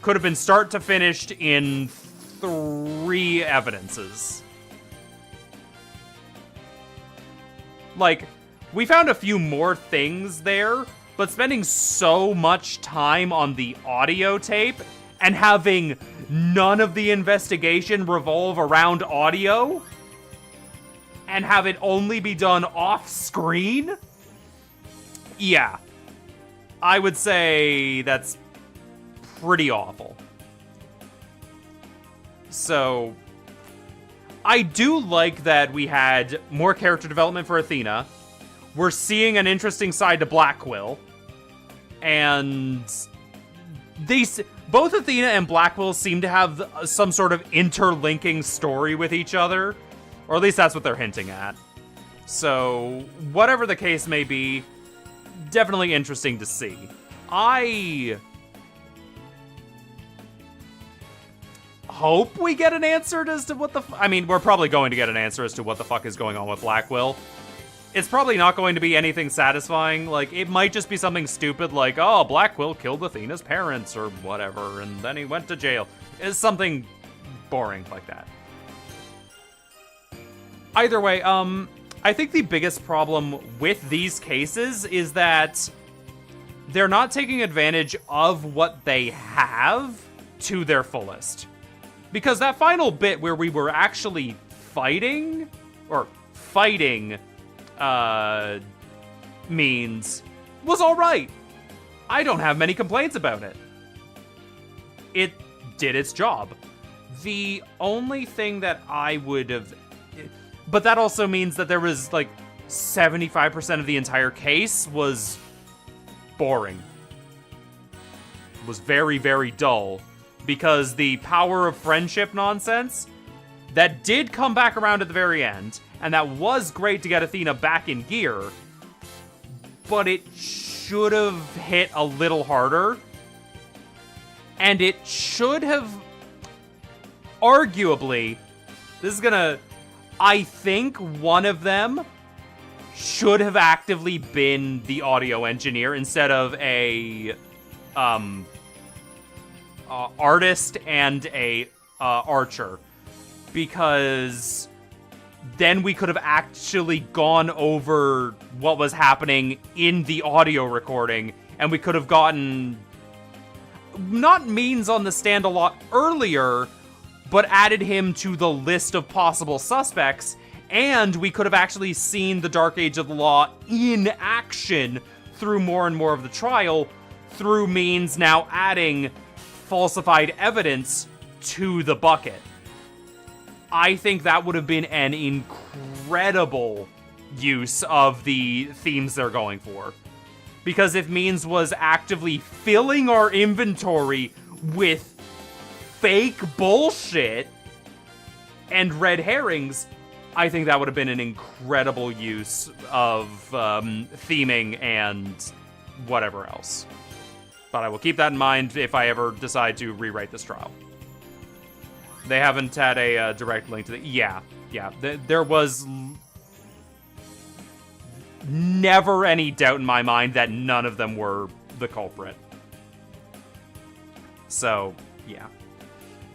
could have been start to finish in 3 evidences. Like, we found a few more things there, but spending so much time on the audio tape and having none of the investigation revolve around audio and have it only be done off screen? Yeah. I would say that's pretty awful. So, I do like that we had more character development for Athena. We're seeing an interesting side to Black Quill. And both Athena and Black Quill seem to have some sort of interlinking story with each other. Or at least that's what they're hinting at. So, whatever the case may be, definitely interesting to see. I hope we get an answer as to what the I mean, we're probably going to get an answer as to what the fuck is going on with Black Quill. It's probably not going to be anything satisfying. Like, it might just be something stupid like, oh, Black Quill killed Athena's parents or whatever, and then he went to jail. It's something boring like that. Either way, I think the biggest problem with these cases is that they're not taking advantage of what they have to their fullest. Because that final bit where we were actually fighting means was alright. I don't have many complaints about it. It did its job. The only thing that I would have... But that also means that there was, like, 75% of the entire case was boring. Was very, very dull. Because the power of friendship nonsense, that did come back around at the very end, and that was great to get Athena back in gear, but it should have hit a little harder, and it should have, arguably, I think one of them should have actively been the audio engineer instead of a, artist and a archer, because then we could have actually gone over what was happening in the audio recording, and we could have gotten not Means on the stand a lot earlier, but added him to the list of possible suspects And we could have actually seen the Dark Age of the Law in action through more and more of the trial, through means now adding falsified evidence to the bucket. I think that would have been an incredible use of the themes they're going for. Because if Means was actively filling our inventory with fake bullshit and red herrings, I think that would have been an incredible use of theming and whatever else. But I will keep that in mind if I ever decide to rewrite this trial. They haven't had a direct link to the... Yeah. There was never any doubt in my mind that none of them were the culprit. So, yeah.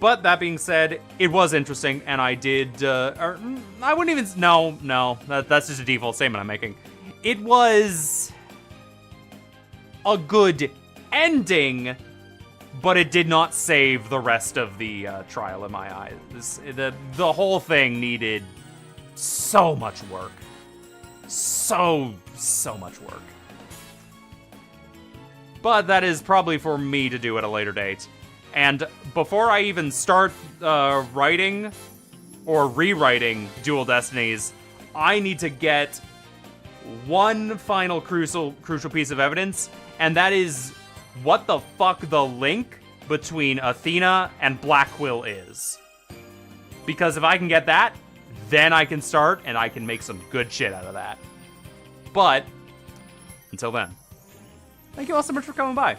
But that being said, it was interesting, and I did, or I wouldn't even, no, that's just a default statement I'm making. It was a good ending, but it did not save the rest of the trial in my eyes. The whole thing needed so much work. So much work. But that is probably for me to do at a later date. And before I even start writing or rewriting Dual Destinies, I need to get one final crucial piece of evidence, and that is what the fuck the link between Athena and Blackquill is. Because if I can get that, then I can start, and I can make some good shit out of that. But until then, thank you all so much for coming by.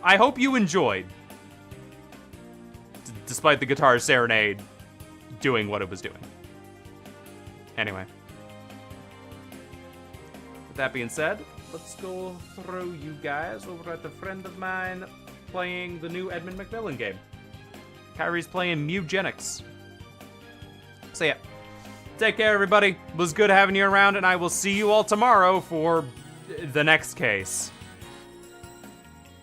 I hope you enjoyed. Despite the guitar serenade doing what it was doing. Anyway. With that being said, let's go throw you guys over at the friend of mine playing the new Edmund McMillan game. Kyrie's playing Mugenics. So yeah. Take care, everybody. It was good having you around, and I will see you all tomorrow for the next case.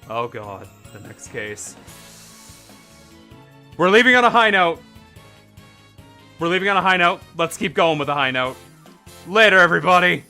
Oh god, the next case. We're leaving on a high note. Let's keep going with a high note. Later, everybody.